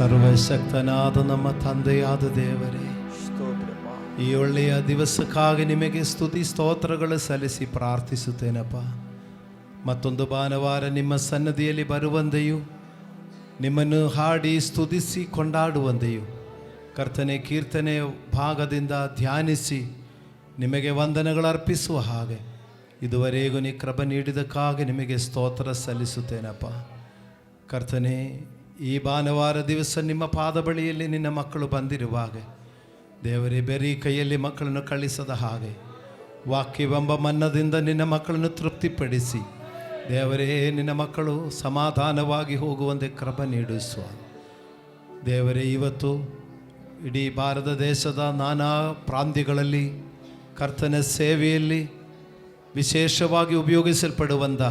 ಸರ್ವಶಕ್ತನಾದ ನಮ್ಮ ತಂದೆಯಾದ ದೇವರೇ, ಈ ಒಳ್ಳೆಯ ದಿವಸಕ್ಕಾಗಿ ನಿಮಗೆ ಸ್ತುತಿ ಸ್ತೋತ್ರಗಳು ಸಲ್ಲಿಸಿ ಪ್ರಾರ್ಥಿಸುತ್ತೇನಪ್ಪ. ಮತ್ತೊಂದು ಭಾನುವಾರ ನಿಮ್ಮ ಸನ್ನದಿಯಲ್ಲಿ ಬರುವಂತೆಯೂ ನಿಮ್ಮನ್ನು ಹಾಡಿ ಸ್ತುತಿಸಿ ಕೊಂಡಾಡುವಂತೆಯೂ ಕರ್ತನೆ ಕೀರ್ತನೆ ಭಾಗದಿಂದ ಧ್ಯಾನಿಸಿ ನಿಮಗೆ ವಂದನೆಗಳು ಅರ್ಪಿಸುವ ಹಾಗೆ ಇದುವರೆಗೂ ನೀ ಕೃಪೆ ನೀಡಿದಕ್ಕಾಗಿ ನಿಮಗೆ ಸ್ತೋತ್ರ ಸಲ್ಲಿಸುತ್ತೇನಪ್ಪ. ಕರ್ತನೆ, ಈ ಭಾನುವಾರ ದಿವಸ ನಿಮ್ಮ ಪಾದ ಬಳಿಯಲ್ಲಿ ನಿನ್ನ ಮಕ್ಕಳು ಬಂದಿರುವಾಗ ದೇವರೇ, ಬೇರೆ ಕೈಯಲ್ಲಿ ಮಕ್ಕಳನ್ನು ಕಳಿಸದ ಹಾಗೆ ವಾಕ್ಯವೆಂಬ ಮನ್ನದಿಂದ ನಿನ್ನ ಮಕ್ಕಳನ್ನು ತೃಪ್ತಿಪಡಿಸಿ ದೇವರೇ, ನಿನ್ನ ಮಕ್ಕಳು ಸಮಾಧಾನವಾಗಿ ಹೋಗುವಂತೆ ಕೃಪೆ ನೀಡಿಸುವ ದೇವರೇ. ಇವತ್ತು ಇಡೀ ಭಾರತ ದೇಶದ ನಾನಾ ಪ್ರಾಂತ್ಯಗಳಲ್ಲಿ ಕರ್ತನ ಸೇವೆಯಲ್ಲಿ ವಿಶೇಷವಾಗಿ ಉಪಯೋಗಿಸಲ್ಪಡುವಂಥ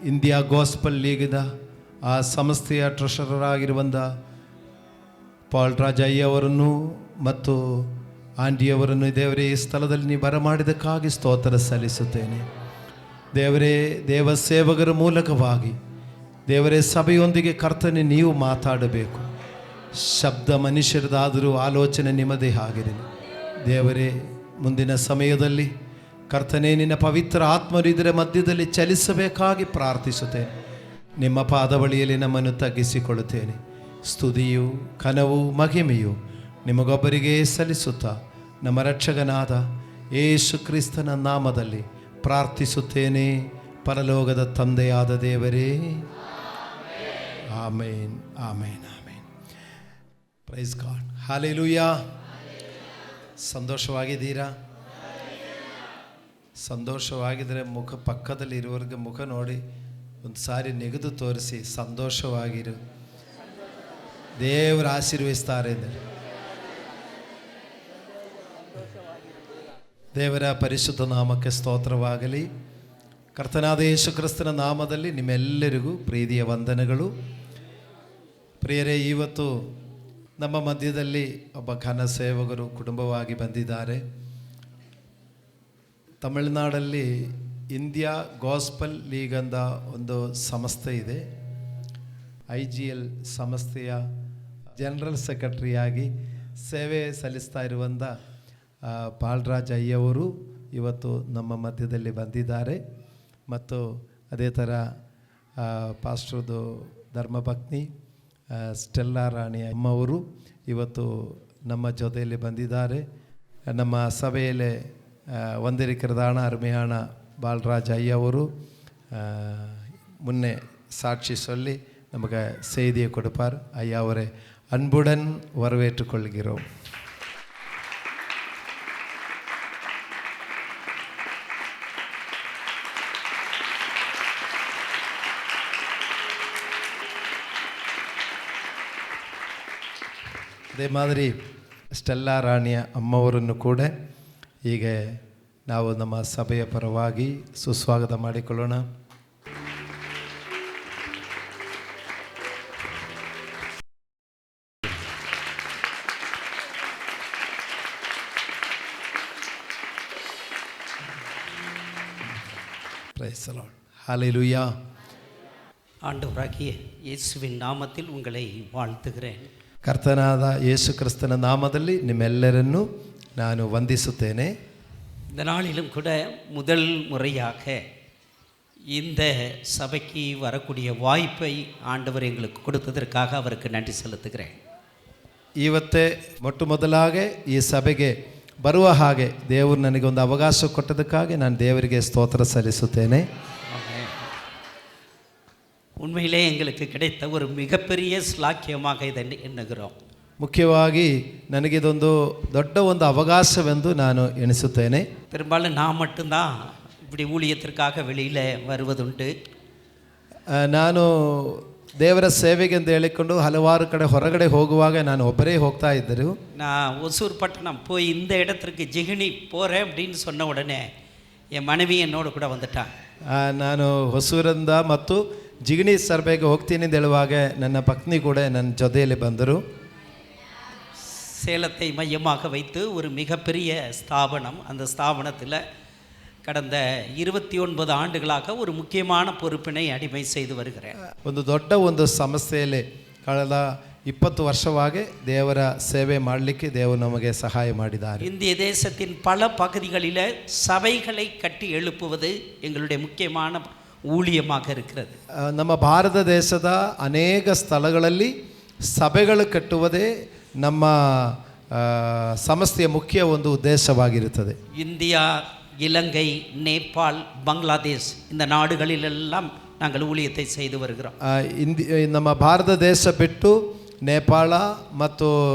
ಇಂಡಿಯಾ ಗಾಸ್ಪಲ್ ಲೀಗಿನ ಆ ಸಂಸ್ಥೆಯ ಟ್ರೆಷರರ್ ಆಗಿರುವಂಥ ಪಾಲ್ ರಾಜ್ ಅಯ್ಯವರನ್ನು ಮತ್ತು ಆಂಟಿಯವರನ್ನು ದೇವರೇ, ಈ ಸ್ಥಳದಲ್ಲಿ ನೀವು ಬರಮಾಡಿದಕ್ಕಾಗಿ ಸ್ತೋತ್ರ ಸಲ್ಲಿಸುತ್ತೇನೆ ದೇವರೇ. ದೇವ ಸೇವಕರ ಮೂಲಕವಾಗಿ ದೇವರೇ, ಸಭೆಯೊಂದಿಗೆ ಕರ್ತನೆ ನೀವು ಮಾತಾಡಬೇಕು. ಶಬ್ದ ಮನುಷ್ಯರದಾದರೂ ಆಲೋಚನೆ ನಿಮ್ಮದೇ ಆಗಿರಲಿ ದೇವರೇ. ಮುಂದಿನ ಸಮಯದಲ್ಲಿ ಕರ್ತನೆ, ನಿನ್ನ ಪವಿತ್ರ ಆತ್ಮರು ಇದರ ಮಧ್ಯದಲ್ಲಿ ಚಲಿಸಬೇಕಾಗಿ ಪ್ರಾರ್ಥಿಸುತ್ತೇನೆ. ನಿಮ್ಮ ಪಾದ ಬಳಿಯಲ್ಲಿ ನಮ್ಮನ್ನು ತಗ್ಗಿಸಿಕೊಳ್ಳುತ್ತೇನೆ. ಸ್ತುತಿಯು ಘನವೂ ಮಹಿಮೆಯು ನಿಮಗೊಬ್ಬರಿಗೆ ಸಲ್ಲಿಸುತ್ತಾ ನಮ್ಮ ರಕ್ಷಕನಾದ ಯೇಸು ಕ್ರಿಸ್ತನ ನಾಮದಲ್ಲಿ ಪ್ರಾರ್ಥಿಸುತ್ತೇನೆ, ಪರಲೋಕದ ತಂದೆಯಾದ ದೇವರೇ. ಆಮೇನ್, ಆಮೇನ್, ಆಮೇನ್. Praise God. ಹಲ್ಲೆಲೂಯಾ. ಸಂತೋಷವಾಗಿದ್ದೀರಾ? ಸಂತೋಷವಾಗಿದ್ದರೆ ಪಕ್ಕದಲ್ಲಿ ಇರುವವರಿಗೆ ಮುಖ ನೋಡಿ ಒಂದು ಸಾರಿ ನೆಗೆದು ತೋರಿಸಿ, ಸಂತೋಷವಾಗಿರು, ದೇವರು ಆಶೀರ್ವದಿಸ್ತಾರೆ ಎಂದರೆ. ದೇವರ ಪರಿಶುದ್ಧ ನಾಮಕ್ಕೆ ಸ್ತೋತ್ರವಾಗಲಿ. ಕರ್ತನಾದ ಯೇಸು ಕ್ರಿಸ್ತನ ನಾಮದಲ್ಲಿ ನಿಮ್ಮೆಲ್ಲರಿಗೂ ಪ್ರೀತಿಯ ವಂದನೆಗಳು. ಪ್ರಿಯರೇ, ಇವತ್ತು ನಮ್ಮ ಮಧ್ಯದಲ್ಲಿ ಒಬ್ಬ ಘನ ಸೇವಕರು ಕುಟುಂಬವಾಗಿ ಬಂದಿದ್ದಾರೆ. ತಮಿಳುನಾಡಲ್ಲಿ ಇಂಡಿಯಾ ಗಾಸ್ಪಲ್ ಲೀಗ್ ಅಂತ ಒಂದು ಸಂಸ್ಥೆ ಇದೆ. IGL ಸಂಸ್ಥೆಯ ಜನರಲ್ ಸೆಕ್ರೆಟರಿಯಾಗಿ ಸೇವೆ ಸಲ್ಲಿಸ್ತಾ ಇರುವಂಥ ಪಾಲ್ರಾಜ್ ಅಯ್ಯವರು ಇವತ್ತು ನಮ್ಮ ಮಧ್ಯದಲ್ಲಿ ಬಂದಿದ್ದಾರೆ. ಮತ್ತು ಅದೇ ಥರ ಪಾಸ್ಟ್ರದು ಧರ್ಮಪತ್ನಿ ಸ್ಟೆಲ್ಲಾ ರಾಣಿ ಅಮ್ಮವರು ಇವತ್ತು ನಮ್ಮ ಜೊತೆಯಲ್ಲಿ ಬಂದಿದ್ದಾರೆ. ನಮ್ಮ ಸಭೆಯಲ್ಲಿ வந்திருக்கிறதான அருமையான பால்ராஜ் ஐயாவரு முன்னே சாட்சி சொல்லி நமக்கு செய்தியை கொடுப்பார். ஐயா அவரை அன்புடன் வரவேற்றுக் கொள்கிறோம். ಅದೇ ಮಾದರಿ ಸ್ಟೆಲ್ಲಾ ರಾಣಿಯ ಅಮ್ಮವರನ್ನು ಕೂಡ ಈಗ ನಾವು ನಮ್ಮ ಸಭೆಯ ಪರವಾಗಿ ಸುಸ್ವಾಗತ ಮಾಡಿಕೊಳ್ಳೋಣ. Praise the Lord. ஹல்லேலூயா. ஆண்டவராகிய இயேசுவின் நாமத்தில் உங்களை வாழ்த்துகிறேன். ಕರ್ತನಾದ ಯೇಸು ಕ್ರಿಸ್ತನ ನಾಮದಲ್ಲಿ ನಿಮ್ಮೆಲ್ಲರನ್ನು ನಾನು ವಂದಿಸುತ್ತೇನೆ. இந்த நாளிலும் கூட முதல் முறையாக இந்த சபைக்கு வரக்கூடிய வாய்ப்பை ஆண்டவர் எங்களுக்கு கொடுத்ததற்காக அவருக்கு நன்றி செலுத்துகிறேன். ಇವತ್ತೇ ಮೊಟ್ಟ ಮೊದಲಾಗೆ ಈ ಸಭೆಗೆ ಬರುವ ಹಾಗೆ ದೇವರು ನನಗೊಂದು ಅವಕಾಶ ಕೊಟ್ಟದಕ್ಕಾಗಿ ನಾನು ದೇವರಿಗೆ ಸ್ತೋತ್ರ ಸಲ್ಲಿಸುತ್ತೇನೆ. உண்மையிலே எங்களுக்கு கிடைத்த ஒரு மிகப்பெரிய ஸ்லாக்கியமாக இதை எண்ணுகிறோம். ಮುಖ್ಯವಾಗಿ ನನಗಿದೊಂದು ದೊಡ್ಡ ಒಂದು ಅವಕಾಶವೆಂದು ನಾನು ಎಣಿಸುತ್ತೇನೆ. பெரும்பாலும் நான் மட்டும்தான் இப்படி ஊழியத்திற்காக வெளியில் வருவதுண்டு. ನಾನು ದೇವರ ಸೇವೆಗೆ ಅಂತ ಹೇಳಿಕೊಂಡು ಹಲವಾರು ಕಡೆ ಹೊರಗಡೆ ಹೋಗುವಾಗ ನಾನು ಒಬ್ಬರೇ ಹೋಗ್ತಾ ಇದ್ದರು. நான் ஒசூர் பட்டணம் போய் இந்த இடத்திற்கு ஜிகினி போகிறேன் அப்படின்னு சொன்ன உடனே என் மனைவி என்னோடு கூட வந்துட்டான். ನಾನು ಹೊಸೂರಿಂದ ಮತ್ತು ಜಿಗಣಿ ಸರ್ಬೆಗೆ ಹೋಗ್ತೀನಿ ಅಂತ ಹೇಳುವಾಗ ನನ್ನ ಪತ್ನಿ ಕೂಡ ನನ್ನ ಜೊತೆಯಲ್ಲಿ ಬಂದರು. சேலத்தை மையமாக வைத்து ஒரு மிகப்பெரிய ஸ்தாபனம். அந்த ஸ்தாபனத்தில் கடந்த 29 ಆಂಡುಗಳಾಗ ஒரு முக்கியமான பொறுப்பினை அடிமை செய்து வருகிறேன். ಒಂದು ದೊಡ್ಡ ಒಂದು ಸಂಸ್ಥೆಯಲ್ಲಿ ಕಳೆದ 20 ವರ್ಷವಾಗಿ ದೇವರ ಸೇವೆ ಮಾಡಲಿಕ್ಕೆ ದೇವರು ನಮಗೆ ಸಹಾಯ ಮಾಡಿದ್ದಾರೆ. இந்திய தேசத்தின் பல பகுதிகளில் சபைகளை கட்டி எழுப்புவது எங்களுடைய முக்கியமான ஊழியமாக இருக்கிறது. ನಮ್ಮ ಭಾರತ ದೇಶದ ಅನೇಕ ಸ್ಥಳಗಳಲ್ಲಿ ಸಭೆಗಳು ಕಟ್ಟುವುದೇ ನಮ್ಮ ಸಂಸ್ಥೆಯ ಮುಖ್ಯ ಒಂದು ಉದ್ದೇಶವಾಗಿರುತ್ತದೆ. இந்தியா, இலங்கை, நேபாள், பங்களாதேஷ் இந்த நாடுகளிலெல்லாம் நாங்கள் ஊழியத்தை செய்து வருகிறோம். ನಮ್ಮ ಭಾರತ ದೇಶ ಬಿಟ್ಟು ನೇಪಾಳ ಮತ್ತು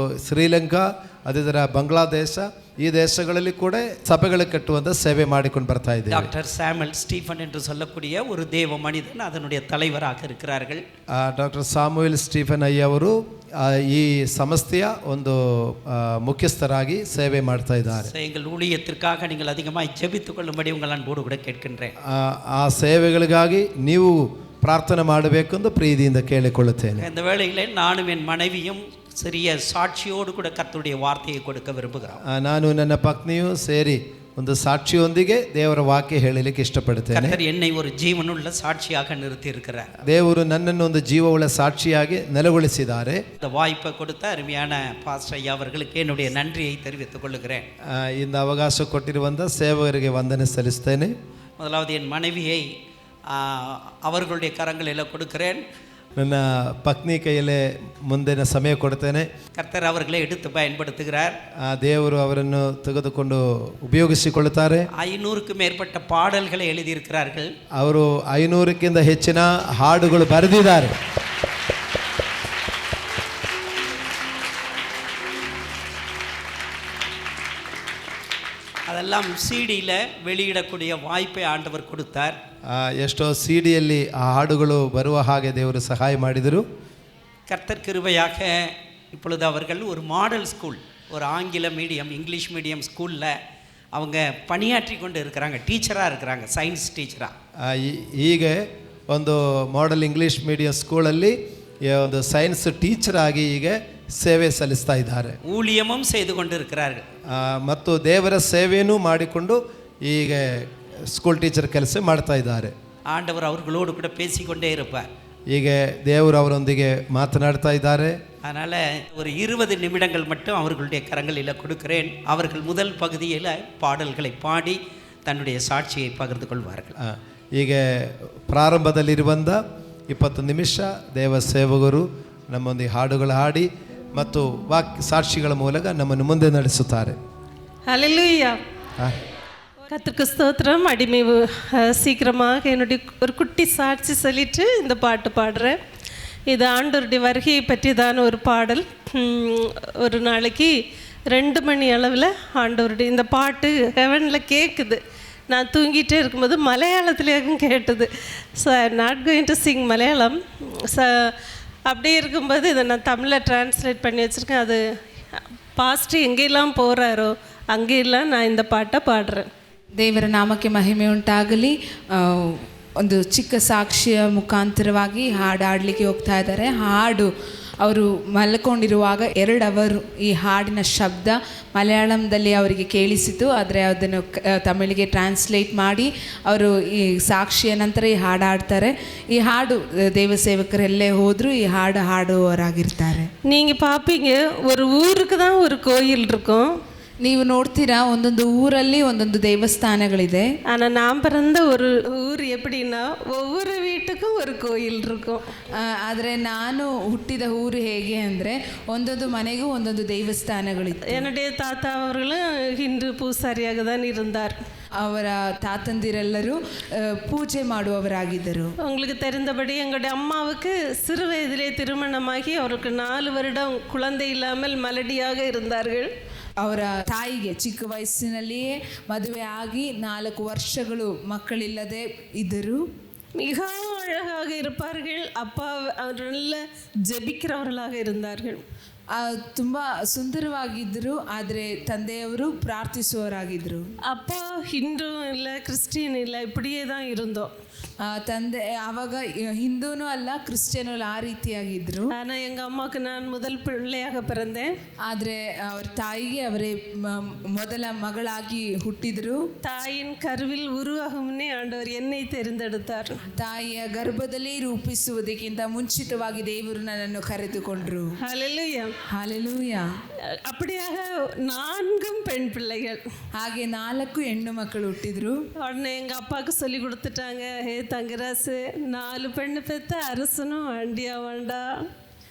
ಶ್ರೀಲಂಕಾ, ಅದೇ ಥರ ಬಾಂಗ್ಲಾದೇಶ, ಈ ದೇಶಗಳಲ್ಲಿ ಕೂಡ ಸಭೆಗಳು ಕಟ್ಟುವಂಥ ಸೇವೆ ಮಾಡಿಕೊಂಡು ಬರ್ತಾ ಇದ್ದೇವೆ. டாக்டர் சாமுவேல் ஸ்டீஃபன் என்று சொல்லக்கூடிய ஒரு தேவ மனிதன் அதனுடைய தலைவராக இருக்கிறார்கள். ಡಾಕ್ಟರ್ ಸಾಮುವೆಲ್ ಸ್ಟೀಫನ್ ಅಯ್ಯವರು ಈ ಸಂಸ್ಥೆಯ ಒಂದು ಮುಖ್ಯಸ್ಥರಾಗಿ ಸೇವೆ ಮಾಡ್ತಾ ಇದ್ದಾರೆ. எங்கள் ஊழியத்திற்காக நீங்கள் அதிகமாக ஜெபித்துக் கொள்ளும்படி உங்கள் அன்போடு கூட கேட்கின்றேன். ಆ ಸೇವೆಗಳಿಗಾಗಿ ನೀವು ಪ್ರಾರ್ಥನೆ ಮಾಡಬೇಕೆಂದು ಪ್ರೀತಿಯಿಂದ ಕೇಳಿಕೊಳ್ಳುತ್ತೇನೆ. இந்த வேளையிலே நானும் என் மனைவியும் சிறிய சாட்சியோடு கூட கர்த்தருடைய வார்த்தையை கொடுக்க விரும்புகிறோம். ನಾನು ನನ್ನ ಪತ್ನಿಯು ಸೇರಿ ಒಂದು ಸಾಕ್ಷಿಯೊಂದಿಗೆ ದೇವರ ವಾಕ್ಯ ಹೇಳಲಿಕ್ಕೆ ಇಷ್ಟಪಡುತ್ತೇನೆ. கர்த்தர் என்னை ஒரு ஜீவனுள்ள சாட்சியாக நிறுத்தி இருக்கிறார். ದೇವರು ನನ್ನನ್ನು ಒಂದು ಜೀವವುಳ್ಳ ಸಾಕ್ಷಿಯಾಗಿ ನೆಲೆಗೊಳಿಸಿದ್ದಾರೆ. இந்த வாய்ப்பை கொடுத்த அருமையான பாஸ்டர் ஐயா அவர்களுக்கு என்னுடைய நன்றியை தெரிவித்துக் கொள்ளுகிறேன். இந்த ಅವಕಾಶ ಕೊಟ್ಟಿರುವಂಥ ಸೇವಕರಿಗೆ ವಂದನೆ ಸಲ್ಲಿಸ್ತೇನೆ. முதலாவது என் மனைவியை அவர்களுடைய கரங்களில் கொடுக்கிறேன். ನನ್ನ ಪತ್ನಿ ಕೈಯಲ್ಲೇ ಮುಂದಿನ ಸಮಯ ಕೊಡ್ತೇನೆ. கர்த்தர் அவர்களை எடுத்து பயன்படுத்துகிறார். ದೇವರು ಅವರನ್ನು ತೆಗೆದುಕೊಂಡು ಉಪಯೋಗಿಸಿಕೊಳ್ಳುತ್ತಾರೆ. 500க்கும் மேற்பட்ட பாடல்களை எழுதியிருக்கிறார்கள். ಅವರು 500ಕ್ಕಿಂತ ಹೆಚ್ಚಿನ ಹಾಡುಗಳು ಬರೆದಿದ್ದಾರೆ. அதெல்லாம் சிடியில் வெளியிடக்கூடிய வாய்ப்பை ஆண்டவர் கொடுத்தார். ಎಷ್ಟೋ ಸಿಡಿಯಲ್ಲಿ ಆ ಹಾಡುಗಳು ಬರುವ ಹಾಗೆ ದೇವರು ಸಹಾಯ ಮಾಡಿದರು. கர்த்தர் கிருபையாக இப்பொழுது அவர்கள் ஒரு மாடல் ஸ்கூல், ஒரு ஆங்கில மீடியம், இங்கிலீஷ் மீடியம் ஸ்கூலில் அவங்க பணியாற்றி கொண்டு இருக்கிறாங்க. டீச்சராக இருக்கிறாங்க, சயின்ஸ் டீச்சராக. ಹೀಗೆ ಒಂದು ಮಾಡೆಲ್ ಇಂಗ್ಲೀಷ್ ಮೀಡಿಯಂ ಸ್ಕೂಲಲ್ಲಿ ಒಂದು ಸೈನ್ಸ್ ಟೀಚರ್ ಆಗಿ ಈಗ ಸೇವೆ ಸಲ್ಲಿಸ್ತಾ ಇದ್ದಾರೆ. ஊழியமும் செய்து கொண்டு இருக்கிறார்கள். ಮತ್ತು ದೇವರ ಸೇವೆಯನ್ನು ಮಾಡಿಕೊಂಡು ಈಗ ಸ್ಕೂಲ್ ಟೀಚರ್ ಕೆಲಸ ಮಾಡ್ತಾ ಇದ್ದಾರೆ. ஆண்டவர் அவர்களோடு கூட பேசிக்கொண்டே இருப்பார். ಹೀಗೆ ದೇವರು ಅವರೊಂದಿಗೆ ಮಾತನಾಡ್ತಾ ಇದ್ದಾರೆ. அதனால் ஒரு 20 நிமிடங்கள் மட்டும் அவர்களுடைய கரங்களில் கொடுக்கிறேன். அவர்கள் முதல் பகுதியில் பாடல்களை பாடி தன்னுடைய சாட்சியை பகிர்ந்து கொள்வார்கள். ಹೀಗೆ ಪ್ರಾರಂಭದಲ್ಲಿರುವಂಥ 20 ನಿಮಿಷ ದೇವ ಸೇವಕರು ನಮ್ಮೊಂದಿಗೆ ಹಾಡುಗಳು ಹಾಡಿ ಮತ್ತು ಸಾಕ್ಷಿಗಳ ಮೂಲಕ ನಮ್ಮನ್ನು ಮುಂದೆ ನಡೆಸುತ್ತಾರೆ. ஹல்லேலூயா. கர்த்தருக்கு ஸ்தோத்திரம். அடிமை சீக்கிரமாக என்னுடைய ஒரு குட்டி சாட்சி சொல்லிட்டு இந்த பாட்டு பாடுறேன். இது ஆண்டவருடைய வருகையை பற்றியதான ஒரு பாடல். ஒரு நாளைக்கு 2 மணி அளவில் ஆண்டவருடைய இந்த பாட்டு ஹெவனில் கேட்குது. நான் தூங்கிட்டே இருக்கும்போது மலையாளத்துலேயும் கேட்டது. So I am not going to Singh Malayalam. அப்படியே இருக்கும்போது இதை நான் தமிழில் ட்ரான்ஸ்லேட் பண்ணி வச்சுருக்கேன். அது பாஸ்டர் எங்கெல்லாம் போகிறாரோ அங்கெல்லாம் நான் இந்த ಪಾಠ ಪಾಡ್ರೆ. ದೇವರ ನಾಮಕ್ಕೆ ಮಹಿಮೆ ಉಂಟಾಗಲಿ. ಒಂದು ಚಿಕ್ಕ ಸಾಕ್ಷಿಯ ಮುಖಾಂತರವಾಗಿ ಹಾಡು ಹಾಡಲಿಕ್ಕೆ ಹೋಗ್ತಾ ಇದ್ದಾರೆ. ಹಾಡು ಅವರು ಮಲ್ಕೊಂಡಿರುವಾಗ 2 ಅವರು ಈ ಹಾಡಿನ ಶಬ್ದ ಮಲಯಾಳಂದಲ್ಲಿ ಅವರಿಗೆ ಕೇಳಿಸಿತು. ಆದರೆ ಅದನ್ನು ತಮಿಳಿಗೆ ಟ್ರಾನ್ಸ್ಲೇಟ್ ಮಾಡಿ ಅವರು ಈ ಸಾಕ್ಷಿಯ ನಂತರ ಈ ಹಾಡು ಹಾಡ್ತಾರೆ. ಈ ಹಾಡು ದೇವ ಸೇವಕರೆಲ್ಲೇ ಹೋದರೂ ಈ ಹಾಡು ಹಾಡುವವರಾಗಿರ್ತಾರೆ. நீங்கள் பார்ப்பீங்க, ஒரு ஊருக்கு தான் ஒரு கோயில் இருக்கும். ನೀವು ನೋಡ್ತೀರಾ, ಒಂದೊಂದು ಊರಲ್ಲಿ ಒಂದೊಂದು ದೇವಸ್ಥಾನಗಳಿದೆ. ஆனால் நான் பிறந்த ஒரு ஊர் எப்படின்னா ஒவ்வொரு வீட்டுக்கும் ஒரு கோயில் இருக்கும். ಆದರೆ ನಾನು ಹುಟ್ಟಿದ ಊರು ಹೇಗೆ ಅಂದರೆ ಒಂದೊಂದು ಮನೆಗೂ ಒಂದೊಂದು ದೇವಸ್ಥಾನಗಳಿತ್ತು. என்னுடைய தாத்தா அவர்களும் ஹிந்து பூசாரியாக தான் இருந்தார். ಅವರ ತಾತಂದಿರೆಲ್ಲರೂ ಪೂಜೆ ಮಾಡುವವರಾಗಿದ್ದರು. உங்களுக்கு தெரிந்தபடி எங்களுடைய அம்மாவுக்கு சிறு வயதிலே திருமணமாகி அவருக்கு 4 வருடம் குழந்தை இல்லாமல் மலடியாக இருந்தார்கள். ಅವರ ತಾಯಿಗೆ ಚಿಕ್ಕ ವಯಸ್ಸಿನಲ್ಲಿಯೇ ಮದುವೆ ಆಗಿ 4 ವರ್ಷಗಳು ಮಕ್ಕಳಿಲ್ಲದೆ ಇದ್ದರು. மிகவும் அழகாக இருப்பார்கள். அப்பா அவர் நல்ல ஜெபிக்கிறவர்களாக இருந்தார்கள். ತುಂಬ ಸುಂದರವಾಗಿದ್ದರು. ಆದರೆ ತಂದೆಯವರು ಪ್ರಾರ್ಥಿಸುವವರಾಗಿದ್ದರು. அப்பா ஹிந்து இல்லை, கிறிஸ்டின் இல்லை, இப்படியே தான் இருந்தோம். ತಂದೆ ಆವಾಗ ಹಿಂದೂನೂ ಅಲ್ಲ ಕ್ರಿಶ್ಚಿಯನೂ ಅಲ್ಲ, ಆ ರೀತಿಯಾಗಿದ್ದರು. ஆனால் எங்கள் அம்மாவுக்கு நான் முதல் பிள்ளையாக பிறந்தேன். ಆದರೆ ಅವ್ರ ತಾಯಿಗೆ ಅವರೇ ಮೊದಲ ಮಗಳಾಗಿ ಹುಟ್ಟಿದ್ರು. தாயின் கருவில் உருவாகும் முன்னே ஆண்டவர் என்னை தெரிந்தெடுத்தார். ತಾಯಿಯ ಗರ್ಭದಲ್ಲಿ ರೂಪಿಸುವುದಕ್ಕಿಂತ ಮುಂಚಿತವಾಗಿ ದೇವರು ನನ್ನನ್ನು ಕರೆದುಕೊಂಡ್ರು. ஹல்லேலூயா. ಹಾಲೆಲೂಯಾ. அப்படியாக 4 பெண் பிள்ளைகள். ಹಾಗೆ 4 ಹೆಣ್ಣು ಮಕ್ಕಳು ಹುಟ್ಟಿದ್ರು. உடனே எங்கள் அப்பாவுக்கு சொல்லி கொடுத்துட்டாங்க, ஹே தங்கராசு 4 பெண்ணு பெற்ற அரசனும் வண்டியா வேண்டாம்.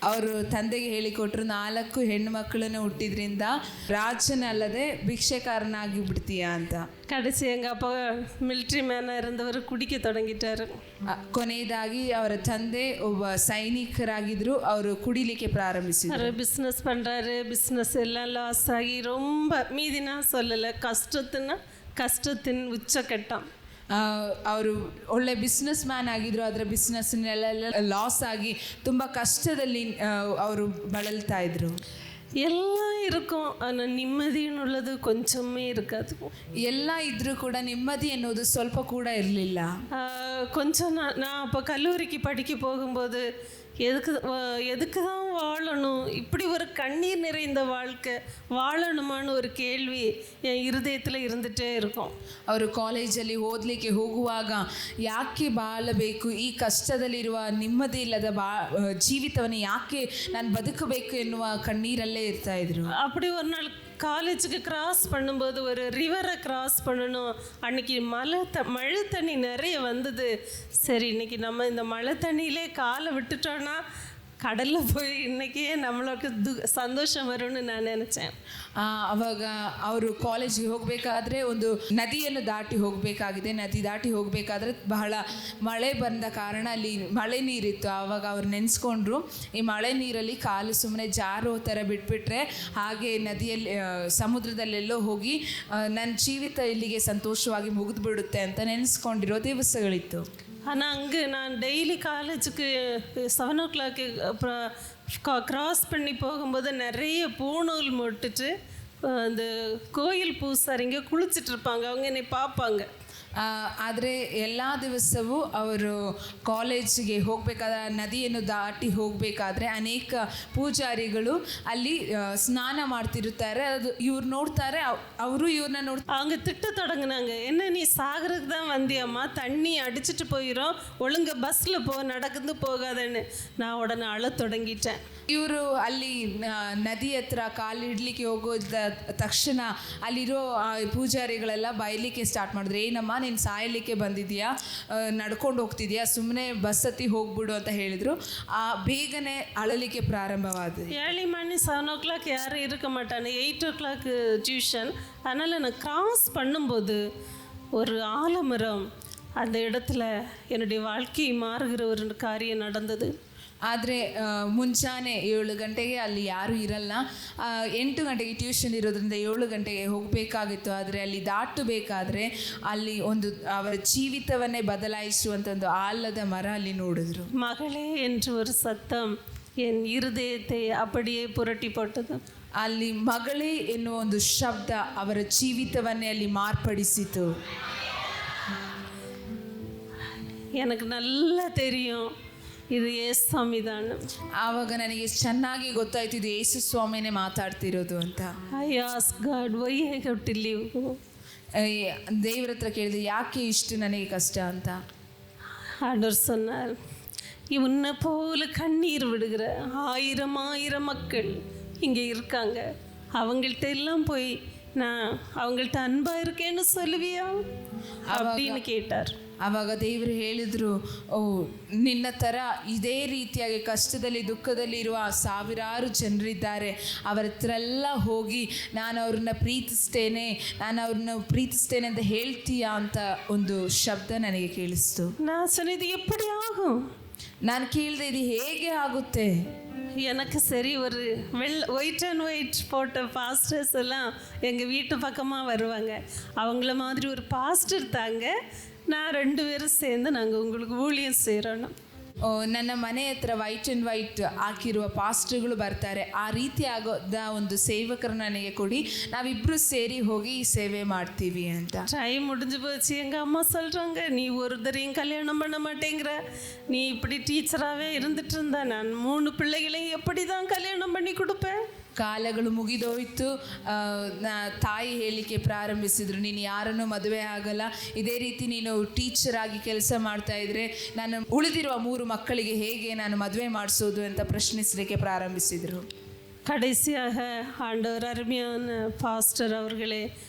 ಅವರು ತಂದೆಗೆ ಹೇಳಿಕೊಟ್ರು, 4 ಹೆಣ್ಣು ಮಕ್ಕಳನ್ನು ಹುಟ್ಟಿದ್ರಿಂದ ರಾಜನಲ್ಲದೆ ಭಿಕ್ಷೆಕಾರನಾಗಿ ಬಿಡ್ತೀಯಾ ಅಂತ. கடைசி எங்கள் அப்பா மிலிட்ரி மேனாக இருந்தவர் குடிக்க தொடங்கிட்டார். ಕೊನೆಯದಾಗಿ ಅವರ ತಂದೆ ಒಬ್ಬ ಸೈನಿಕರಾಗಿದ್ರು, ಅವರು ಕುಡಿಲಿಕ್ಕೆ ಪ್ರಾರಂಭಿಸಿದರು. அவர் பிஸ்னஸ் பண்ணுறாரு. பிஸ்னஸ் எல்லாம் லாஸ் ஆகி ரொம்ப மீதி நான் சொல்லலை, கஷ்டத்தின் உச்சக்கட்டம். ಅವರು ಒಳ್ಳೆ ಬಿಸ್ನೆಸ್ ಮ್ಯಾನ್ ಆಗಿದ್ರು, ಅದರ ಬಿಸ್ನೆಸ್ನೆಲ್ಲ ಲಾಸ್ ಆಗಿ ತುಂಬ ಕಷ್ಟದಲ್ಲಿ ಅವರು ಬಳಲ್ತಾ ಇದ್ರು. எல்லாம் இருக்கும், ஆனால் நிம்மதின்னு உள்ளது கொஞ்சமே இருக்காது. ಎಲ್ಲ ಇದ್ರೂ ಕೂಡ ನೆಮ್ಮದಿ ಅನ್ನೋದು ಸ್ವಲ್ಪ ಕೂಡ ಇರಲಿಲ್ಲ. கொஞ்சம் நான் அப்போ கல்லூரிக்கு படிக்க போகும்போது எதுக்கு தான் வாழணும், இப்படி ஒரு கண்ணீர் நிறைந்த வாழ்க்கை வாழணுமான்னு ஒரு கேள்வி என் இருதயத்தில் இருந்துகிட்டே இருக்கும். ಅವರು ಕಾಲೇಜಲ್ಲಿ ಓದಲಿಕ್ಕೆ ಹೋಗುವಾಗ ಯಾಕೆ ಬಾಳಬೇಕು, ಈ ಕಷ್ಟದಲ್ಲಿರುವ ನೆಮ್ಮದಿ ಇಲ್ಲದ ಜೀವಿತವನ್ನು ಯಾಕೆ ನಾನು ಬದುಕಬೇಕು ಎನ್ನುವ ಕಣ್ಣೀರಲ್ಲೇ ಇರ್ತಾ ಇದ್ರು. அப்படி ஒரு நாள் காலேஜுக்கு கிராஸ் பண்ணும்போது ஒரு ரிவரை கிராஸ் பண்ணணும். அன்றைக்கி மழை தண்ணி நிறைய வந்தது. சரி, இன்றைக்கி நம்ம இந்த மழை தண்ணியிலே காலை விட்டுட்டோன்னா கடலில் போய் இன்றைக்கே நம்மளுக்கு ಸಂತೋಷ வரும்னு ನಾನು ನೆನೆச்சேன். ಆವಾಗ ಅವರು ಕಾಲೇಜಿಗೆ ಹೋಗಬೇಕಾದ್ರೆ ಒಂದು ನದಿಯನ್ನು ದಾಟಿ ಹೋಗಬೇಕಾಗಿದೆ. ನದಿ ದಾಟಿ ಹೋಗಬೇಕಾದ್ರೆ ಬಹಳ ಮಳೆ ಬಂದ ಕಾರಣ ಅಲ್ಲಿ ಮಳೆ ನೀರಿತ್ತು. ಆವಾಗ ಅವ್ರು ನೆನೆಸ್ಕೊಂಡ್ರು, ಈ ಮಳೆ ನೀರಲ್ಲಿ ಕಾಲು ಸುಮ್ಮನೆ ಜಾರೋ ಥರ ಬಿಟ್ಬಿಟ್ರೆ ಹಾಗೆ ನದಿಯಲ್ಲಿ ಸಮುದ್ರದಲ್ಲೆಲ್ಲೋ ಹೋಗಿ ನನ್ನ ಜೀವಿತ ಇಲ್ಲಿಗೆ ಸಂತೋಷವಾಗಿ ಮುಗಿದು ಬಿಡುತ್ತೆ ಅಂತ ನೆನೆಸ್ಕೊಂಡಿರೋ ದಿವಸಗಳಿತ್ತು. ஆனால் அங்கே நான் டெய்லி காலேஜுக்கு 7 o'clock கிராஸ் பண்ணி போகும்போது நிறைய பூநூல் மொட்டுட்டு அந்த கோயில் பூசாரிங்க குளிச்சுட்டு இருப்பாங்க. அவங்க என்னை பார்ப்பாங்க. ಆದರೆ ಎಲ್ಲ ದಿವಸವೂ ಅವರು ಕಾಲೇಜಿಗೆ ಹೋಗಬೇಕಾದ ನದಿಯನ್ನು ದಾಟಿ ಹೋಗಬೇಕಾದ್ರೆ ಅನೇಕ ಪೂಜಾರಿಗಳು ಅಲ್ಲಿ ಸ್ನಾನ ಮಾಡ್ತಿರುತ್ತಾರೆ. ಅದು ಇವ್ರು ನೋಡ್ತಾರೆ, ಅವರು ಇವ್ರನ್ನ ನೋಡ್ತಾರೆ. அவங்க திட்ட தொடங்கினாங்க, என்ன நீ சாகருக்கு தான் வந்தியம்மா, தண்ணி அடிச்சுட்டு போயிடும், ஒழுங்க பஸ்ஸில் நடந்து போகாதேன்னு. நான் உடனே அழ தொடங்கிட்டேன். ಇವರು ಅಲ್ಲಿ ನದಿ ಹತ್ರ ಕಾಲಿಡ್ಲಿಕ್ಕೆ ಹೋಗೋದ ತಕ್ಷಣ ಅಲ್ಲಿರೋ ಪೂಜಾರಿಗಳೆಲ್ಲ ಬೈಲಿಕ್ಕೆ ಸ್ಟಾರ್ಟ್ ಮಾಡಿದ್ರು. ಏನಮ್ಮ ನೀನು ಸಾಯಲಿಕ್ಕೆ ಬಂದಿದ್ಯಾ, ನಡ್ಕೊಂಡು ಹೋಗ್ತಿದ್ಯಾ, ಸುಮ್ಮನೆ ಬಸ್ ಹತ್ತಿ ಹೋಗ್ಬಿಡು ಅಂತ ಹೇಳಿದರು. ಬೇಗನೆ ಅಳಲಿಕ್ಕೆ ಪ್ರಾರಂಭವಾದ. ஏர்லி மார்னிங் 7 o'clock யாரும் இருக்க மாட்டாங்க, 8 o'clock டியூஷன். அதனால் நான் கிராஸ் பண்ணும்போது ஒரு ஆலமரம் அந்த இடத்துல என்னுடைய வாழ்க்கை மாறுகிற ஒரு காரியம் நடந்தது. ಆದರೆ ಮುಂಜಾನೆ 7 ಗಂಟೆಗೆ ಅಲ್ಲಿ ಯಾರೂ ಇರಲ್ಲ. 8 ಗಂಟೆಗೆ ಟ್ಯೂಷನ್ ಇರೋದ್ರಿಂದ 7 ಗಂಟೆಗೆ ಹೋಗಬೇಕಾಗಿತ್ತು. ಆದರೆ ಅಲ್ಲಿ ದಾಟಬೇಕಾದ್ರೆ ಅಲ್ಲಿ ಒಂದು ಅವರ ಜೀವಿತವನ್ನೇ ಬದಲಾಯಿಸುವಂಥ ಒಂದು ಆಲದ ಮರ ಅಲ್ಲಿ ನೋಡಿದ್ರು. மகளே என்று ஒரு சத்தம் என் இருதயத்தை அப்படியே புரட்டி போட்டது. ಅಲ್ಲಿ ಮಗಳೇ ಎನ್ನುವ ಒಂದು ಶಬ್ದ ಅವರ ಜೀವಿತವನ್ನೇ ಅಲ್ಲಿ ಮಾರ್ಪಡಿಸಿತು. எனக்கு நல்லா தெரியும் ಇದು ಯೇಸು ಸ್ವಾಮಿ ದಾನ. ಆವಾಗ ನನಗೆ ಚೆನ್ನಾಗಿ ಗೊತ್ತಾಯ್ತು ಇದು ಯೇಸು ಸ್ವಾಮಿನೇ ಮಾತಾಡ್ತಿರೋದು ಅಂತ. I ask God why I have to live. ದೇವ್ರ ಹತ್ರ ಕೇಳಿದೆ ಯಾಕೆ ಇಷ್ಟು ನನಗೆ ಕಷ್ಟ ಅಂತ. ஆண்டவர் சொன்னார், உன்னை போல கண்ணீர் விடுகிற 1000 மக்கள் இங்கே இருக்காங்க, அவங்கள்ட்ட எல்லாம் போய் நான் அவங்கள்ட்ட அன்பா இருக்கேன்னு சொல்லுவியா அப்படின்னு கேட்டார். ಆವಾಗ ದೇವರು ಹೇಳಿದರು, ಓ ನಿನ್ನ ಥರ ಇದೇ ರೀತಿಯಾಗಿ ಕಷ್ಟದಲ್ಲಿ ದುಃಖದಲ್ಲಿ ಇರುವ ಸಾವಿರಾರು ಜನರಿದ್ದಾರೆ, ಅವರ ಹತ್ರ ಎಲ್ಲ ಹೋಗಿ ನಾನು ಅವ್ರನ್ನ ಪ್ರೀತಿಸ್ತೇನೆ ಅಂತ ಹೇಳ್ತೀಯಾ ಅಂತ ಒಂದು ಶಬ್ದ ನನಗೆ ಕೇಳಿಸ್ತು. ನಾನು ಕೇಳಿದೆ ಇದು ಹೇಗೆ ಆಗುತ್ತೆ. எனக்கு சரி ஒரு ஒயிட் அண்ட் ஒயிட் போட்ட பாஸ்டர்ஸ் எல்லாம் எங்கள் வீட்டு பக்கமாக வருவாங்க, அவங்கள மாதிரி ஒரு பாஸ்டர் தாங்க, நான் 2 பேரும் சேர்ந்து நாங்கள் உங்களுக்கு ஊழியம் செய்கிறோம். ನನ್ನ ಮನೆ ಹತ್ರ ವೈಟ್ ಆ್ಯಂಡ್ ವೈಟ್ ಹಾಕಿರುವ ಪಾಸ್ಟರ್ಗಳು ಬರ್ತಾರೆ, ಆ ರೀತಿ ಆಗೋದ ಒಂದು ಸೇವಕರು ನನಗೆ ಕೊಡಿ, ನಾವಿಬ್ಬರು ಸೇರಿ ಹೋಗಿ ಈ ಸೇವೆ ಮಾಡ್ತೀವಿ ಅಂತ. டைம் முடிஞ்சு போச்சு. எங்கள் அம்மா சொல்கிறாங்க, நீ ஒரு தரையும் கல்யாணம் பண்ண மாட்டேங்கிற, நீ இப்படி டீச்சராகவே இருந்துட்டு இருந்தா நான் 3 பிள்ளைகளையும் எப்படி தான் கல்யாணம் பண்ணி கொடுப்பேன். ಕಾಲಗಳು ಮುಗಿದೋಯ್ತು. ತಾಯಿ ಹೇಳಲಿಕ್ಕೆ ಪ್ರಾರಂಭಿಸಿದ್ರು, ನೀನು ಯಾರನ್ನೂ ಮದುವೆ ಆಗಲ್ಲ, ಇದೇ ರೀತಿ ನೀನು ಟೀಚರ್ ಆಗಿ ಕೆಲಸ ಮಾಡ್ತಾ ಇದ್ರೆ ನಾನು ಉಳಿದಿರುವ 3 ಮಕ್ಕಳಿಗೆ ಹೇಗೆ ನಾನು ಮದುವೆ ಮಾಡಿಸೋದು ಅಂತ ಪ್ರಶ್ನಿಸಲಿಕ್ಕೆ ಪ್ರಾರಂಭಿಸಿದರು. கடைசியாக ஆண்டவர் அருமையான பாஸ்டர் அவர்களே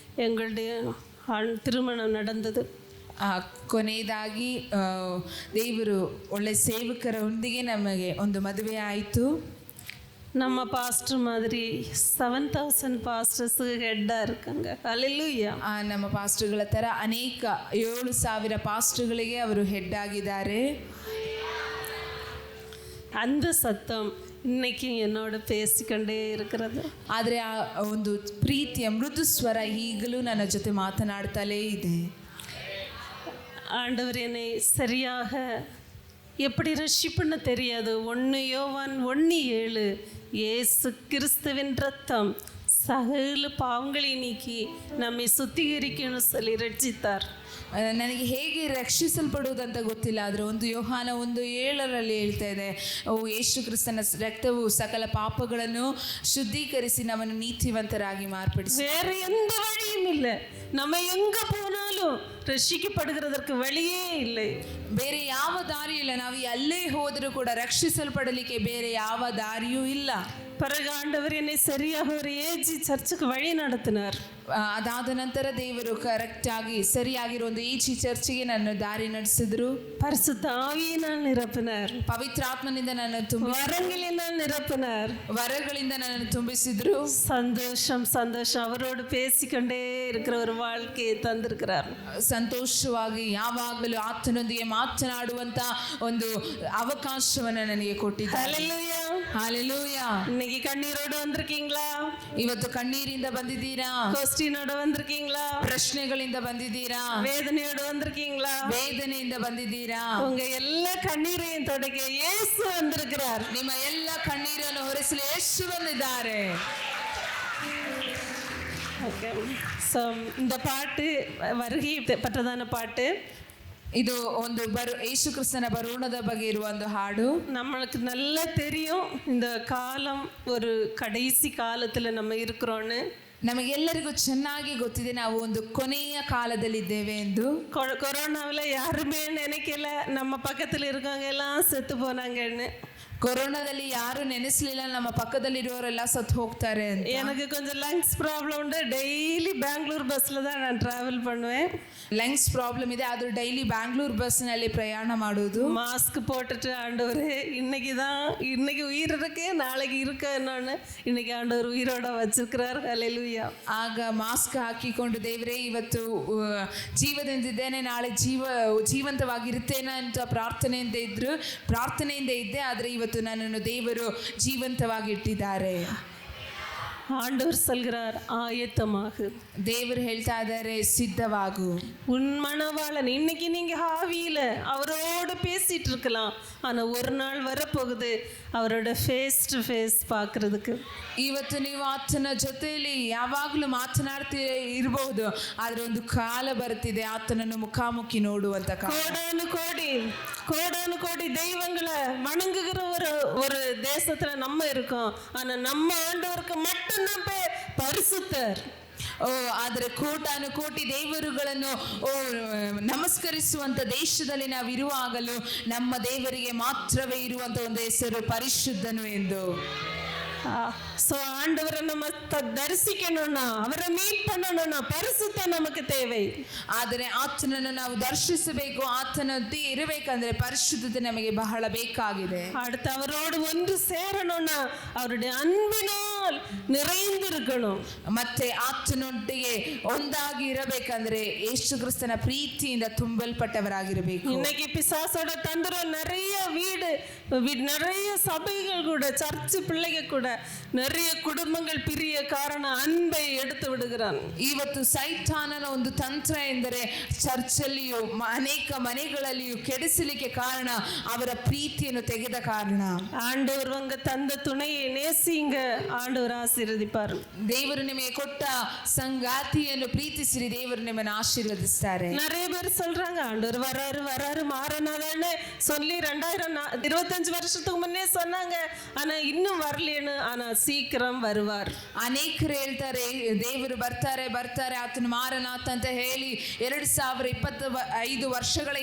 எங்களுடைய திருமணம் நடந்தது. ಕೊನೆಯದಾಗಿ ದೇವರು ಒಳ್ಳೆ ಸೇವಕರೊಂದಿಗೆ ನಮಗೆ ಒಂದು ಮದುವೆ ಆಯಿತು. நம்ம பாஸ்டர் மாதிரி 7000 பாஸ்டர்ஸுக்கு ஹெட்டாக இருக்காங்க. அல்லேலூயா. ನಮ್ಮ ಪಾಸ್ಟರ್ಗಳ ಥರ ಅನೇಕ 7,000 ಪಾಸ್ಟರ್ಗಳಿಗೆ ಅವರು ಹೆಡ್ ಆಗಿದ್ದಾರೆ. அந்த சத்தம் இன்னைக்கு என்னோட பேசிக்கொண்டே இருக்கிறது. ಆದರೆ ಆ ಒಂದು ಪ್ರೀತಿಯ ಮೃದು ಸ್ವರ ಈಗಲೂ ನನ್ನ ಜೊತೆ ಮಾತನಾಡ್ತಲೇ ಇದೆ. ஆண்டவர் என்னை சரியாக எப்படி ரட்சிப்புன்னு தெரியாது. 1 யோவான் 1:7 இயேசு கிறிஸ்துவின் ரத்தம் சகல பாவங்களை நீக்கி நம்மை சுத்திகரிக்கணும்னு சொல்லி ரட்சித்தார். ನನಗೆ ಹೇಗೆ ರಕ್ಷಿಸಲ್ಪಡುವುದಂತ ಗೊತ್ತಿಲ್ಲ, ಆದರೆ 1 ಯೋಹಾನ 1:7 ಹೇಳ್ತಾ ಇದೆ, ಯೇಸು ಕ್ರಿಸ್ತನ ರಕ್ತವು ಸಕಲ ಪಾಪಗಳನ್ನು ಶುದ್ಧೀಕರಿಸಿ ನಮ್ಮನ್ನು ನೀತಿವಂತರಾಗಿ ಮಾರ್ಪಡಿಸಿ. வேற எந்த வழியும் இல்லை. நம்ம எங்க போனாலும் ரட்சிக்கப்படுகிறதற்கு வழியே இல்லை. ಬೇರೆ ಯಾವ ದಾರಿ ಇಲ್ಲ. ನಾವು ಎಲ್ಲೇ ಹೋದರೂ ಕೂಡ ರಕ್ಷಿಸಲ್ಪಡಲಿಕ್ಕೆ ಬೇರೆ ಯಾವ ದಾರಿಯೂ ಇಲ್ಲ. பிறகு ஆண்டவர் என்னை சரியாக ஒரு ஏஜி சர்ச்சுக்கு வழி நடத்தினார். ಅದಾದ ನಂತರ ದೇವರು ಕರೆಕ್ಟಾಗಿ ಸರಿಯಾಗಿರೋ ಒಂದು ಈಚಿ ಚರ್ಚಿಗೆ ನನ್ನ ದಾರಿ ನಡೆಸಿದ್ರು. பரிசுத்த ஆவியினால் நிரப்பினார். ಪವಿತ್ರಾತ್ಮನಿಂದ ನನ್ನ வரங்களினால் நிரப்பினார். ವರಗಳಿಂದ ನನ್ನನ್ನು ತುಂಬಿಸಿದ್ರು. சந்தோஷம் சந்தோஷம் அவரோடு பேசிக்கொண்டே இருக்கிற ஒரு வாழ்க்கையை தந்திருக்கிறார். ಸಂತೋಷವಾಗಿ ಯಾವಾಗಲೂ ಆತನೊಂದಿಗೆ ಮಾತನಾಡುವಂತ ಒಂದು ಅವಕಾಶವನ್ನು ನನಗೆ ಕೊಟ್ಟಿದ್ದಾರೆ. ஹல்லேலூயா. ಹಲ್ಲೆಲೂಯಾ. இன்னைக்கு கண்ணீரோடு வந்திருக்கீங்களா? ಇವತ್ತು ಕಣ್ಣೀರಿಂದ ಬಂದಿದ್ದೀರಾ? கொஸ்டினோட வந்திருக்கீங்களா? ಪ್ರಶ್ನೆಗಳಿಂದ ಬಂದಿದ್ದೀರಾ? வேதனையோடு வந்திருக்கீங்களா? ವೇದನೆಯಿಂದ ಬಂದಿದ್ದೀರಾ? உங்க எல்லா கண்ணீரையும் தொடக்க இயேசு வந்திருக்கிறார். ನಿಮ್ಮ ಎಲ್ಲ ಕಣ್ಣೀರನ್ನು ಹೊರಿಸಲು ಯೇಸು ಬಂದಿದ್ದಾರೆ. ஓகே. ஸோ இந்த பாட்டு வருகை பற்றதான பாட்டு. ಇದು ಒಂದು ಯೇಸು ಕ್ರಿಸ್ತನ ಬರುಣದ ಬಗ್ಗೆ ಇರುವ ಒಂದು ಹಾಡು. நம்மளுக்கு நல்லா தெரியும் இந்த காலம் ஒரு கடைசி காலத்தில் நம்ம இருக்கிறோன்னு. ನಮಗೆಲ್ಲರಿಗೂ ಚೆನ್ನಾಗಿ ಗೊತ್ತಿದೆ ನಾವು ಒಂದು ಕೊನೆಯ ಕಾಲದಲ್ಲಿದ್ದೇವೆ ಎಂದು. கொரோனாவில் யாருமே நினைக்கல நம்ம பக்கத்தில் இருக்கவங்க எல்லாம் செத்து போனாங்கன்னு. ಕೊರೋನಾದಲ್ಲಿ ಯಾರು ನೆನೆಸಲಿಲ್ಲ ನಮ್ಮ ಪಕ್ಕದಲ್ಲಿರುವವರೆಲ್ಲ ಸತ್ತು ಹೋಗ್ತಾರೆ ಅಂತ. எனக்கு கொஞ்சம் லங்ஸ் ப்ராப்ளம் உண்டு. டெய்லி பெங்களூர் பஸ்ஸில் தான் நான் ட்ராவல் பண்ணுவேன். ಲಂಗ್ಸ್ ಪ್ರಾಬ್ಲಮ್ ಇದೆ, ಆದರೂ ಡೈಲಿ ಬ್ಯಾಂಗ್ಳೂರ್ ಬಸ್ನಲ್ಲಿ ಪ್ರಯಾಣ ಮಾಡೋದು. மாஸ்க் போட்டுட்டு ஆண்டவரே இன்னைக்கு உயிர் இருக்கு நாளைக்கு இருக்க என்னன்னு இன்னைக்கு ஆண்டவர் உயிரோட வச்சிருக்கிறார். ஹல்லேலூயா. ಆಗ ಮಾಸ್ಕ್ ಹಾಕಿಕೊಂಡು ದೇವರೇ ಇವತ್ತು ಜೀವದಿಂದಿದ್ದೇನೆ, ನಾಳೆ ಜೀವಂತವಾಗಿರುತ್ತೇನೆ ಅಂತ ಪ್ರಾರ್ಥನೆಯಿಂದ ಇದ್ದೆ, ಆದರೆ ಇವತ್ತು ನನ್ನನ್ನು ದೇವರು ಜೀವಂತವಾಗಿ ಇಟ್ಟಿದ್ದಾರೆ. ஆண்டவர் சொல்கிறார் ஆயத்தமாகு. ದೇವರು ಹೇಳ್ತಾ ಇದ್ದಾರೆ ಸಿದ್ಧವಾಗು. உன் மணவாளன் இன்னைக்கு நீங்க ஆவியில அவரோட பேசிட்டு இருக்கலாம், ஆனா ஒரு நாள் வரப்போகுது அவரோட ஃபேஸ் டு ஃபேஸ் பார்க்கறதுக்கு. ಇವತ್ತು ನೀವು ಆತನ ಜೊತೆಯಲ್ಲಿ ಯಾವಾಗಲೂ ಮಾತನಾಡ್ತಿ ಇರಬಹುದು, ಆದರೆ ಒಂದು ಕಾಲ ಬರ್ತಿದೆ ಆತನನ್ನು ಮುಖಾಮುಖಿ ನೋಡುವಂತ ಕಾಲ. கோடானு கோடி தெய்வங்களை வணங்குகிற ஒரு தேசத்துல நம்ம இருக்கோம், ஆனா நம்ம ஆண்டவருக்கு மட்டும்தான் பரிசுத்தர். ಆದರೆ ಕೋಟಾನು ಕೋಟಿ ದೇವರುಗಳನ್ನು ನಮಸ್ಕರಿಸುವಂತ ದೇಶದಲ್ಲಿ ನಾವು ಇರುವಾಗಲೂ ನಮ್ಮ ದೇವರಿಗೆ ಮಾತ್ರವೇ ಇರುವಂತ ಒಂದು ಹೆಸರು ಪರಿಶುದ್ಧನು ಎಂದು. ஸோ ஆண்டவரை நம்ம தரிசிக்கணும்னா, அவரை மீட் பண்ணணும்னா பரிசுத்தம் நமக்கு தேவை. ಆದರೆ ಆತನನ್ನು ನಾವು ದರ್ಶಿಸಬೇಕು, ಆತನದ್ದೇ ಇರಬೇಕಂದ್ರೆ ಪರಿಶುದ್ಧತೆ ನಮಗೆ ಬಹಳ ಬೇಕಾಗಿದೆ. அடுத்து அவரோடு ஒன்று சேரணும்னா அவருடைய அன்பினும் அன்பினால் நிறைந்திருக்கணும். ಮತ್ತೆ ಆತನೊಟ್ಟಿಗೆ ಒಂದಾಗಿ ಇರಬೇಕಂದ್ರೆ ಯೇಸು ಕ್ರಿಸ್ತನ ಪ್ರೀತಿಯಿಂದ ತುಂಬಲ್ಪಟ್ಟವರಾಗಿರಬೇಕು. இன்னைக்கு பிசாசோட தந்திரம் நிறைய வீடு நிறைய சபைகள் கூட சர்ச் பிள்ளைங்க கூட நிறைய குடும்பங்கள் பிரிய காரணம் அன்பை எடுத்து விடுகிறான். ಇವತ್ತು ಸೈತಾನನ ಒಂದು ತಂತ್ರ ಎಂದರೆ ಚರ್ಚಲ್ಲಿಯೂ ಅನೇಕ ಮನೆಗಳಲ್ಲಿಯೂ ಕೆಡಿಸಲಿಕ್ಕೆ ಕಾರಣ ಅವರ ಪ್ರೀತಿಯನ್ನು ತೆಗೆದ ಕಾರಣ. ஆண்டவர் உங்க தந்த துணையை நேசிங்க, ஆண்டவர் ஆசீர்வதிப்பார். ದೇವರು ನಿಮಗೆ ಕೊಟ್ಟ ಸಂಗಾತಿಯನ್ನು ಪ್ರೀತಿಸಿರಿ, ದೇವರು ನಿಮ್ಮನ್ನು ಆಶೀರ್ವದಿಸ್ತಾರೆ. நிறைய பேர் சொல்றாங்க ஆண்டவர் வராரு வராரு மாறனாதானே சொல்லி 2025 வருஷத்துக்கு முன்னே சொன்னாங்க, ஆனா இன்னும் வரலேன்னு. ஆனா சீக்கிரம் வருவார். ಅನೇಕರು ಹೇಳ್ತಾರೆ ದೇವರು ಬರ್ತಾರೆ ಬರ್ತಾರೆ ಆತನು ಮಾರನಾಥ ಅಂತ ಹೇಳಿ 2025 ವರ್ಷಗಳ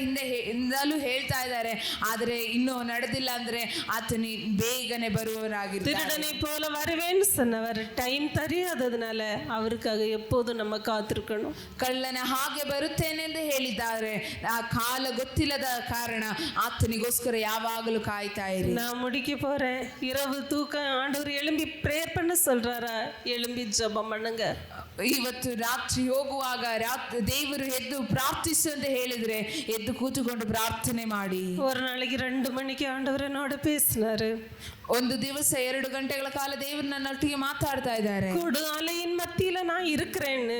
ಹಿಂದಲೂ ಹೇಳ್ತಾ ಇದ್ದಾರೆ. ಆದರೆ ಇನ್ನೂ ನಡೆದಿಲ್ಲ ಅಂದ್ರೆ ಆತನು ಬೇಗನೆ ಬರುವವರಾಗಿರ್ತಾರೆ. திருடனை போல வருவேன்னு சொன்னவர் டைம் தெரியாததுனால அவருக்காக எப்போதும் நம்ம காத்திருக்கணும். ಕಳ್ಳನ ಹಾಗೆ ಬರುತ್ತೇನೆ ಎಂದು ಹೇಳಿದ್ದಾರೆ, ಆ ಕಾಲ ಗೊತ್ತಿಲ್ಲದ ಕಾರಣ ಆತನಿಗೋಸ್ಕರ ಯಾವಾಗಲೂ ಕಾಯ್ತಾ ಇರಿ. நான் முடிக்க போறேன். இரவு தூக்கம் ஆண்டவர் எழும்பி பிரேயர் பண்ண சொல்றாரா? எழும்பி ஜெபம் பண்ணுங்க. ಇವತ್ತು ರಾತ್ರಿ ಹೋಗುವಾಗ ದೇವರು ಎದ್ದು ಪ್ರಾರ್ಥಿಸು ಅಂತ ಹೇಳಿದ್ರೆ ಎದ್ದು ಕೂತುಕೊಂಡು ಪ್ರಾರ್ಥನೆ ಮಾಡಿ. ஒரு நாளைக்கு 2 மணிக்கு ஆண்டவர் என்னோட பேசினாரு. ಒಂದು ದಿವಸ 2 ಗಂಟೆಗಳ ಕಾಲ ದೇವರು ನನ್ನೊಟ್ಟಿಗೆ ಮಾತಾಡ್ತಾ ಇದ್ದಾರೆ. கொடு அலையின் மத்தியில நான் இருக்கிறேன்னு,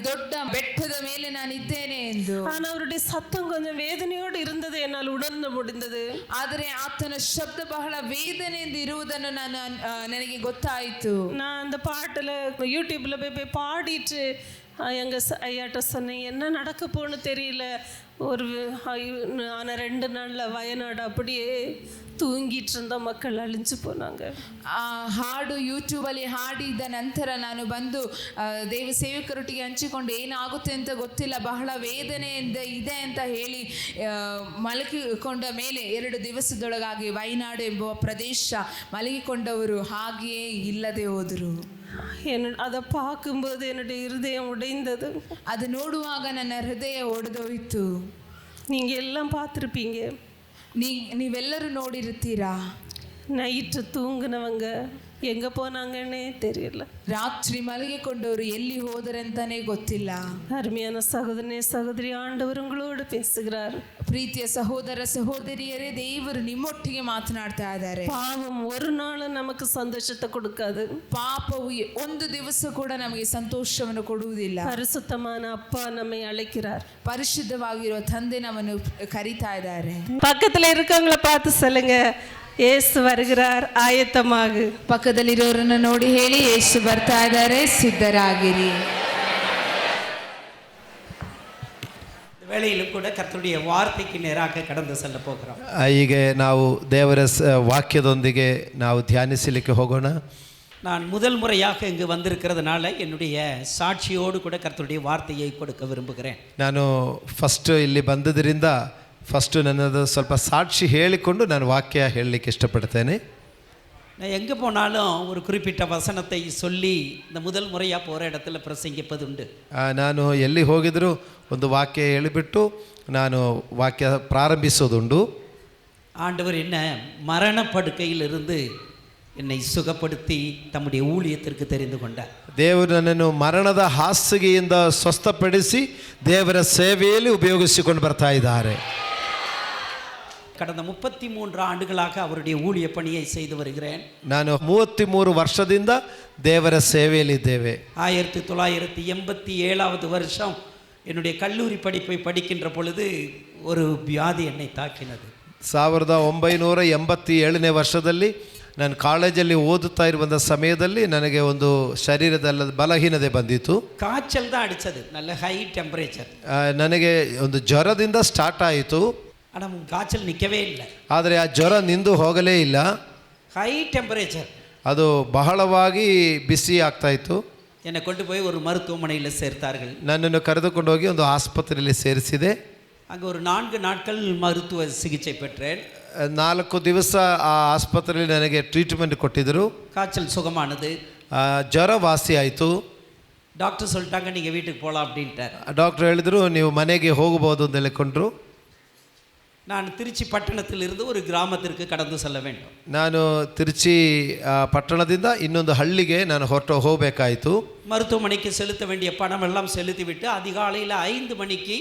ದೊಡ್ಡ ಬೆಟ್ಟದ ಮೇಲೆ ನಾನು ಇದ್ದೇನೆ ಎಂದು. ஆனா அவருடைய சத்தம் கொஞ்சம் வேதனையோடு இருந்தது, என்னால் உணர்ந்து முடிந்தது. ಆದರೆ ಆತನ ಶಬ್ದ ಬಹಳ ವೇದನೆಯಿಂದ ಇರುವುದನ್ನು ನನಗೆ ಗೊತ್ತಾಯಿತು. நான் அந்த பாட்டுல யூடியூப்ல போய் பாடிட்டு எங்க ஐயாட்ட சொன்னேன், என்ன நடக்க போன்னு தெரியல. ஆனால் 2 நாளில் வயநாடு அப்படியே தூங்கிட்டு இருந்த மக்கள் அழிஞ்சு போனாங்க. ಆ ಹಾಡು ಯೂಟ್ಯೂಬಲ್ಲಿ ಹಾಡಿದ ನಂತರ ನಾನು ಬಂದು ದೇವ ಸೇವಕರೊಟ್ಟಿಗೆ ಹಂಚಿಕೊಂಡು ಏನಾಗುತ್ತೆ ಅಂತ ಗೊತ್ತಿಲ್ಲ, ಬಹಳ ವೇದನೆಯಿಂದ ಇದೆ ಅಂತ ಹೇಳಿ ಮಲಗಿಕೊಂಡ ಮೇಲೆ 2 ದಿವಸದೊಳಗಾಗಿ ವಯನಾಡು ಎಂಬ ಪ್ರದೇಶ ಮಲಗಿಕೊಂಡವರು ಹಾಗೆಯೇ ಇಲ್ಲದೆ ಹೋದರು. அதை பார்க்கும்போது என்னுடைய இருதயம் உடைந்தது. ಅದು ನೋಡುವಾಗ ನನ್ನ ಹೃದಯ ಒಡೆದೋಯಿತು. நீங்கள் எல்லாம் பார்த்துருப்பீங்க, ನೀವೆಲ್ಲರೂ ನೋಡಿರ್ತೀರಾ. நைட்டு தூங்குனவங்க எங்கே போனாங்கன்னே தெரியல. ರಾತ್ರಿ ಮಲಗಿಕೊಂಡವರು ಎಲ್ಲಿ ಹೋದರಂತಾನೆ ಗೊತ್ತಿಲ್ಲ. அருமையான சகோதரனே சகோதரி, ஆண்டவர் உங்களோடு பேசுகிறார். ಪ್ರೀತಿಯ ಸಹೋದರ ಸಹೋದರಿಯರೇ, ದೇವರು ನಿಮ್ಮೊಟ್ಟಿಗೆ ಮಾತನಾಡ್ತಾ ಇದ್ದಾರೆ. பாவம் ஒரு நாளும் நமக்கு சந்தோஷத்தை கொடுக்காது. ಪಾಪವು ಒಂದು ದಿವಸ ಕೂಡ ನಮಗೆ ಸಂತೋಷವನ್ನು ಕೊಡುವುದಿಲ್ಲ. பரிசுத்தமான அப்பா நம்மை அழைக்கிறார். ಪರಿಶುದ್ಧವಾಗಿರುವ ತಂದೆ ನಮ್ಮನ್ನು ಕರೀತಾ ಇದ್ದಾರೆ. பக்கத்தில் இருக்கவங்களை பார்த்து சொல்லுங்க, ಯೇಸು வருகிறார், ಆಯತ್ತமாக. ಪಕ್ಕದಲ್ಲಿರೋರನ್ನ ನೋಡಿ ಹೇಳಿ, ಯೇಸು ಬರ್ತಾ ಇದ್ದಾರೆ, ಸಿದ್ಧರಾಗಿರಿ. வேளையிலும் கூட கர்த்தருடைய வார்த்தைக்கு நேராக கடந்து செல்ல போகிறோம். ಹೀಗೆ ನಾವು ದೇವರ ವಾಕ್ಯದೊಂದಿಗೆ ನಾವು ಧ್ಯಾನಿಸಲಿಕ್ಕೆ ಹೋಗೋಣ. நான் முதல் முறையாக இங்கு வந்திருக்கிறதுனால என்னுடைய சாட்சியோடு கூட கர்த்தருடைய வார்த்தையை கொடுக்க விரும்புகிறேன். ನಾನು ಫಸ್ಟ್ ಇಲ್ಲಿ ಬಂದದ್ರಿಂದ ಫಸ್ಟು ನನ್ನದು ಸ್ವಲ್ಪ ಸಾಕ್ಷಿ ಹೇಳಿಕೊಂಡು ನಾನು ವಾಕ್ಯ ಹೇಳಲಿಕ್ಕೆ ಇಷ್ಟಪಡ್ತೇನೆ. நான் எங்கே போனாலும் ஒரு குறிப்பிட்ட வசனத்தை சொல்லி இந்த முதல் முறையாக போகிற இடத்துல பிரசங்கிப்பதுண்டு. ನಾನು ಎಲ್ಲಿ ಹೋಗಿದರೂ ಒಂದು ವಾಕ್ಯ ಹೇಳಿಬಿಟ್ಟು ನಾನು ವಾಕ್ಯ ಪ್ರಾರಂಭಿಸೋದುಂಡು. ஆண்டவர் என்ன மரணப்படுக்கையிலிருந்து என்னை சுகப்படுத்தி தம்முடைய ஊழியத்திற்கு தெரிந்து கொண்டார். ದೇವರು ನನ್ನನ್ನು ಮರಣದ ಹಾಸಿಗೆಯಿಂದ ಸ್ವಸ್ಥಪಡಿಸಿ ದೇವರ ಸೇವೆಯಲ್ಲಿ ಉಪಯೋಗಿಸಿಕೊಂಡು ಬರ್ತಾ ಇದ್ದಾರೆ. கடந்த 33 ஆண்டுகளாக அவருடைய ஊழிய பணியை செய்து வருகிறேன். ನಾನು 33 ವರ್ಷದಿಂದ ದೇವರ ಸೇವೆಯಲ್ಲಿದ್ದೇವೆ. 1987 வருஷம் என்னுடைய கல்லூரி படிப்பை படிக்கின்ற பொழுது ஒரு வியாதி என்னை தாக்கினது. 1987ನೇ ವರ್ಷದಲ್ಲಿ ನಾನು ಕಾಲೇಜಲ್ಲಿ ಓದುತ್ತಾ ಇರುವಂಥ ಸಮಯದಲ್ಲಿ ನನಗೆ ಒಂದು ಶರೀರದಲ್ಲಿ ಬಲಹೀನತೆ ಬಂದಿತ್ತು. காய்ச்சல் தான் அடித்தது, நல்ல ஹை டெம்பரேச்சர். ನನಗೆ ಒಂದು ಜ್ವರದಿಂದ ಸ್ಟಾರ್ಟ್ ಆಯಿತು. ஆனால் காய்ச்சல் நிற்கவே இல்லை. ಆದರೆ ಆ ಜ್ವರ ನಿಂದು ಹೋಗಲೇ ಇಲ್ಲ. ஹை டெம்பரேச்சர், ಅದು ಬಹಳವಾಗಿ ಬಿಸಿ ಆಗ್ತಾ ಇತ್ತು. என்னை கொண்டு போய் ஒரு மருத்துவமனையில் சேர்த்தார்கள். ನನ್ನನ್ನು ಕರೆದುಕೊಂಡು ಹೋಗಿ ಒಂದು ಆಸ್ಪತ್ರೆಯಲ್ಲಿ ಸೇರಿಸಿದೆ. அங்கே ஒரு 4 நாட்கள் மருத்துவ சிகிச்சை பெற்றேன். 4 ದಿವಸ ಆ ಆಸ್ಪತ್ರೆಯಲ್ಲಿ ನನಗೆ ಟ್ರೀಟ್ಮೆಂಟ್ ಕೊಟ್ಟಿದ್ದರು. காய்ச்சல் சுகமானது, ಜ್ವರ ವಾಸಿ ಆಯಿತು. டாக்டர் சொல்லிட்டாங்க நீங்கள் வீட்டுக்கு போகலாம் அப்படின்ட்டார். ಡಾಕ್ಟರ್ ಹೇಳಿದರು ನೀವು ಮನೆಗೆ ಹೋಗಬಹುದು ಅಂತ ಹೇಳಿಕೊಂಡ್ರು. நான் திருச்சி பட்டணத்திலிருந்து ஒரு கிராமத்திற்கு கடந்து செல்ல வேண்டும். ನಾನು ತಿರುಚಿ ಪಟ್ಟಣದಿಂದ ಇನ್ನೊಂದು ಹಳ್ಳಿಗೆ ನಾನು ಹೋಗಬೇಕಾಯಿತು. மருத்துவமனைக்கு செலுத்த வேண்டிய பணம் எல்லாம் செலுத்திவிட்டு அதிகாலையில் 5 மணிக்கு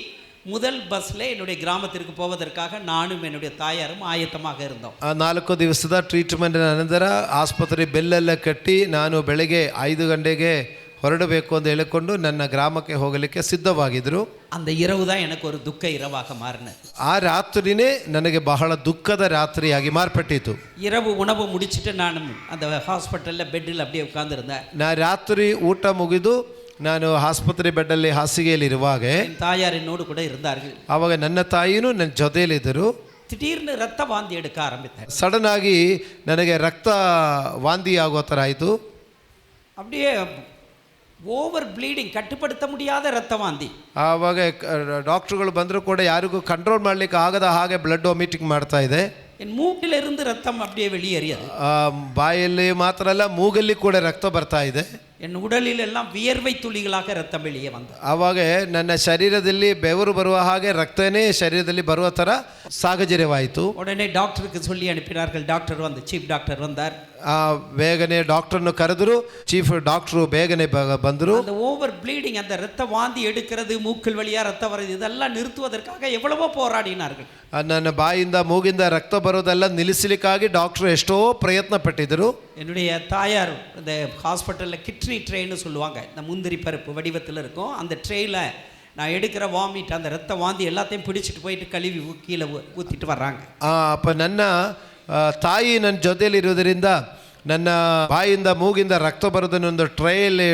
முதல் பஸ்ஸில் என்னுடைய கிராமத்திற்கு போவதற்காக நானும் என்னுடைய தாயாரும் ஆயத்தமாக இருந்தோம். 4 ದಿವಸದ ಟ್ರೀಟ್ಮೆಂಟಿನ ನಂತರ ಆಸ್ಪತ್ರೆ ಬೆಲ್ಲೆಲ್ಲ ಕಟ್ಟಿ ನಾನು ಬೆಳಗ್ಗೆ 5 ಗಂಟೆಗೆ ಹೊರಡಬೇಕು ಅಂತ ಹೇಳಿಕೊಂಡು ನನ್ನ ಗ್ರಾಮಕ್ಕೆ ಹೋಗಲಿಕ್ಕೆ ಸಿದ್ಧವಾಗಿದ್ದರು. அந்த இரவு தான் எனக்கு ஒரு துக்க இரவாக மாறினது. ಆ ರಾತ್ರಿನೇ ನನಗೆ ಬಹಳ ದುಃಖದ ರಾತ್ರಿಯಾಗಿ ಮಾರ್ಪಟ್ಟಿತು. இரவு உணவு முடிச்சிட்டு ನಾನು அந்த ஹாஸ்பிட்டலில் பெட்டில் அப்படியே உட்கார்ந்திருந்தேன். ನಾ ರಾತ್ರಿ ಊಟ ಮುಗಿದು ನಾನು ಆಸ್ಪತ್ರೆ ಬೆಡ್ಡಲ್ಲಿ ಹಾಸಿಗೆಯಲ್ಲಿ ಇರುವಾಗ தாயார் என்னோடு கூட இருந்தார்கள். ಆವಾಗ ನನ್ನ ತಾಯಿನೂ ನನ್ನ ಜೊತೆಯಲ್ಲಿದ್ದರು. திடீர்னு ரத்த வாந்தி எடுக்க ஆரம்பித்தேன். ಸಡನ್ ಆಗಿ ನನಗೆ ರಕ್ತ ವಾಂತಿ ಆಗೋ ಥರ ಆಯಿತು. அப்படியே ಓವರ್ ಬ್ಲೀಡಿಂಗ್, ಕಟ್ಟುಪಡುತ್ತ முடியாத ರಕ್ತ ವಾಂತಿ. ಆವಾಗ ಡಾಕ್ಟ್ರುಗಳು ಬಂದರೂ ಕೂಡ ಯಾರಿಗೂ ಕಂಟ್ರೋಲ್ ಮಾಡಲಿಕ್ಕೆ ಆಗದ ಹಾಗೆ ಬ್ಲಡ್ ವಾಮಿಟಿಂಗ್ ಮಾಡ್ತಾ ಇದೆ. என் மூக்கிலிருந்து ரத்தம் அப்படியே வெளியேறியது. ಬಾಯಲ್ಲಿ ಮಾತ್ರ ಅಲ್ಲ, ಮೂಗಲ್ಲಿ ಕೂಡ ರಕ್ತ ಬರ್ತಾ ಇದೆ. என் உடலில் எல்லாம் வியர்வை துளிகளாக ரத்தம் வெளியே வந்தது. ಆವಾಗ ನನ್ನ ಶರೀರದಲ್ಲಿ ಬೆವರು ಬರುವ ಹಾಗೆ ರಕ್ತನೇ ಶರೀರದಲ್ಲಿ ಬರುವ ಥರ ಸಾಹಚರ್ಯವಾಯಿತು. உடனே டாக்டருக்கு சொல்லி அனுப்பினார்கள். டாக்டர் வந்து ಚೀಫ್ ಡಾಕ್ಟರ್ வந்தார். ಬೇಗನೆ ಡಾಕ್ಟರ್ನು ಕರೆದರು. ಚೀಫ್ ಡಾಕ್ಟ್ರು ಬೇಗನೆ ಬಂದರು. அந்த ஓவர் ப்ளீடிங், அந்த ரத்த வாந்தி எடுக்கிறது, மூக்கில் வழியா ரத்தம் வருது, இதெல்லாம் நிறுத்துவதற்காக எவ்வளவோ போராடினார்கள். ನನ್ನ ಬಾಯಿಂದ ಮೂಗಿಂದ ರಕ್ತ ಬರೋದೆಲ್ಲ ನಿಲ್ಲಿಸಲಿಕ್ಕಾಗಿ ಡಾಕ್ಟ್ರು ಎಷ್ಟೋ ಪ್ರಯತ್ನ ಪಟ್ಟಿದ್ದರು. என்னுடைய தாயார் இந்த ஹாஸ்பிட்டலில் கிட்னி ட்ரேன்னு சொல்லுவாங்க, இந்த முந்திரி பருப்பு வடிவத்தில் இருக்கும். அந்த ட்ரேயில் நான் எடுக்கிற வாமிட், அந்த ரத்த வாந்தி எல்லாத்தையும் பிடிச்சிட்டு போயிட்டு கழுவி கீழே ஊற்றிட்டு வர்றாங்க. அப்போ ನನ್ನ ತಾಯಿ ನನ್ನ ಜೊತೆಯಲ್ಲಿರೋದರಿಂದ ನನ್ನ ಬಾಯಿಂದ ಮೂಗಿಂದ ರಕ್ತ ಬರೋದನ್ನೊಂದು ಟ್ರೈಯಲ್ಲಿ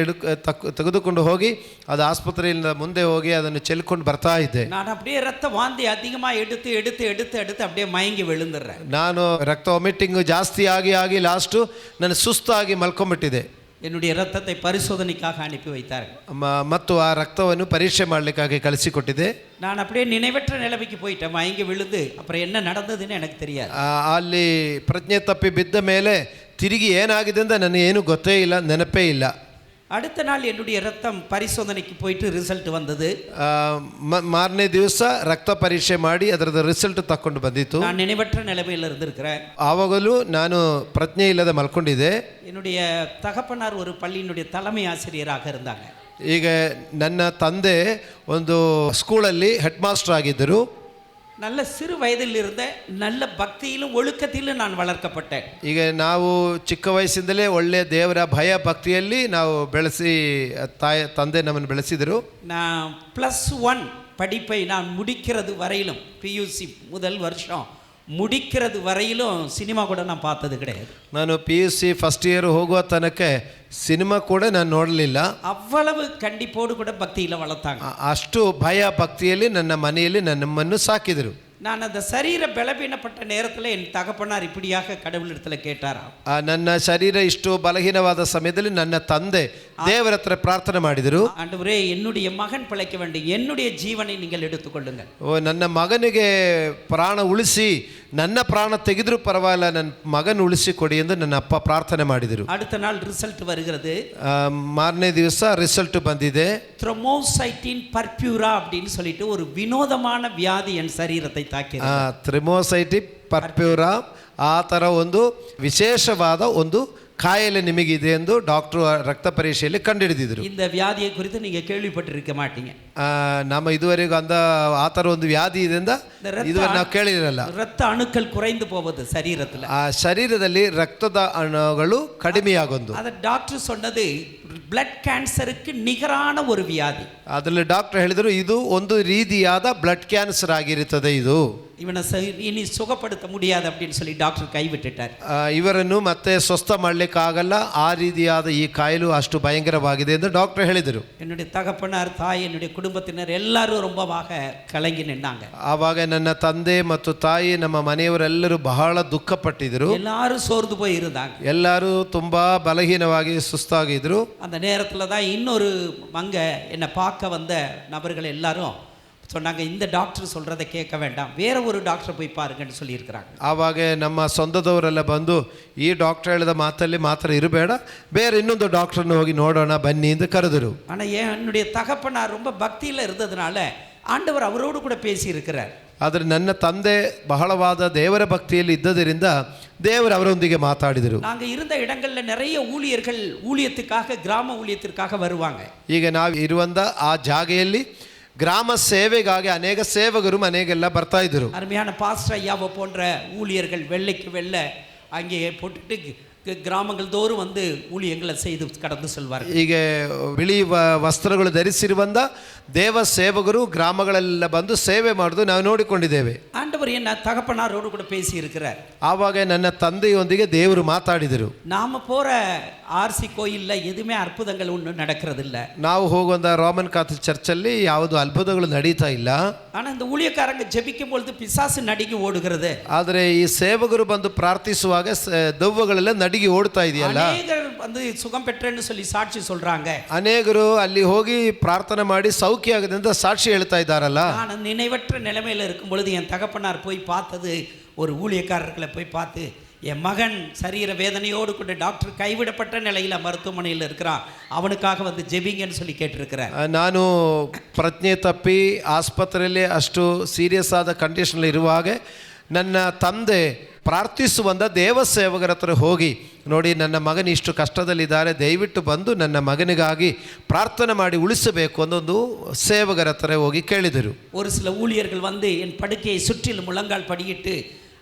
ತೆಗೆದುಕೊಂಡು ಹೋಗಿ ಅದು ಆಸ್ಪತ್ರೆಯಿಂದ ಮುಂದೆ ಹೋಗಿ ಅದನ್ನು ಚೆಲ್ಕೊಂಡು ಬರ್ತಾ ಇದ್ದೆ. ನಾನು அப்படியே ரத்த வாந்தி அதிகமாக எடுத்து எடுத்து எடுத்து எடுத்து அப்படியே மயங்கி விழுந்துடுறேன். ನಾನು ರಕ್ತ ವಾಮಿಟಿಂಗ್ ಜಾಸ್ತಿ ಆಗಿ ಲಾಸ್ಟು ನಾನು ಸುಸ್ತಾಗಿ ಮಲ್ಕೊಂಡ್ಬಿಟ್ಟಿದೆ. என்னுடைய ரத்தத்தை பரிசோதனைக்காக அனுப்பி வைத்தார்கள். ಮತ್ತು ಆ ರಕ್ತವನ್ನು ಪರೀಕ್ಷೆ ಮಾಡಲಿಕ್ಕಾಗಿ ಕಳಿಸಿಕೊಟ್ಟಿದೆ. நான் அப்படியே நினைவற்ற நிலைமைக்கு போயிட்டேன், மயங்கி விழுந்து. அப்புறம் என்ன நடந்ததுன்னு எனக்கு தெரியாது. ಅಲ್ಲಿ ಪ್ರಜ್ಞೆ ತಪ್ಪಿ ಬಿದ್ದ ಮೇಲೆ ತಿರುಗಿ ಏನಾಗಿದೆ ಅಂತ ನನಗೆ ಏನು ಗೊತ್ತೇ ಇಲ್ಲ, ನೆನಪೇ ಇಲ್ಲ. அடுத்த நாள் என்னுடைய ரத்தம் பரிசோதனைக்கு போயிட்டு ರಿಸಲ್ಟ್ வந்தது. ಮಾರನೇ ದಿವಸ ರಕ್ತ ಪರೀಕ್ಷೆ ಮಾಡಿ ಅದರದ ರಿಸಲ್ಟ್ ತಕೊಂಡು ಬಂದಿತ್ತು. நான் நினைவற்ற நிலைமையில் இருந்திருக்கிறேன். ಆವಾಗಲೂ ನಾನು ಪ್ರಜ್ಞೆ ಇಲ್ಲದೆ ಮಲ್ಕೊಂಡಿದ್ದೆ. என்னுடைய தகப்பனார் ஒரு பள்ளியினுடைய தலைமை ஆசிரியராக இருந்தாங்க. ಈಗ ನನ್ನ ತಂದೆ ಒಂದು ಸ್ಕೂಲಲ್ಲಿ ಹೆಡ್ ಮಾಸ್ಟರ್ ಆಗಿದ್ದರು. நல்ல சிறு வயதில் இருந்த நல்ல பக்தியிலும் ஒழுக்கத்திலும் நான் வளர்க்கப்பட்டேன். ಈಗ ನಾವು ಚಿಕ್ಕ ವಯಸ್ಸಿಂದಲೇ ಒಳ್ಳೆ ದೇವರ ಭಯ ಭಕ್ತಿಯಲ್ಲಿ ನಾವು ಬೆಳೆಸಿ ತಂದೆ ನಮ್ಮನ್ನು ಬೆಳೆಸಿದರು. நான் +1 படிப்பை நான் முடிக்கிறது வரையிலும், PUC முதல் வருஷம் முடிக்கிறது வரையிலும் ಸಿನಿಮಾ ಕೂಡ ನಾನು பார்த்தது கிடையாது. ನಾನು PUC ಫಸ್ಟ್ ಇಯರ್ ಹೋಗುವ ತನಕ ಸಿನಿಮಾ ಕೂಡ ನಾನು ನೋಡಲಿಲ್ಲ. அவ்வளவு கண்டிப்போடு கூட பக்தியில வளர்த்தாங்க. ಅಷ್ಟು ಭಯ ಭಕ್ತಿಯಲ್ಲಿ ನನ್ನ ಮನೆಯಲ್ಲಿ ನಮ್ಮನ್ನು ಸಾಕಿದರು. நான் அந்த சரீர பலவீனப்பட்ட நேரத்தில் என் தகப்பனார் இப்படியாக கடவுளிடத்தில் கேட்டாராம். ನನ್ನ ಶರೀರ ಇಷ್ಟು ಬಲಹೀನವಾದ ಸಮಯದಲ್ಲಿ ನನ್ನ ತಂದೆ ದೇವರ ಹತ್ರ ಪ್ರಾರ್ಥನೆ ಮಾಡಿದರು. ஆண்டவரே, என்னுடைய மகன் பிழைக்க வேண்டும், என்னுடைய ஜீவனை நீங்கள் எடுத்துக்கொள்ளுங்கள். ನನ್ನ ಮಗನಿಗೆ ಪ್ರಾಣ ಉಳಿಸಿ, ನನ್ನ ಪ್ರಾಣ ತೆಗೆದರೂ ಪರವಾಗಿಲ್ಲ, ನನ್ನ ಮಗನ ಉಳಿಸಿ ಕೊಡಿ ಎಂದು ನನ್ನ ಅಪ್ಪ ಪ್ರಾರ್ಥನೆ ಮಾಡಿದರು. அடுத்த நாள் ರಿಸಲ್ಟ್ வருகிறது. ಮಾರನೇ ದಿವಸ ರಿಸಲ್ಟ್ ಬಂದಿದೆ. த்ரோம்போசைட்டின் பர்ப்யூரா அப்படின்னு சொல்லிட்டு ஒரு வினோதமான வியாதி என் சரீரத்தை தாக்கியது. ಥ್ರಿಮೋಸೈಟಿ ಪರ್ಪ್ಯೂರಾ, ಆ ಥರ ಒಂದು ವಿಶೇಷವಾದ ಒಂದು ಕಾಯಿಲೆ ನಿಮಗಿದೆ ಎಂದು ಡಾಕ್ಟರ್ ರಕ್ತ ಪರೀಕ್ಷೆಯಲ್ಲಿ ಕಂಡುಹಿಡಿದಿದ್ರು. இந்த வியாதியை குறித்து நீங்க கேள்விப்பட்டிருக்க மாட்டீங்க. ನಮ್ಮ ಇದುವರೆಗೂ ಆ ಥರ ಒಂದು ವ್ಯಾಧಿ ಇದೆ ಅಂತ ಇದುವರೆಗೆ ನಾವು ಕೇಳಿರಲ್ಲ. ರಕ್ತ ಅಣುக்கள் குறைந்து போவது சரீரத்தில். ಆ ಶರೀರದಲ್ಲಿ ರಕ್ತದ ಅಣುಗಳು ಕಡಿಮೆಯಾಗೊಂದು. ಅದ ಡಾಕ್ಟರ್ சொன்னது ಬ್ಲಡ್ ಕ್ಯಾನ್ಸರ್க்கு ನಿಗರಾன ஒரு வியாதி. ಅದರಲ್ಲಿ ಡಾಕ್ಟರ್ ಹೇಳಿದರು ಇದು ಒಂದು ರೀತಿಯಾದ ಬ್ಲಡ್ ಕ್ಯಾನ್ಸರ್ ಆಗಿರುತ್ತದೆ, ಇದು ಇವನ ಇನಿ ಸುಖಪಡುತ್ತ முடியாது அப்படின்னு சொல்லி டாக்டர் கைவிட்டுட்டார். ಇವರನ್ನು ಮತ್ತೆ ಸ್ವಸ್ಥ ಮಾಡಲಿಕ್ಕೆ ಆಗಲ್ಲ, ಆ ರೀತಿಯಾದ ಈ ಕಾಯಿಲೆ ಅಷ್ಟು ಭಯಂಕರವಾಗಿದೆ ಎಂದು ಡಾಕ್ಟರ್ ಹೇಳಿದರು. என்னுடைய தகப்பனார், தாய், என்னுடைய குடும்பத்தினர் எல்லாரும் ரொம்பவாக கலங்கி நின்னாங்க. ಆವಾಗ ನನ್ನ ತಂದೆ ಮತ್ತು ತಾಯಿ, ನಮ್ಮ ಮನೆಯವರೆಲ್ಲರೂ ಬಹಳ ದುಃಖಪಟ್ಟಿದ್ರು. எல்லாரும் சோர்ந்து போய் இருந்தாங்க. ಎಲ್ಲರೂ ತುಂಬಾ ಬಲಹೀನವಾಗಿ ಸುಸ್ತಾಗಿದ್ರು. அந்த நேரத்தில் தான் இன்னொரு அங்க என்னை பார்க்க வந்த நபர்கள் எல்லாரும் சொன்னாங்க, இந்த டாக்டர் சொல்கிறத கேட்க வேண்டாம், வேற ஒரு டாக்டர் போய் பாருங்கன்னு சொல்லியிருக்கிறாங்க. ಆವಾಗ ನಮ್ಮ ಸ್ವಂತದವರೆಲ್ಲ ಬಂದು ಈ ಡಾಕ್ಟರ್ ಹೇಳಿದ ಮಾತಲ್ಲಿ ಮಾತ್ರ ಇರಬೇಡ, ಬೇರೆ ಇನ್ನೊಂದು ಡಾಕ್ಟರ್ನ ಹೋಗಿ ನೋಡೋಣ ಬನ್ನಿ ಎಂದು ಕರೆದರು. ஆனால் என்னுடைய தகப்பனார் ரொம்ப பக்தியில் இருந்ததுனால ஆண்டவர் அவரோடு கூட பேசி இருக்கிறார். ಆದರೆ ನನ್ನ ತಂದೆ ಬಹಳವಾದ ದೇವರ ಭಕ್ತಿಯಲ್ಲಿ ಇದ್ದದರಿಂದ ದೇವರು ಅವರೊಂದಿಗೆ ಮಾತಾಡಿದರು. நாங்க இருந்த இடங்கள்ல நிறைய ஊழியர்கள் ஊழியத்துக்காக கிராம ஊழியத்திற்காக வருவாங்க. ಈಗ ನಾವು ಇರುವಂಥ ಆ ಜಾಗೆಯಲ್ಲಿ ಗ್ರಾಮ ಸೇವೆಗಾಗಿ ಅನೇಕ ಸೇವಕರು ಮನೆಗೆಲ್ಲ ಬರ್ತಾ ಇದ್ದರು. அருமையான பாஸ்டர் ஐயாவை போன்ற ஊழியர்கள் வெள்ளைக்கு வெள்ளை அங்கே போட்டுட்டு கிராமங்கள் தோறும் வந்து ஊழியங்களை செய்து கடந்து செல்வார்கள். ಹೀಗೆ ಬಿಳಿ ವಸ್ತ್ರಗಳು ಧರಿಸಿರುವಂಥ ದೇವ ಸೇವಕರು ಗ್ರಾಮಗಳೆಲ್ಲ ಬಂದು ಸೇವೆ ಮಾಡೋದು ನಾವು ನೋಡಿಕೊಂಡಿದ್ದೇವೆ. ஆண்டவர் என்ன தகப்பனாரோடு கூட பேசி இருக்கிறார். ಆವಾಗ ನನ್ನ ತಂದೆಯೊಂದಿಗೆ ದೇವರು ಮಾತಾಡಿದರು. நாம போற ஆர்சி கோயில்ல எதுவுமே அற்புதங்கள் ஒன்றும் நடக்கிறது இல்ல. ನಾವು ಹೋಗುವಂಥ ರೋಮನ್ ಕ್ಯಾಥಲಿಕ್ ಚರ್ಚಲ್ಲಿ ಯಾವುದು ಅದ್ಭುತಗಳು ನಡೀತಾ ಇಲ್ಲ. ஆனா இந்த ஊழியக்காரங்க ஜெபிக்கும் பொழுது பிசாசு நடுங்கி ஓடுகிறது. ಆದರೆ ಈ ಸೇವಕರು ಬಂದು ಪ್ರಾರ್ಥಿಸುವಾಗ ದೆವ್ವಗಳೆಲ್ಲ ನಡಿಗೆ ಓಡ್ತಾ ಇದೆಯಲ್ಲ. அநேகர் வந்து சுகம் பெற்றேன்னு சொல்லி சாட்சி சொல்றாங்க. ಅನೇಕರು ಅಲ್ಲಿ ಹೋಗಿ ಪ್ರಾರ್ಥನೆ ಮಾಡಿ ಸೌಖ್ಯ ಆಗಿದೆ ಅಂತ ಸಾಕ್ಷಿ ಹೇಳ್ತಾ ಇದ್ದಾರಲ್ಲ. நான் நினைவற்ற நிலைமையில இருக்கும் பொழுது என் தகப்பனார் போய் பார்த்தது ஒரு ஊழியக்காரர்களை போய் பார்த்து, என் மகன் சரீர வேதனையோடு கூட டாக்டர் கைவிடப்பட்ட நிலையில் மருத்துவமனையில் இருக்கிறான், அவனுக்காக வந்து ஜெபிங்கன்னு சொல்லி கேட்டிருக்கிறேன். ನಾನು ಪ್ರಜ್ಞೆ ತಪ್ಪಿ ಆಸ್ಪತ್ರೆಯಲ್ಲಿ ಅಷ್ಟು ಸೀರಿಯಸ್ ಆದ ಕಂಡೀಷನಲ್ಲಿ ಇರುವಾಗ ನನ್ನ ತಂದೆ ಪ್ರಾರ್ಥಿಸುವಂಥ ದೇವ ಸೇವಕರ ಹತ್ರ ಹೋಗಿ, ನೋಡಿ ನನ್ನ ಮಗನ ಇಷ್ಟು ಕಷ್ಟದಲ್ಲಿದ್ದಾರೆ, ದಯವಿಟ್ಟು ಬಂದು ನನ್ನ ಮಗನಿಗಾಗಿ ಪ್ರಾರ್ಥನೆ ಮಾಡಿ ಉಳಿಸಬೇಕು ಅನ್ನೊಂದು ಸೇವಕರ ಹತ್ರ ಹೋಗಿ ಕೇಳಿದರು. ஒரு சில ஊழியர்கள் வந்து என் படுக்கையை சுற்றிலும் முழங்கால் படியிட்டு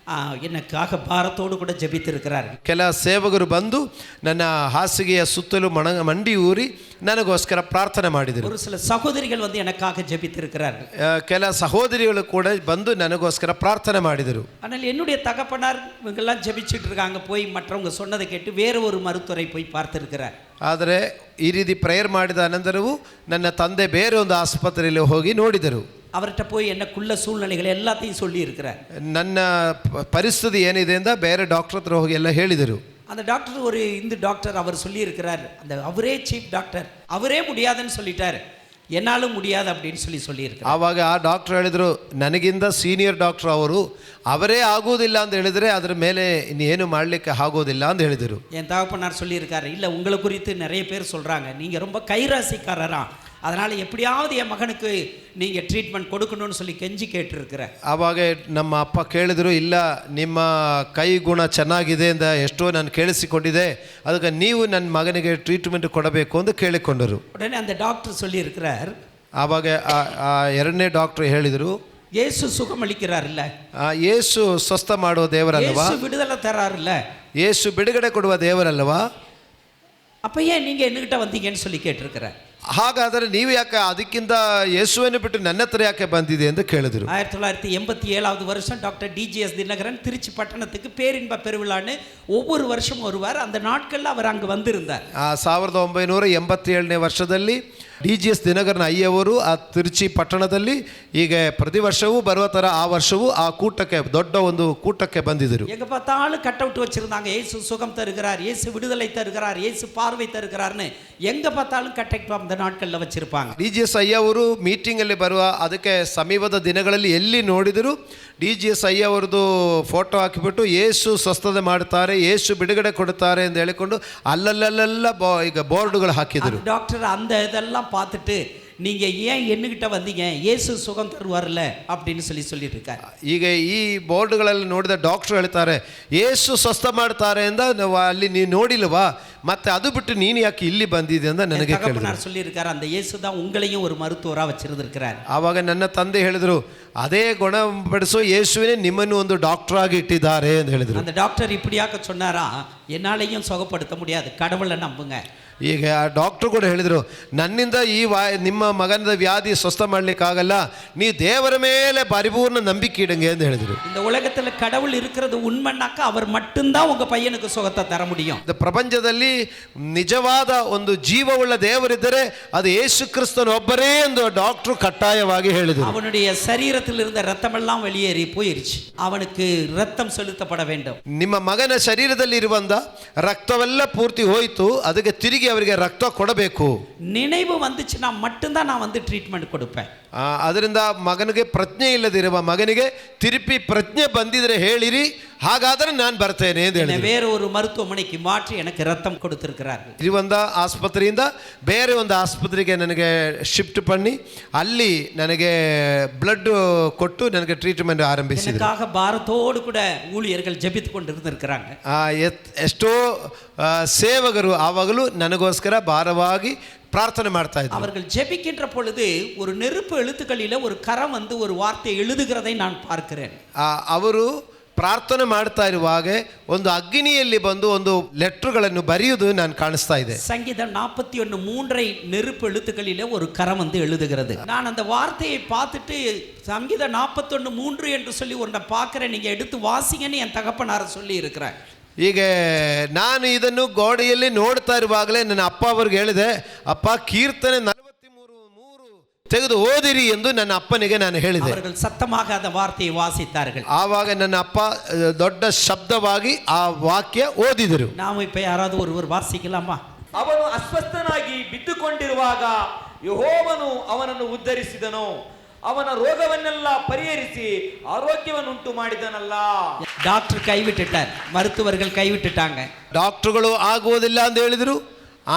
எனக்காக பாரத்தோடு கூட ஜெபித்திருக்கிறார்கள். ಕೆಲ ಸೇವಕರು ಬಂದು ನನ್ನ ಹಾಸಿಗೆಯ ಸುತ್ತಲೂ ಮಂಡಿ ಊರಿ ನನಗೋಸ್ಕರ ಪ್ರಾರ್ಥನೆ ಮಾಡಿದರು. ஒரு சில சகோதரிகள் வந்து எனக்காக ஜெபித்திருக்கிறார்கள். ಕೆಲ ಸಹೋದರಿಗಳು ಕೂಡ ಬಂದು ನನಗೋಸ್ಕರ ಪ್ರಾರ್ಥನೆ ಮಾಡಿದರು. ஆனால் என்னுடைய தகப்பனார் இவங்கெல்லாம் ஜெபிச்சுட்டு இருக்காங்க, போய் மற்றவங்க சொன்னதை கேட்டு வேற ஒரு மருத்துவரை போய் பார்த்திருக்கிறார். ಆದರೆ ಈ ರೀತಿ ಪ್ರೇಯರ್ ಮಾಡಿದ ಅನಂತರವೂ ನನ್ನ ತಂದೆ ಬೇರೆ ಒಂದು ಆಸ್ಪತ್ರೆಯಲ್ಲಿ ಹೋಗಿ ನೋಡಿದರು. அவர்கிட்ட போய் எனக்குள்ள சூழ்நிலைகள் எல்லாத்தையும் சொல்லி இருக்கிறார். ನನ್ನ ಪರಿಸ್ಥಿತಿ ಏನಿದೆ ಅಂತ ಬೇರೆ ಡಾಕ್ಟರ್ ಹತ್ರ ಹೋಗಿ ಎಲ್ಲ ಹೇಳಿದರು. அந்த டாக்டர் ஒரு இந்து டாக்டர், அவர் சொல்லி இருக்கிறார், அந்த அவரே சீஃப் டாக்டர், அவரೇ முடியாதுன்னு சொல்லிட்டார், என்னாலும் முடியாது அப்படின்னு சொல்லியிருக்கிறார். ಆವಾಗ ಆ ಡಾಕ್ಟರ್ ಹೇಳಿದರು, ನನಗಿಂತ ಸೀನಿಯರ್ ಡಾಕ್ಟರ್ ಅವರು, ಅವರೇ ಆಗೋದಿಲ್ಲ ಅಂತ ಹೇಳಿದರೆ ಅದರ ಮೇಲೆ ಇನ್ನೇನು ಮಾಡಲಿಕ್ಕೆ ಆಗೋದಿಲ್ಲ ಅಂತ ಹೇಳಿದರು. என் தகப்பனார் சொல்லியிருக்காரு, இல்லை உங்களை குறித்து நிறைய பேர் சொல்கிறாங்க, நீங்கள் ரொம்ப கைராசிக்காரரா, அதனால் எப்படியாவது என் மகனுக்கு நீங்கள் ட்ரீட்மெண்ட் கொடுக்கணும்னு சொல்லி கெஞ்சி கேட்டிருக்கிறேன். ಆವಾಗ ನಮ್ಮ ಅಪ್ಪ ಕೇಳಿದರು, ಇಲ್ಲ ನಿಮ್ಮ ಕೈ ಗುಣ ಚೆನ್ನಾಗಿದೆ ಅಂತ ಎಷ್ಟೋ ನಾನು ಕೇಳಿಸಿಕೊಂಡಿದೆ, ಅದಕ್ಕೆ ನೀವು ನನ್ನ ಮಗನಿಗೆ ಟ್ರೀಟ್ಮೆಂಟ್ ಕೊಡಬೇಕು ಅಂತ ಕೇಳಿಕೊಂಡರು. உடனே அந்த டாக்டர் சொல்லியிருக்கிறார், ಆವಾಗ ಆ ಎರಡನೇ ಡಾಕ್ಟರ್ ಹೇಳಿದರು, இயேசு சுகமளிக்கிறார் இல்ல, ಯೇಸು ಸ್ವಸ್ಥ ಮಾಡುವ ದೇವರಲ್ಲವಾ, இயேசு விடுதலை தரார் இல்ல, ಯೇಸು ಬಿಡುಗಡೆ ಕೊಡುವ ದೇವರಲ್ಲವಾ, அப்போ ஏன் நீங்கள் என்கிட்ட வந்தீங்கன்னு சொல்லி கேட்டிருக்கிறார். ಹಾಗಾದರೆ ನೀವು ಯಾಕೆ ಅದಕ್ಕಿಂತ ಯೇಸುವನ್ನು ಬಿಟ್ಟು ನನ್ನ ಹತ್ರ ಯಾಕೆ ಬಂದಿದೆ ಎಂದು ಕೇಳಿದರು. 1987 வருஷம் டாக்டர் டிஜிஎஸ் தினகரன் திருச்சி பட்டணத்துக்கு பேரின்ப பெருவிழான்னு ஒவ்வொரு வருஷம் வருவார். அந்த நாட்களில் அவர் அங்கே வந்திருந்தார். 1987ನೇ ವರ್ಷದಲ್ಲಿ DGS ದಿನಕರನ್ ಅಯ್ಯವರು ಆ ತಿರುಚಿ ಪಟ್ಟಣದಲ್ಲಿ ಈಗ ಪ್ರತಿ ವರ್ಷವೂ ಬರುವ ಥರ ಆ ವರ್ಷವೂ ಆ ಕೂಟಕ್ಕೆ ದೊಡ್ಡ ಒಂದು ಕೂಟಕ್ಕೆ ಬಂದಿದ್ದರು. எங்க பார்த்தாலும் கட் அவுட் வச்சிருந்தாங்க, இயேசு சுகம் தருகிறார், இயேசு விடுதலை தருகிறார், இயேசு பார்வை தருகிறார்னு எங்க பார்த்தாலும் கட் அவுட் அந்த நாட்களில் வச்சிருப்பாங்க. DGS ಅಯ್ಯವರು ಮೀಟಿಂಗಲ್ಲಿ ಬರುವ ಅದಕ್ಕೆ ಸಮೀಪದ ದಿನಗಳಲ್ಲಿ ಎಲ್ಲಿ ನೋಡಿದರೂ DGS ಅಯ್ಯವ್ರದ್ದು ಫೋಟೋ ಹಾಕಿಬಿಟ್ಟು ಯೇಸು ಸ್ವಸ್ಥತೆ ಮಾಡ್ತಾರೆ, ಯೇಸು ಬಿಡುಗಡೆ ಕೊಡುತ್ತಾರೆ ಅಂತ ಹೇಳಿಕೊಂಡು ಅಲ್ಲಲ್ಲೆಲ್ಲ ಈಗ ಬೋರ್ಡುಗಳು ಹಾಕಿದರು. டாக்டர் அந்த இதெல்லாம் பார்த்துட்டு நீங்கள் ஏன் என்னகிட்ட வந்தீங்க, இயேசு சுகம் தருவார்ல அப்படின்னு சொல்லிட்டு இருக்காரு. ಈಗ ಈ ಬೋರ್ಡ್ಗಳಲ್ಲಿ ನೋಡಿದ ಡಾಕ್ಟರ್ ಹೇಳ್ತಾರೆ, ಯೇಸು ಸ್ವಸ್ಥ ಮಾಡ್ತಾರೆ ಅಂತ ಅಲ್ಲಿ ನೀನು ನೋಡಿಲ್ವಾ, ಮತ್ತೆ ಅದು ಬಿಟ್ಟು ನೀನು ಯಾಕೆ ಇಲ್ಲಿ ಬಂದಿದೆ ಅಂತ ನನಗೆ ಕೇಳಿದ್ರು. சொல்லியிருக்காரு, அந்த இயேசு தான் உங்களையும் ஒரு மருத்துவராக வச்சிருந்திருக்கிறார். ಆವಾಗ ನನ್ನ ತಂದೆ ಹೇಳಿದರು, ಅದೇ ಗುಣಪಡಿಸೋ ಯೇಸುವಿನೇ ನಿಮ್ಮನ್ನು ಒಂದು ಡಾಕ್ಟರ್ ಆಗಿ ಇಟ್ಟಿದ್ದಾರೆ ಅಂತ ಹೇಳಿದರು. அந்த டாக்டர் இப்படியாக சொன்னாரா, என்னாலையும் சுகப்படுத்த முடியாது, கடவுளை நம்புங்க. ಈಗ ಆ ಡಾಕ್ಟ್ರು ಕೂಡ ಹೇಳಿದರು, ನನ್ನಿಂದ ನಿಮ್ಮ ಮಗನ ವ್ಯಾಧಿ ಸ್ವಸ್ಥ ಮಾಡಲಿಕ್ಕಾಗಲ್ಲ, ನೀವು ದೇವರ ಮೇಲೆ ಪರಿಪೂರ್ಣ ನಂಬಿಕೆ ಇಡಂಗೆ ಅಂತ ಹೇಳಿದರು. இந்த உலகத்தில் கடவுள் இருக்கிறது உண்மைனாக்கா அவர் மட்டும்தான் உங்க பையனுக்கு சுகத்தை தர முடியும். ಪ್ರಪಂಚದಲ್ಲಿ ನಿಜವಾದ ಒಂದು ಜೀವವುಳ್ಳ ದೇವರಿದ್ದರೆ ಅದು ಯೇಸು ಕ್ರಿಸ್ತನೊಬ್ಬರೇ ಎಂದು ಡಾಕ್ಟ್ರು ಕಡ್ಡಾಯವಾಗಿ ಹೇಳಿದರು. அவனுடைய சரீரத்தில் இருந்த ரத்தமெல்லாம் வெளியேறி போயிருச்சு, அவனுக்கு ரத்தம் செலுத்தப்பட வேண்டும். ನಿಮ್ಮ ಮಗನ ಶರೀರದಲ್ಲಿ ಇರುವಂತ ರಕ್ತವೆಲ್ಲ ಪೂರ್ತಿ ಹೋಯಿತು, ಅದಕ್ಕೆ ತಿರುಗಿ ಅವರಿಗೆ ರಕ್ತ ಕೊಡಬೇಕು. நினைவு வந்துச்சுன்னா மட்டும்தான் நான் வந்து ட்ரீட்மெண்ட் கொடுப்பேன். ಅದರಿಂದ ಮಗನಿಗೆ ಪ್ರಜ್ಞೆ ಇಲ್ಲದಿರುವ ಮಗನಿಗೆ ತಿರುಪಿ ಪ್ರಜ್ಞೆ ಬಂದಿದ್ರೆ ಹೇಳಿರಿ, ಹಾಗಾದ್ರೆ ನಾನು ಬರ್ತೇನೆ ಅಂತ என்னை ಹೇಳಿದ್ರು. வேற ஒரு மருத்துவமனைக்கு மாற்றி எனக்கு ரத்தம் கொடுத்திருக்கிறார்கள். ಇರುವಂಥ ಆಸ್ಪತ್ರೆಯಿಂದ ಬೇರೆ ಒಂದು ಆಸ್ಪತ್ರೆಗೆ ನನಗೆ ಶಿಫ್ಟ್ ಪಣ್ಣಿ ಅಲ್ಲಿ ನನಗೆ ಬ್ಲಡ್ ಕೊಟ್ಟು ನನಗೆ ಟ್ರೀಟ್ಮೆಂಟ್ ಆರಂಭಿಸಿದರು. எனக்காக பாரத்தோடு கூட ஊழியர்கள் ஜெபித்து கொண்டு இருந்திருக்கிறாங்க. ಎಷ್ಟೋ ಸೇವಕರು ಆವಾಗಲೂ ನನಗೋಸ್ಕರ ಭಾರವಾಗಿ ಪ್ರಾರ್ಥನೆ ಮಾಡ್ತಾ ಇದ್ರು. அவர்கள் ஜெபிக்கின்ற பொழுது ஒரு நெருப்பு எழுத்துக்களில ஒரு கரம் வந்து ஒரு வார்த்தை எழுதுகிறதை நான் பார்க்கிறேன். ಅವರು ಪ್ರಾರ್ಥನೆ ಮಾಡ್ತಾ ಇರುವಾಗ ಒಂದು ಅಗ್ನಿಯಲ್ಲಿ ಬಂದು ಒಂದು ಲೆಟರ್ಗಳನ್ನು ಬರೆಯುವುದು ನಾನು ಕಾಣಿಸ್ತಾ ಇದೆ. சங்கீதம் 41:3 நெருப்பு எழுத்துக்களில ஒரு கரம் வந்து எழுதுகிறது. நான் அந்த வார்த்தையை பார்த்துட்டு சங்கீதம் 41:3 என்று சொல்லி ஒன்றை பார்க்கிறேன், நீங்க எடுத்து வாசிங்கன்னு என் தகப்பனார் சொல்லி இருக்கிறார். ಈಗ ನಾನು ಇದನ್ನು ಗೋಡೆಯಲ್ಲಿ ನೋಡ್ತಾ ಇರುವಾಗಲೇ ನನ್ನ ಅಪ್ಪ ಅವ್ರಿಗೆ ಹೇಳಿದೆ, ಅಪ್ಪ ಕೀರ್ತನೆ 43:3 ತೆಗೆದು ಓದಿರಿ ಎಂದು ನನ್ನ ಅಪ್ಪನಿಗೆ ನಾನು ಹೇಳಿದೆ. அவர்கள் சத்தமாக அந்த வார்த்தையை வாசித்தார்கள். ಆವಾಗ ನನ್ನ ಅಪ್ಪ ದೊಡ್ಡ ಶಬ್ದವಾಗಿ ಆ ವಾಕ್ಯ ಓದಿದರು. ನಾವು இப்ப ಯಾರಾದರೂ ஒருவர் வாசிக்கலாமா? ಅವನು ಅಸ್ವಸ್ಥನಾಗಿ ಬಿದ್ದುಕೊಂಡಿರುವಾಗ ಯೆಹೋವನು ಅವನನ್ನು ಉದ್ಧರಿಸಿದನು, ಅವನ ರೋಗವನ್ನೆಲ್ಲ ಪರಿಹರಿಸಿ ಆರೋಗ್ಯವನ್ನುಂಟು ಮಾಡಿದನಲ್ಲ. டாக்டர் கைவிட்டுட்டார், மருத்துவர்கள் கைவிட்டுட்டாங்க. ಡಾಕ್ಟರ್ಗಳು ಆಗುವುದಿಲ್ಲ ಅಂತ ಹೇಳಿದರು,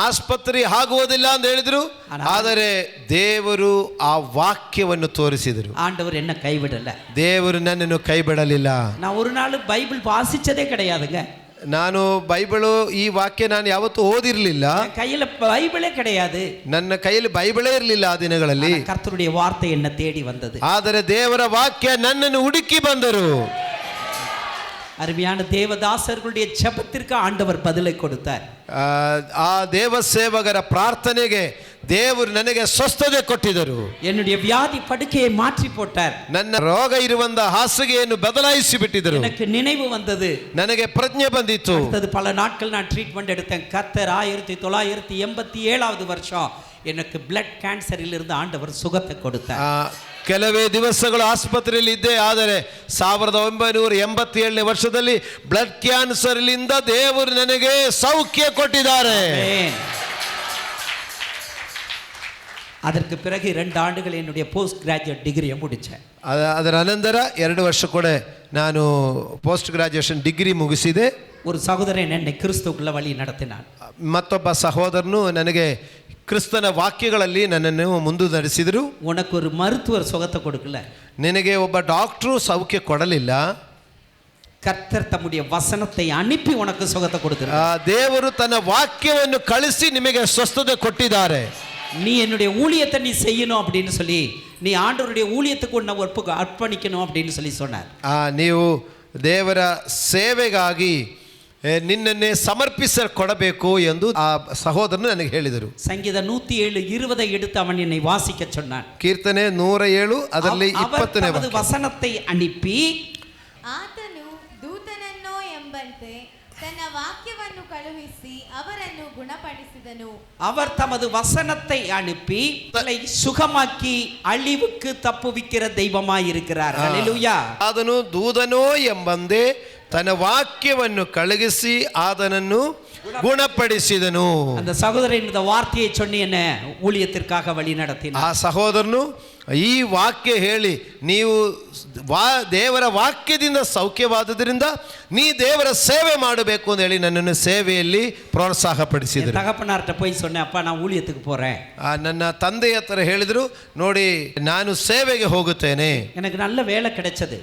ಆಸ್ಪತ್ರೆ ಆಗುವುದಿಲ್ಲ ಅಂತ ಹೇಳಿದರು, ಆದರೆ ದೇವರು ಆ ವಾಕ್ಯವನ್ನು ತೋರಿಸಿದರು. ஆண்டவர் என்ன கைவிடல. ದೇವರು ನನ್ನನ್ನು ಕೈ ಬಿಡಲಿಲ್ಲ. நான் ஒரு நாள் பைபிள் வாசிச்சதே கிடையாதுங்க. ನಾನು ಬೈಬಳು ಈ ವಾಕ್ಯ ನಾನು ಯಾವತ್ತೂ ಓದಿರಲಿಲ್ಲ. என் கையில பைபிளே கிடையாது. ನನ್ನ ಕೈಯಲ್ಲಿ ಬೈಬಳೇ ಇರಲಿಲ್ಲ ಆ ದಿನಗಳಲ್ಲಿ. கர்த்தருடைய வார்த்தை என்ன தேடி வந்தது. ಆದರೆ ದೇವರ ವಾಕ್ಯ ನನ್ನನ್ನು ಹುಡುಕಿ ಬಂದರು. அருமையான தேவதாசர்களுடைய ஜெபத்திற்கு ஆண்டவர் பதிலை கொடுத்தார். ಆ ದೇವ ಸೇವಕರ ಪ್ರಾರ್ಥನೆಗೆ ದೇವರು ನನಗೆ ಸ್ವಸ್ಥತೆ ಕೊಟ್ಟಿದ್ದರು. என்னுடைய வியாதி படுக்கையை மாற்றி போட்டார். ನನ್ನ ರೋಗ ಇರುವಂತ ಹಾಸಿಗೆಯನ್ನು ಬದಲಾಯಿಸಿ ಬಿಟ್ಟಿದ್ದರು. எனக்கு நினைவு வந்தது, ನನಗೆ ಪ್ರಜ್ಞೆ ಬಂದಿತ್ತು. அடுத்தது பல நாட்கள் நான் ட்ரீட்மெண்ட் எடுத்தேன். கர்த்தர் 1987 வருஷம் எனக்கு பிளட் கேன்சரில் இருந்து ஆண்டவர் சுகத்தை கொடுத்தார். ಕೆಲವೇ ದಿವಸಗಳು ಆಸ್ಪತ್ರೆಯಲ್ಲಿ ಇದ್ದೆ, ಆದರೆ 1987 ವರ್ಷದಲ್ಲಿ ಬ್ಲಡ್ ಕ್ಯಾನ್ಸರ್ಲಿಂದ ದೇವರು ನನಗೆ ಸೌಖ್ಯ ಕೊಟ್ಟಿದ್ದಾರೆ. அதற்கு பிறகு 2 ஆண்டுகள் என்னுடைய போஸ்ட் கிராஜுவேட் டிகிரியை முடித்தேன். ಅದರ ಅನಂತರ 2 ವರ್ಷ ಕೂಡ ನಾನು ಪೋಸ್ಟ್ ಗ್ರಾಜುಯೇಷನ್ ಡಿಗ್ರಿ ಮುಗಿಸಿದೆ. ஒரு சகோதரன் என்னை கிறிஸ்துவுக்குள்ள வழி நடத்தினான். ಮತ್ತೊಬ್ಬ ಸಹೋದರನು ನನಗೆ ಕ್ರಿಸ್ತನ ವಾಕ್ಯಗಳಲ್ಲಿ ನನ್ನನ್ನು ಮುಂದುವರಿಸಿದರು. உனக்கு ஒரு மருத்துவர் சுகத்தை கொடுக்கல, ನಿನಗೆ ಒಬ್ಬ ಡಾಕ್ಟ್ರು ಸೌಖ್ಯ ಕೊಡಲಿಲ್ಲ, கர்த்தர் தம்முடைய வசனத்தை அனுப்பி உனக்கு சுகத்தை கொடுக்கிறார். ದೇವರು ತನ್ನ ವಾಕ್ಯವನ್ನು ಕಳಿಸಿ ನಿಮಗೆ ಸ್ವಸ್ಥತೆ ಕೊಟ್ಟಿದ್ದಾರೆ. நீ என்னுடைய ஊழியத்தை நீ செய்யணும் அப்படின்னு சொல்லி, நீ ஆண்டவருடைய ஊழியத்துக்கு உன்னை அர்ப்பணிக்கணும் அப்படின்னு சொல்லி சொன்னார். ನೀವು ದೇವರ ಸೇವೆಗಾಗಿ ನಿನ್ನನ್ನೇ ಸಮರ್ಪಿಸಿಕೊಡಬೇಕು ಎಂದು ಆ ಸಹೋದರನು ನನಗೆ ಹೇಳಿದರು. சங்கீதம் 107:20 எடுத்து அவன் என்னை வாசிக்க சொன்னான். ಕೀರ್ತನೆ 107 ಅದರಲ್ಲಿ 20ನೇ ವಸನத்தை ಅನುಪಿ ಆತನು ದೂತನನ್ನೋ ಎಂಬಂತೆ ತನ್ನ ವಾಕ್ಯವನ್ನು ಕಳುಹಿಸಿ ಅವರನ್ನು ಗುಣಪಡಿಸಿದನು. அவர் தமது வசனத்தை அனுப்பி சுகமாக்கி அழிவுக்கு தப்புவிக்கிற தெய்வமாய் இருக்கிறார். ஹல்லேலூயா. ಆತನು ದೂತನೋ ಎಂಬಂತೆ ತನ್ನ ವಾಕ್ಯವನ್ನು ಕಳುಹಿಸಿ ಆತನನ್ನು ಗುಣಪಡಿಸಿದನು. அந்த சகோதரன் இந்த வார்த்தையை சொன்னி என்ன ஊழியத்திற்காக வழி நடத்தினார். ಆ ಸಹೋದರನು ಈ ವಾಕ್ಯ ಹೇಳಿ ನೀವು ದೇವರ ವಾಕ್ಯದಿಂದ ಸೌಖ್ಯವಾದದ್ರಿಂದ ನೀ ದೇವರ ಸೇವೆ ಮಾಡಬೇಕು ಅಂತ ಹೇಳಿ ನನ್ನನ್ನು ಸೇವೆಯಲ್ಲಿ ಪ್ರೋತ್ಸಾಹ ಪಡಿಸಿದರು. தகப்பனார்ட்ட போய் சொன்னேன், அப்பா நான் ஊழியத்துக்கு போறேன். ನನ್ನ ತಂದೆಯ ಹತ್ರ ಹೇಳಿದರು, ನೋಡಿ ನಾನು ಸೇವೆಗೆ ಹೋಗುತ್ತೇನೆ. எனக்கு நல்ல வேலை கிடைச்சது,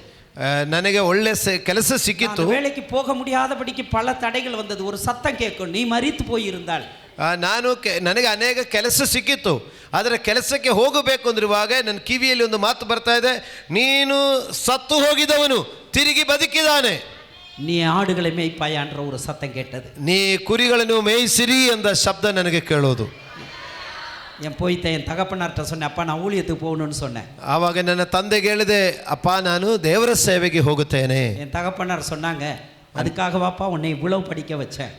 ನನಗೆ ಒಳ್ಳೆ ಕೆಲಸ ಸಿಕ್ಕಿತ್ತು. வேலைக்கு போக முடியாதபடிக்கு பல தடைகள் வந்தது. ஒரு சத்தம் கேட்கும், நீ மரித்து போயிருந்தால். ನನಗೆ ಅನೇಕ ಕೆಲಸ ಸಿಕ್ಕಿತ್ತು, ಆದರೆ ಕೆಲಸಕ್ಕೆ ಹೋಗಬೇಕು ಅಂದಿರುವಾಗ ನನ್ನ ಕಿವಿಯಲ್ಲಿ ಒಂದು ಮಾತು ಬರ್ತಾ ಇದೆ, ನೀನು ಸತ್ತು ಹೋಗಿದವನು ತಿರುಗಿ ಬದುಕಿದಾನೆ, நீ ஆடுகளை மேய்ப்பாயான்ற ஒரு சத்தம் கேட்டது. ನೀ ಕುರಿಗಳನ್ನು ಮೇಯಿಸಿರಿ ಎಂದ ಶಬ್ದ ನನಗೆ ಕೇಳೋದು. என் தகப்பனார்ட்ட சொன்னேன், அப்பா நான் ஊழியத்துக்கு போகணும்னு சொன்னேன். ಆವಾಗ ನನ್ನ ತಂದೆಗೆ ಹೇಳಿದೆ, ಅಪ್ಪ ನಾನು ದೇವರ ಸೇವೆಗೆ ಹೋಗುತ್ತೇನೆ. என் தகப்பனார் சொன்னாங்க, அதுக்காகவாப்பா உன்னை இவ்வளவு படிக்க வச்சேன்.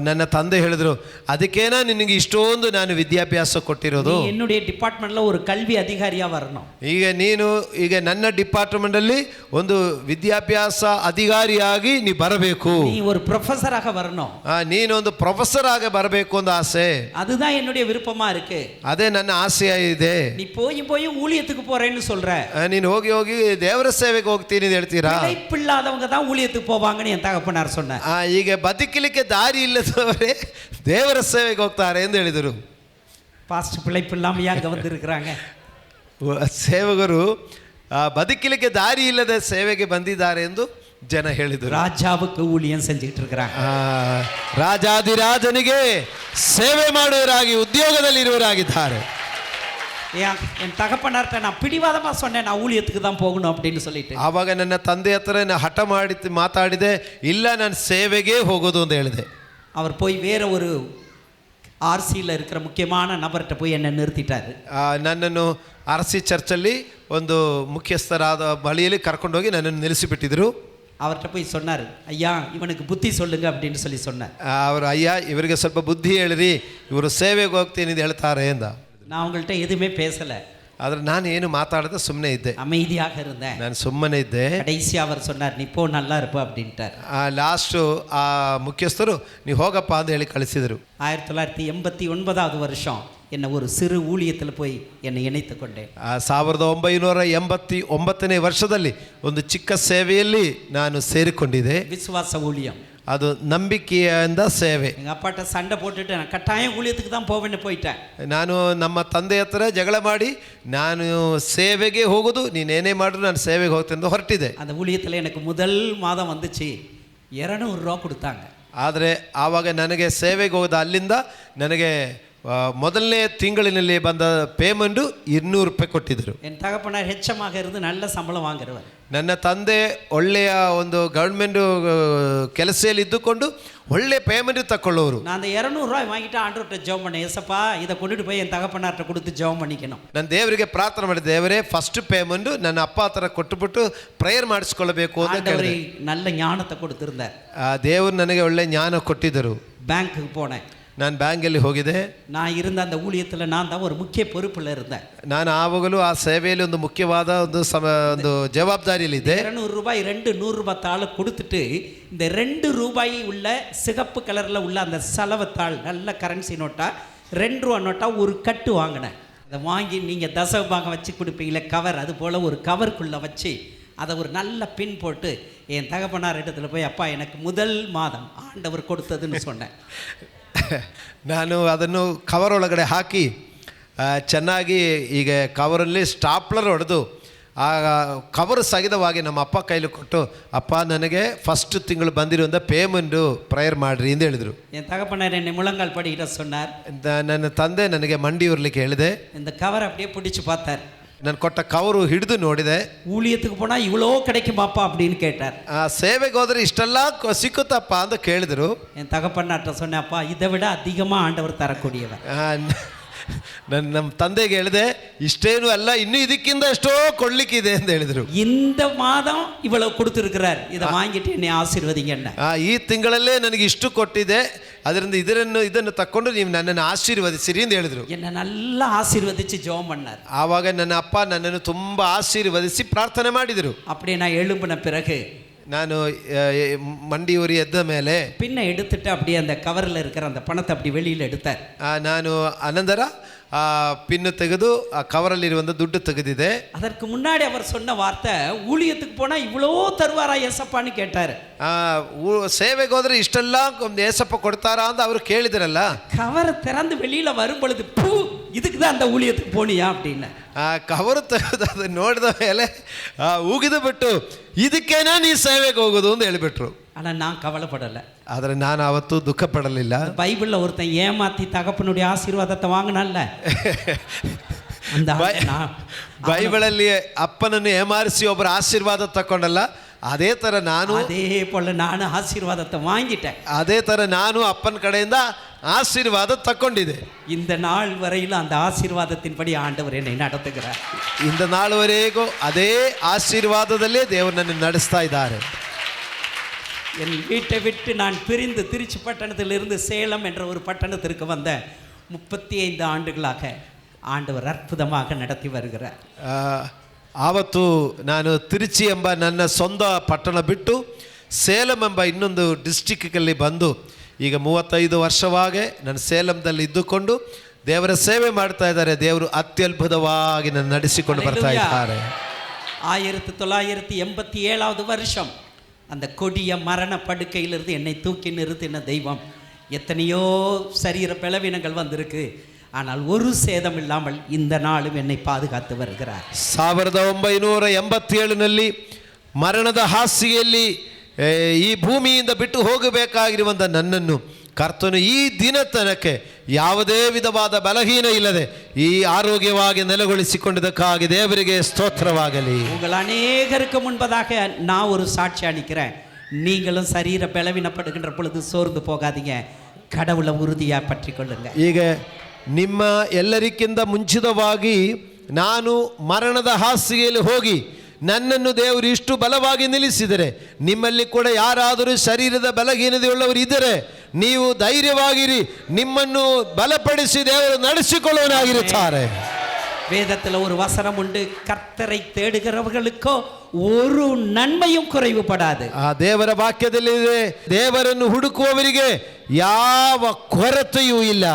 ನನ್ನ ತಂದೆ ಹೇಳಿದ್ರು, ಅದಕ್ಕೇನಾ ನಿನಗೆ ಇಷ್ಟೊಂದು ನಾನು ವಿದ್ಯಾಭ್ಯಾಸ ಕೊಟ್ಟಿರೋದು. நீ என்னுடைய டிபார்ட்மெண்ட்ல ஒரு கல்வி அதிகாரியா வரணும். ಈಗ ನನ್ನ ಡಿಪಾರ್ಟ್ಮೆಂಟ್ ಅಲ್ಲಿ ಒಂದು ವಿದ್ಯಾಭ್ಯಾಸ ಅಧಿಕಾರಿಯಾಗಿ ನೀ ಬರಬೇಕು. நீ ஒரு ப்ரொஃபஸராக வரணும். ನೀನು ಒಂದು ಪ್ರೊಫೆಸರ್ ಆಗಿ ಬರಬೇಕು ಅಂತ ಆಸೆ. அதுதான் என்னுடைய விருப்பமா இருக்கு. ಅದೇ ನನ್ನ ಆಸೆ ಇದೆ. நீ போய் ஊழியத்துக்கு போறேன்னு சொல்ற. ನೀನು ಹೋಗಿ ದೇವರ ಸೇವೆಗೆ ಹೋಗ್ತೀನಿ ಅಂತ ಹೇಳ್ತೀರಾ? பிழைப்பில்லாதவங்க தான் ஊழியத்துக்கு போவாங்கன்னு என் தகப்பனார் சொன்னார். ಈಗ ಬದುಕಲಿಕ್ಕೆ ದಾರಿ ಇಲ್ಲದವರೇ ದೇವರ ಸೇವೆಗೆ ಹೋಗ್ತಾರೆ ಎಂದು ಹೇಳಿದರು. பாஸ்டர் பிழைப்பு இல்லாம யாங்க வந்திருக்கிறாங்க? ಸೇವಕರು ಬದುಕಲಿಕ್ಕೆ ದಾರಿ ಇಲ್ಲದ ಸೇವೆಗೆ ಬಂದಿದ್ದಾರೆ ಎಂದು ಜನ ಹೇಳಿದರು. ராஜாவுக்கு ஊழியம் செஞ்சுட்டு இருக்கிறாங்க. ರಾಜಾದಿರಾಜನಿಗೆ ಸೇವೆ ಮಾಡುವವರಾಗಿ ಉದ್ಯೋಗದಲ್ಲಿರುವವರಾಗಿದ್ದಾರೆ. என் தகப்பனார்ட்ட நான் பிடிவாதமா சொன்னேன், நான் ஊழியத்துக்கு தான் போகணும் அப்படின்னு சொல்லிட்டு. ಆವಾಗ ನನ್ನ ತಂದೆ ಹತ್ರ ನಾನು ಹಠ ಮಾಡಿ ಮಾತಾಡಿದೆ, ಇಲ್ಲ ನಾನು ಸೇವೆಗೆ ಹೋಗೋದು ಅಂತ ಹೇಳಿದೆ. அவர் போய் வேற ஒரு ஆர்சியில் இருக்கிற முக்கியமான நபர்கிட்ட போய் என்னை நிறுத்திட்டாரு. ನನ್ನನ್ನು ಆರ್ಸಿ ಚರ್ಚಲ್ಲಿ ಒಂದು ಮುಖ್ಯಸ್ಥರಾದ ಬಳಿಯಲ್ಲಿ ಕರ್ಕೊಂಡೋಗಿ ನನ್ನನ್ನು ನಿಲ್ಲಿಸಿಬಿಟ್ಟಿದ್ರು. அவர்கிட்ட போய் சொன்னார், ஐயா இவனுக்கு புத்தி சொல்லுங்க அப்படின்னு சொல்லி சொன்னார். ಅವರು, ಅಯ್ಯ ಇವರಿಗೆ ಸ್ವಲ್ಪ ಬುದ್ಧಿ ಹೇಳಿರಿ, ಇವರು ಸೇವೆಗೆ ಹೋಗ್ತೀನಿ ಅಂತ ಹೇಳ್ತಾರೆ ಎಂದ. நான் உங்கள்கிட்ட எதுவுமே பேசலை, ಆದರೆ ನಾನು ಏನು ಮಾತಾಡದೆ ಸುಮ್ಮನೆ ಇದ್ದೆ, அமைதியாக இருந்தேன். ನಾನು ಸುಮ್ಮನೆ ಇದ್ದೆ. கடைசி அவர் சொன்னார், நீ போ நல்லா இருப்ப அப்படின்ட்டார். ಲಾಸ್ಟು ಆ ಮುಖ್ಯಸ್ಥರು ನೀವು ಹೋಗಪ್ಪ ಅಂತ ಹೇಳಿ ಕಳಿಸಿದರು. 1989வது வருஷம் என்னை ஒரு சிறு ஊழியத்தில் போய் என்னை இணைத்து கொண்டேன். 1989ನೇ ವರ್ಷದಲ್ಲಿ ಒಂದು ಚಿಕ್ಕ ಸೇವೆಯಲ್ಲಿ ನಾನು ಸೇರಿಕೊಂಡಿದ್ದೆ. விசுவாச ஊழியம், ಅದು ನಂಬಿಕೆಯಿಂದ ಸೇವೆ. எங்கள் அப்பாட்ட சண்டை போட்டுட்டு நான் கட்டாயம் ஊழியத்துக்கு தான் போவேன்னு போயிட்டேன். ನಾನು ನಮ್ಮ ತಂದೆ ಹತ್ರ ಜಗಳ ಮಾಡಿ ನಾನು ಸೇವೆಗೆ ಹೋಗೋದು, ನೀನೇನೇ ಮಾಡಿದ್ರು ನಾನು ಸೇವೆಗೆ ಹೋಗ್ತೇನೆ ಎಂದು ಹೊರಟಿದೆ. அந்த ஊழியத்தில் எனக்கு முதல் மாதம் வந்துச்சு 200 ரூபா கொடுத்தாங்க. ಆದರೆ ಆವಾಗ ನನಗೆ ಸೇವೆಗೆ ಹೋದ ಅಲ್ಲಿಂದ ನನಗೆ ಮೊದಲನೇ ತಿಂಗಳಿನಲ್ಲಿ ಬಂದ ಪೇಮೆಂಟು 200 ರೂಪಾಯಿ ಕೊಟ್ಟಿದ್ದರು. என் தகப்பனார் ஹெச்சமாக இருந்து நல்ல சம்பளம் வாங்குறவர். ನನ್ನ ತಂದೆ ಒಳ್ಳೆಯ ಒಂದು ಗೌರ್ಮೆಂಟು ಕೆಲಸದಲ್ಲಿ ಇದ್ದುಕೊಂಡು ಒಳ್ಳೆ ಪೇಮೆಂಟ್ ತಗೊಳ್ಳೋರು. நான் அந்த 200 ரூபாய் வாங்கிட்டு ஆண்டவர்கிட்ட ஜெபம் பண்ணேன், ஏசப்பா இதை கொண்டுட்டு போய் என் தகப்பனார்ட்ட கொடுத்து ஜெபம் பண்ணிக்கணும். ನಾನು ದೇವರಿಗೆ ಪ್ರಾರ್ಥನೆ ಮಾಡಿದೆ, ದೇವರೇ ಫಸ್ಟ್ ಪೇಮೆಂಟು ನನ್ನ ಅಪ್ಪ ಹತ್ರ ಕೊಟ್ಟುಬಿಟ್ಟು ಪ್ರೇಯರ್ ಮಾಡಿಸ್ಕೊಳ್ಬೇಕು ಅಂತ ಕೇಳಿದೆ. நல்ல ஞானத்தை கொடுத்திருந்தார். ದೇವರು ನನಗೆ ಒಳ್ಳೆ ಜ್ಞಾನ ಕೊಟ್ಟಿದ್ದರು. பேங்க்குக்கு போனேன். ನಾನು ಬ್ಯಾಂಕಲ್ಲಿ ಹೋಗಿದ್ದೆ. நான் இருந்த அந்த ஊழியத்தில் நான் தான் ஒரு முக்கிய பொறுப்பில் இருந்தேன். ನಾನು ಆವಾಗಲೂ ಆ ಸೇವೆಯಲ್ಲಿ ಒಂದು ಮುಖ್ಯವಾದ ಒಂದು ಜವಾಬ್ದಾರಿಯಲ್ಲಿದ್ದೆ. 200 ரூபாய் 2 100 ரூபாய் தாளை கொடுத்துட்டு இந்த 2 ரூபாய் உள்ள சிகப்பு கலரில் உள்ள அந்த செலவுத்தாள் நல்ல கரன்சி நோட்டா 2 ரூபா நோட்டா ஒரு கட்டு வாங்கினேன். அதை வாங்கி நீங்கள் தசபாகம் வச்சு கொடுப்பீங்களே கவர், அது போல் ஒரு கவருக்குள்ளே வச்சு அதை ஒரு நல்ல பின் போட்டு என் தகப்பனார் இடத்துல போய், அப்பா எனக்கு முதல் மாதம் ஆண்டவர் கொடுத்ததுன்னு சொன்னேன். ನಾನು ಅದನ್ನು ಕವರ್ ಒಳಗಡೆ ಹಾಕಿ ಚೆನ್ನಾಗಿ ಈಗ ಕವರಲ್ಲಿ ಸ್ಟಾಪ್ಲರ್ ಹೊಡೆದು ಆ ಕವರ್ ಸಹಿತವಾಗಿ ನಮ್ಮ ಅಪ್ಪ ಕೈಲಿ ಕೊಟ್ಟು, ಅಪ್ಪ ನನಗೆ ಫಸ್ಟ್ ತಿಂಗಳು ಬಂದಿರುವಂಥ ಪೇಮೆಂಟು ಪ್ರೇಯರ್ ಮಾಡಿರಿ ಎಂದು ಹೇಳಿದರು. என் தகப்பனார் என்னை முழங்கால் படிக்கிட்ட சொன்னார். ನನ್ನ ತಂದೆ ನನಗೆ ಮಂಡಿ ಉರ್ಲಿಕ್ಕೆ ಹೇಳಿದೆ. இந்த கவர் அப்படியே பிடிச்சு பார்த்தார். ನಾನು ಕೊಟ್ಟ ಕವರು ಹಿಡಿದು ನೋಡಿದೆ. ஊழியத்துக்கு போனால் இவ்வளோ கிடைக்குமாப்பா அப்படின்னு கேட்டார். ಸೇವೆಗೆ ಹೋದರೆ ಇಷ್ಟೆಲ್ಲ ಸಿಕ್ಕುತ್ತಪ್ಪ ಅಂತ ಕೇಳಿದರು. என் தகப்பனார்ட்ட சொன்னேன்ப்பா இதை விட அதிகமாக ஆண்டவர் தரக்கூடியவர். ನಮ್ಮ ತಂದೆಗೆ ಹೇಳಿದೆ, ಇಷ್ಟೇನು ಅಲ್ಲ, ಇನ್ನೂ ಇದಕ್ಕಿಂತ ಎಷ್ಟೋ ಕೊಡ್ಲಿಕ್ಕಿದೆ ಅಂತ ಹೇಳಿದರು. இந்த மாதம் இவ்வளவு கொடுத்துருக்கிறார், இதை வாங்கிட்டு என்னை ஆசீர்வதிங்க. ಈ ತಿಂಗಳಲ್ಲೇ ನನಗೆ ಇಷ್ಟು ಕೊಟ್ಟಿದೆ, ಅದರಿಂದ ಇದನ್ನು ತಕ್ಕೊಂಡು ನೀವು ನನ್ನನ್ನು ಆಶೀರ್ವದಿಸಿರಿ ಅಂತ ಹೇಳಿದರು. என்னை நல்லா ஆசீர்வதிச்சு ஜெபம் பண்ணார். ಆವಾಗ ನನ್ನ ಅಪ್ಪ ನನ್ನನ್ನು ತುಂಬ ಆಶೀರ್ವದಿಸಿ ಪ್ರಾರ್ಥನೆ ಮಾಡಿದರು. அப்படியே நான் எழும்பின பிறகு ನಾನು ಮಂಡಿ ಉರಿ ಎದ್ದ ಮೇಲೆ பின்ன எடுத்துட்டு அப்படியே அந்த கவரில் இருக்கிற அந்த பணத்தை அப்படி வெளியில் எடுத்தார். ನಾನು ಅನಂತರ ಪಿನ್ನು ತೆಗೆದು ಆ ಕವರಲ್ಲಿರುವಂಥ ದುಡ್ಡು ತೆಗೆದಿದೆ. அதற்கு முன்னாடி அவர் சொன்ன வார்த்தை, ஊழியத்துக்கு போனால் இவ்வளோ தருவாரா ஏசப்பான்னு கேட்டார். ಸೇವೆಗೆ ಹೋದ್ರೆ ಇಷ್ಟೆಲ್ಲ ಏಸಪ್ಪ ಕೊಡ್ತಾರಾ ಅಂತ ಅವರು ಕೇಳಿದ್ರಲ್ಲ. கவரை திறந்து வெளியில் வரும் பொழுது, இதுக்கு தான் அந்த ஊழியத்துக்கு போனியா அப்படின்னு. ಆ ಕವರು ತೆಗೆದು ಅದು ನೋಡಿದ ಮೇಲೆ ಉಗಿದು ಬಿಟ್ಟು, ಇದಕ್ಕೇನಾ ನೀ ಸೇವೆಗೆ ಹೋಗೋದು ಅಂತ ಹೇಳಿಬಿಟ್ರು. ஆனால் நான் கவலைப்படலை. ಆದರೆ ನಾನು ಅವತ್ತು ದುಃಖ ಪಡಲಿಲ್ಲ. பைபிளில் ஒருத்தன் ஏமாத்தி தகப்பனுடைய ஆசீர்வாதத்தை வாங்கினால, அந்த ಬೈಬಲಲ್ಲಿ ಅಪ್ಪನನ್ನು ಏಮಾರಿಸಿ ಒಬ್ಬರ ಆಶೀರ್ವಾದ ತಕೊಂಡಲ್ಲ, ಅದೇ ಥರ ನಾನು அதே போல நானும் ஆசீர்வாதத்தை வாங்கிட்டேன். ಅದೇ ಥರ ನಾನು ಅಪ್ಪನ ಕಡೆಯಿಂದ ಆಶೀರ್ವಾದ ತಕೊಂಡಿದೆ. இந்த நாள் வரையில் அந்த ஆசீர்வாதத்தின்படி ஆண்டவர் என்னை நடத்துகிறார். ಇಂದ ನಾಳುವರೆಗೂ ಅದೇ ಆಶೀರ್ವಾದದಲ್ಲೇ ದೇವರು ನನ್ನ ನಡೆಸ್ತಾ ಇದ್ದಾರೆ. என் வீட்டை விட்டு நான் பிரிந்து திருச்சி பட்டணத்திலிருந்து சேலம் என்ற ஒரு பட்டணத்திற்கு வந்த 35 ஆண்டுகளாக ஆண்டவர் ಅದ್ಭುತமாக நடத்தி வருகிறார். ಆವತ್ತು ನಾನು ತಿರುಚಿ ಎಂಬ ನನ್ನ ಸ್ವಂತ ಪಟ್ಟಣ ಬಿಟ್ಟು ಸೇಲಂ ಎಂಬ ಇನ್ನೊಂದು ಡಿಸ್ಟಿಕ್ನಲ್ಲಿ ಬಂದು ಈಗ 35 ವರ್ಷವಾಗೆ ನಾನು ಸೇಲಂದಲ್ಲಿ ಇದ್ದುಕೊಂಡು ದೇವರ ಸೇವೆ ಮಾಡ್ತಾ ಇದ್ದಾರೆ. ದೇವರು ಅತ್ಯದ್ಭುತವಾಗಿ ನನ್ನ ನಡೆಸಿಕೊಂಡು ಬರ್ತಾ ಇದ್ದಾರೆ. 1987 வருஷம் அந்த கொடிய மரண படுக்கையிலிருந்து என்னை தூக்கி நிறுத்தின தெய்வம். எத்தனையோ சரீர பலவீனங்கள் வந்திருக்கு, ஆனால் ஒரு சேதம் இல்லாமல் இந்த நாளும் என்னை பாதுகாத்து வருகிறார். 1987ನಲ್ಲಿ ಮರಣದ ಹಾಸಿಗೆಯಲ್ಲಿ ಈ ಭೂಮಿಯಿಂದ ಬಿಟ್ಟು ಹೋಗಬೇಕಾಗಿರುವಂಥ ನನ್ನನ್ನು ಕರ್ತನು ಈ ದಿನ ತನಕ ಯಾವುದೇ ವಿಧವಾದ ಬಲಹೀನ ಇಲ್ಲದೆ ಈ ಆರೋಗ್ಯವಾಗಿ ನೆಲೆಗೊಳಿಸಿಕೊಂಡಿದ್ದಕ್ಕಾಗಿ ದೇವರಿಗೆ ಸ್ತೋತ್ರವಾಗಲಿ. உங்கள் அநேகருக்கு முன்பதாக நான் ஒரு சாட்சி அளிக்கிறேன். நீங்களும் சரீர பலவீனப்படுகின்ற பொழுது சோர்ந்து போகாதீங்க, கடவுளை உறுதியாக பற்றி கொள்ளுங்க. ಈಗ ನಿಮ್ಮ ಎಲ್ಲರಿಗಿಂತ ಮುಂಚಿತವಾಗಿ ನಾನು ಮರಣದ ಹಾಸಿಗೆಯಲ್ಲಿ ಹೋಗಿ ನನ್ನನ್ನು ದೇವರು ಇಷ್ಟು ಬಲವಾಗಿ ನಿಲ್ಲಿಸಿದರೆ ನಿಮ್ಮಲ್ಲಿ ಕೂಡ ಯಾರಾದರೂ ಶರೀರದ ಬಲಹೀನತೆಯುಳ್ಳವರು ಇದ್ದರೆ ನೀವು ಧೈರ್ಯವಾಗಿರಿ, ನಿಮ್ಮನ್ನು ಬಲಪಡಿಸಿ ದೇವರು ನಡೆಸಿಕೊಳ್ಳುವನಾಗಿರುತ್ತಾರೆ. வேதத்தில் ஒரு வசனம் உண்டு, கர்த்தரை தேடுகிறவர்களுக்கோ ஒரு நன்மையும் குறைவுபடாது. ಆ ದೇವರ ವಾಕ್ಯದಲ್ಲಿದೆ, ದೇವರನ್ನು ಹುಡುಕುವವರಿಗೆ ಯಾವ ಕೊರತೆಯೂ ಇಲ್ಲ.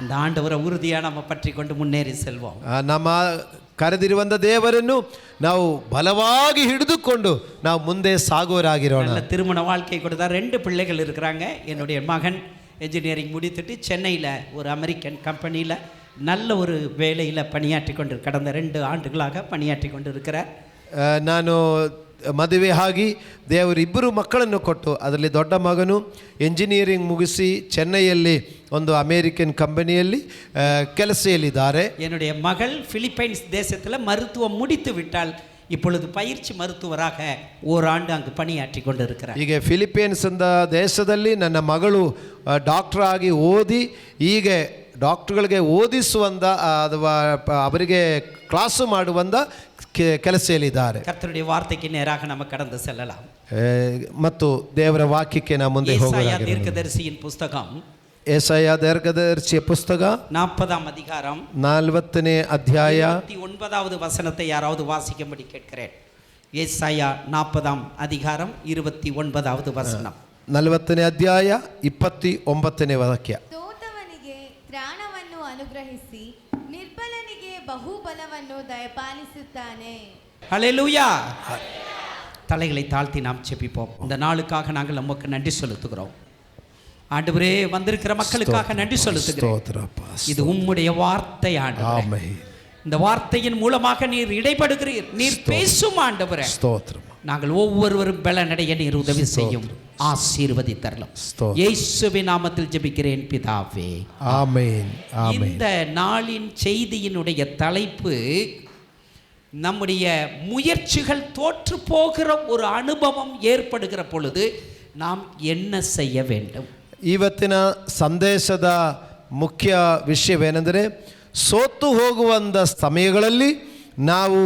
அந்த ஆண்டவரை உறுதியாக நம்ம பற்றி கொண்டு முன்னேறி செல்வோம். ನಮ್ಮ ಕರೆದಿರುವಂಥ ದೇವರನ್ನು ನಾವು ಬಲವಾಗಿ ಹಿಡಿದುಕೊಂಡು ನಾವು ಮುಂದೆ ಸಾಗುವರಾಗಿರೋಣ. நல்ல திருமண வாழ்க்கை கொடுத்தா 2 பிள்ளைகள் இருக்கிறாங்க. என்னுடைய மகன் என்ஜினியரிங் முடித்துட்டு சென்னையில் ஒரு அமெரிக்கன் கம்பெனியில் நல்ல ஒரு வேலையில் பணியாற்றி கொண்டு கடந்த 2 ஆண்டுகளாக பணியாற்றி கொண்டு இருக்கிறார். ನಾನು ಮದುವೆ ಆಗಿ ದೇವರು 2 ಮಕ್ಕಳನ್ನು ಕೊಟ್ಟು ಅದರಲ್ಲಿ ದೊಡ್ಡ ಮಗನು ಎಂಜಿನಿಯರಿಂಗ್ ಮುಗಿಸಿ ಚೆನ್ನೈಯಲ್ಲಿ ಒಂದು ಅಮೇರಿಕನ್ ಕಂಪನಿಯಲ್ಲಿ ಕೆಲಸದಲ್ಲಿದ್ದಾರೆ. என்னுடைய மகள் பிலிப்பைன்ஸ் தேசத்தில் மருத்துவம் முடித்து விட்டால் இப்பொழுது பயிற்சி மருத்துவராக ஓராண்டு அங்கு பணியாற்றி கொண்டு இருக்கிறார். ಈಗ ಫಿಲಿಪೈನ್ಸ್ ಎಂದ ದೇಶದಲ್ಲಿ ನನ್ನ ಮಗಳು ಡಾಕ್ಟರ್ ಆಗಿ ಓದಿ ಈಗ ಡಾಕ್ಟರ್ಗಳಿಗೆ ಓದಿಸುವಂಥ ಅಥವಾ ಅವರಿಗೆ ಕ್ಲಾಸು ಮಾಡುವಂಥ ಕೆಲಸದಲ್ಲಿದ್ದಾರೆ. கர்த்தருடைய வார்த்தைக்கு நேராக நம்ம கடந்து செல்லலாம். ಮತ್ತು ದೇವರ ವಾಕ್ಯಕ್ಕೆ ನಾವು ಮುಂದೆ ಹೋಗೋಣ. தீர்க்கதரிசியின் புஸ்தகம், ಯೆಶಾಯ ದೀರ್ಘದರ್ಶಿಯ ಪುಸ್ತಕ 40ஆம் அதிகாரம் 40ನೇ ಅಧ್ಯಾಯ 29வது வசனத்தை யாராவது வாசிக்கும்படி கேட்கிறேன். ಯೆಶಾಯ 40ஆம் அதிகாரம் 29வது வசனம். 40ನೇ ಅಧ್ಯಾಯ 29ನೇ ವಾಕ್ಯ. ತೋತವನಿಗೆ ತ್ರಾಣವನ್ನು ಅನುಗ್ರಹಿಸಿ ನಿರ್ಬಲನಿಗೆ ಬಹುಬಲವನ್ನು ದಯಪಾಲಿಸುತ್ತಾನೆ. ஹல்லேலூயா. தலைகளை தாழ்த்தி நாம் ஜெபிப்போம். இந்த நாளுக்காக நாங்கள் நமக்கு நன்றி செலுத்துகிறோம். ஆண்டவரே, வந்திருக்கிற மக்களுக்காக நன்றி செலுத்துகிறோம். இது உம்முடைய வார்த்தை ஆண்டவரே. இந்த வார்த்தையின் மூலமாக நீர் இடைப்படுகிறீர், நீர் பேசும் ஆண்டவரே. நாங்கள் ஒவ்வொருவரும் பலனடைய நீர் உதவி செய்யும், ஆசீர்வதித்தரலாம். இயேசுவின் நாமத்தில் ஜெபிக்கிறேன் பிதாவே, ஆமென். இந்த நாளின் செய்தியினுடைய தலைப்பு, நம்முடைய முயற்சிகள் தோற்று போகிற ஒரு அனுபவம் ஏற்படுகிற பொழுது நாம் என்ன செய்ய வேண்டும். ಇವತ್ತಿನ ಸಂದೇಶದ ಮುಖ್ಯ ವಿಷಯವೇನೆಂದರೆ, ಸೋತು ಹೋಗುವಂಥ ಸಮಯಗಳಲ್ಲಿ ನಾವು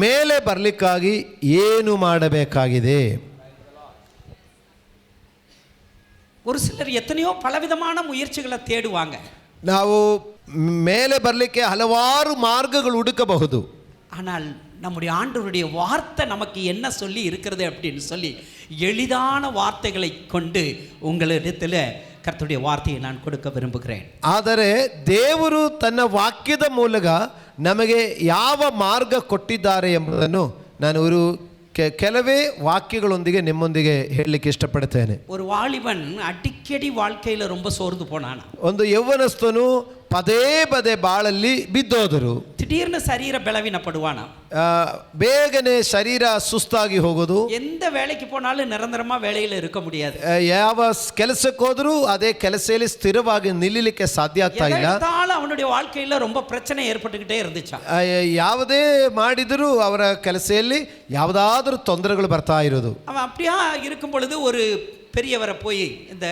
ಮೇಲೆ ಬರಲಿಕ್ಕಾಗಿ ಏನು ಮಾಡಬೇಕಾಗಿದೆ. ஒரு சிலர் எத்தனையோ பலவிதமான முயற்சிகளை தேடுவாங்க. ನಾವು ಮೇಲೆ ಬರಲಿಕ್ಕೆ ಹಲವಾರು ಮಾರ್ಗಗಳು ಹುಡುಕಬಹುದು. ஆனால் நம்முடைய ஆண்டவருடைய வார்த்தை நமக்கு என்ன சொல்லி இருக்கிறது அப்படின்னு சொல்லி எளிதான வார்த்தைகளை கொண்டு உங்களிடத்தில் ಕರ್ತುடைய ವಾರ್ತೆயை ನಾನು ಕೊಡಕ ವಿರುಂಬುகிறேன். ಆದರೆ ದೇವರು ತನ್ನ ವಾಕ್ಯದ ಮೂಲಕ ನಮಗೆ ಯಾವ ಮಾರ್ಗ ಕೊಟ್ಟಿದ್ದಾರೆ ಎಂಬುದನ್ನು ನಾನು ಒಂದು ಕೆಲವೇ ವಾಕ್ಯಗಳೊಂದಿಗೆ ನಿಮ್ಮೊಂದಿಗೆ ಹೇಳಲಿಕ್ಕೆ ಇಷ್ಟಪಡ್ತೇನೆ. ஒரு வாலிபன் அடிக்கடி வாழ்க்கையில ரொம்ப சோர்ந்து போனானா. ಒಂದು ಯೌವನಸ್ಥನು ಪದೇ ಪದೇ ಬಾಳಲ್ಲಿ ಬಿದ್ದೋದರು. திடீர்னு சரீர பலவீனப்படுவானா. ಬೇಗನೆ ಶರೀರ ಸುಸ್ತಾಗಿ ಹೋಗೋದು. எந்த வேலைக்கு போனாலும் நிரந்தரமா வேலையில இருக்க முடியாது. ಯಾವ ಕೆಲಸಕ್ಕೆ ಹೋದರೂ ಅದೇ ಕೆಲಸದಲ್ಲಿ ಸ್ಥಿರವಾಗಿ ನಿಲ್ಲಲಿಕ್ಕೆ ಸಾಧ್ಯ ಆಗ್ತಾ ಇಲ್ಲ. அவனுடைய வாழ்க்கையில ரொம்ப பிரச்சனை ஏற்பட்டுக்கிட்டே இருந்துச்சு. ಯಾವುದೇ ಮಾಡಿದರೂ ಅವರ ಕೆಲಸದಲ್ಲಿ ಯಾವುದಾದರೂ ತೊಂದರೆಗಳು ಬರ್ತಾ ಇರೋದು. அவன் அப்படியே இருக்கும் பொழுது ஒரு பெரியவரை போய், இந்த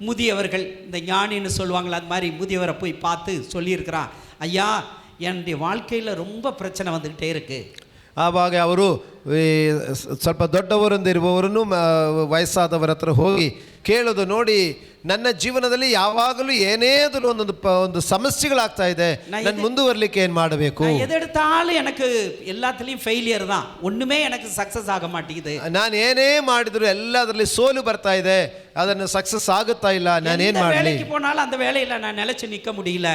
முதியவர்கள், இந்த ஞானின்னு சொல்லுவாங்களா, அது மாதிரி முதியவரை போய் பார்த்து சொல்லியிருக்கிறான், ஐயா என்னுடைய வாழ்க்கையில் ரொம்ப பிரச்சனை வந்துக்கிட்டே இருக்கு. ಆವಾಗ ಅವರು ಸ್ವಲ್ಪ ದೊಡ್ಡವರೊಂದಿರುವವರನ್ನು ವಯಸ್ಸಾದವರ ಹತ್ರ ಹೋಗಿ ಕೇಳೋದು, ನೋಡಿ ನನ್ನ ಜೀವನದಲ್ಲಿ ಯಾವಾಗಲೂ ಏನೇದರೂ ಒಂದು ಸಮಸ್ಯೆಗಳಾಗ್ತಾ ಇದೆ, ನಾನು ಮುಂದುವರಲಿಕ್ಕೆ ಏನು ಮಾಡಬೇಕು? எதெடுத்தாலும் எனக்கு எல்லாத்துலேயும் ஃபெயிலியர் தான், ஒன்றுமே எனக்கு சக்ஸஸ் ஆக மாட்டேங்குது. ನಾನು ಏನೇ ಮಾಡಿದ್ರು ಎಲ್ಲದರಲ್ಲಿ ಸೋಲು ಬರ್ತಾ ಇದೆ, ಅದನ್ನು ಸಕ್ಸಸ್ ಆಗುತ್ತಾ ಇಲ್ಲ, ನಾನೇನು ಮಾಡಲಿ? வேலைக்கு போனாலும் அந்த வேலையில் நான் நிலைச்சு நிற்க முடியல.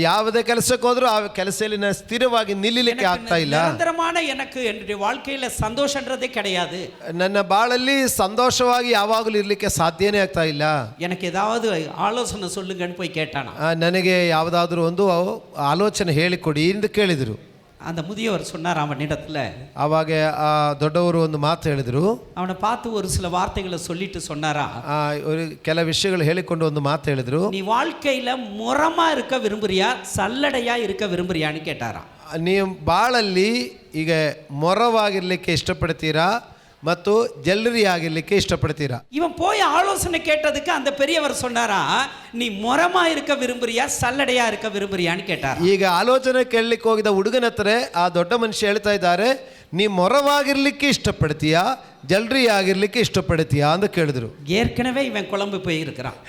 ಯಾವುದೇ ಕೆಲಸಕ್ಕೆ ಹೋದರೂ ಆ ಕೆಲಸದಲ್ಲಿ ನಾನು ಸ್ಥಿರವಾಗಿ ನಿಲ್ಲಲಿಕ್ಕೆ ಆಗ್ತಾ ಇಲ್ಲ. ನಿರಂತರமான எனக்கு என்னுடைய வாழ்க்கையில சந்தோஷன்றதே கிடையாது. ನನ್ನ ಬಾಳಲ್ಲಿ ಸಂತೋಷವಾಗಿ ಯಾವಾಗಲೂ ಇರಲಿಕ್ಕೆ ಸಾಧ್ಯನೇ ಆಗ್ತಾ ಇಲ್ಲ. எனக்கு ஏதாவது ஆலோசனை சொல்லுங்கன்னு போய் கேட்டானா. ನನಗೆ ಯಾವುದಾದ್ರೂ ಒಂದು ಆಲೋಚನೆ ಹೇಳಿಕೊಡಿ ಎಂದು ಕೇಳಿದರು. அந்த முதியவர் சொன்னார் அவனிடத்துல. ಆವಾಗ ಆ ದೊಡ್ಡವರು ಒಂದು ಮಾತು ಹೇಳಿದರು. அவனை பார்த்து ஒரு சில வார்த்தைகளை சொல்லிட்டு சொன்னாரா, ಕೆಲ ವಿಷಯಗಳು ಹೇಳಿಕೊಂಡು ಒಂದು ಮಾತು ಹೇಳಿದರು. நீ வாழ்க்கையில முறமா இருக்க விரும்புறியா சல்லடையா இருக்க விரும்புறியான்னு கேட்டாராம். ನೀವು ಬಾಳಲ್ಲಿ ಈಗ ಮೊರವಾಗಿರ್ಲಿಕ್ಕೆ ಇಷ್ಟಪಡ್ತೀರಾ ಮತ್ತು ಜಲ್ರಿ ಆಗಿರ್ಲಿಕ್ಕೆ ಇಷ್ಟಪಡ್ತೀರಾ? இவன் போய் ஆலோசனை கேட்டதுக்கு அந்த பெரியவர் சொன்னாரா, நீ முறமா இருக்க விரும்புறியா சல்லடையா இருக்க விரும்புறியான்னு கேட்டார். ಈಗ ಆಲೋಚನೆ ಕೇಳಲಿಕ್ಕೆ ಹೋಗಿದ ಹುಡುಗನ ಹತ್ರ ಆ ದೊಡ್ಡ ಮನುಷ್ಯ ಹೇಳ್ತಾ ಇದ್ದಾರೆ, ನೀ ಮೊರವಾಗಿರ್ಲಿಕ್ಕೆ ಇಷ್ಟಪಡ್ತೀಯಾ ಜಲ್ರಿ ಆಗಿರ್ಲಿಕ್ಕೆ ಇಷ್ಟಪಡ್ತೀಯಾ ಅಂತ ಕೇಳಿದ್ರು. ஏற்கனவே இவன் குழம்பு போய் இருக்கிறான்.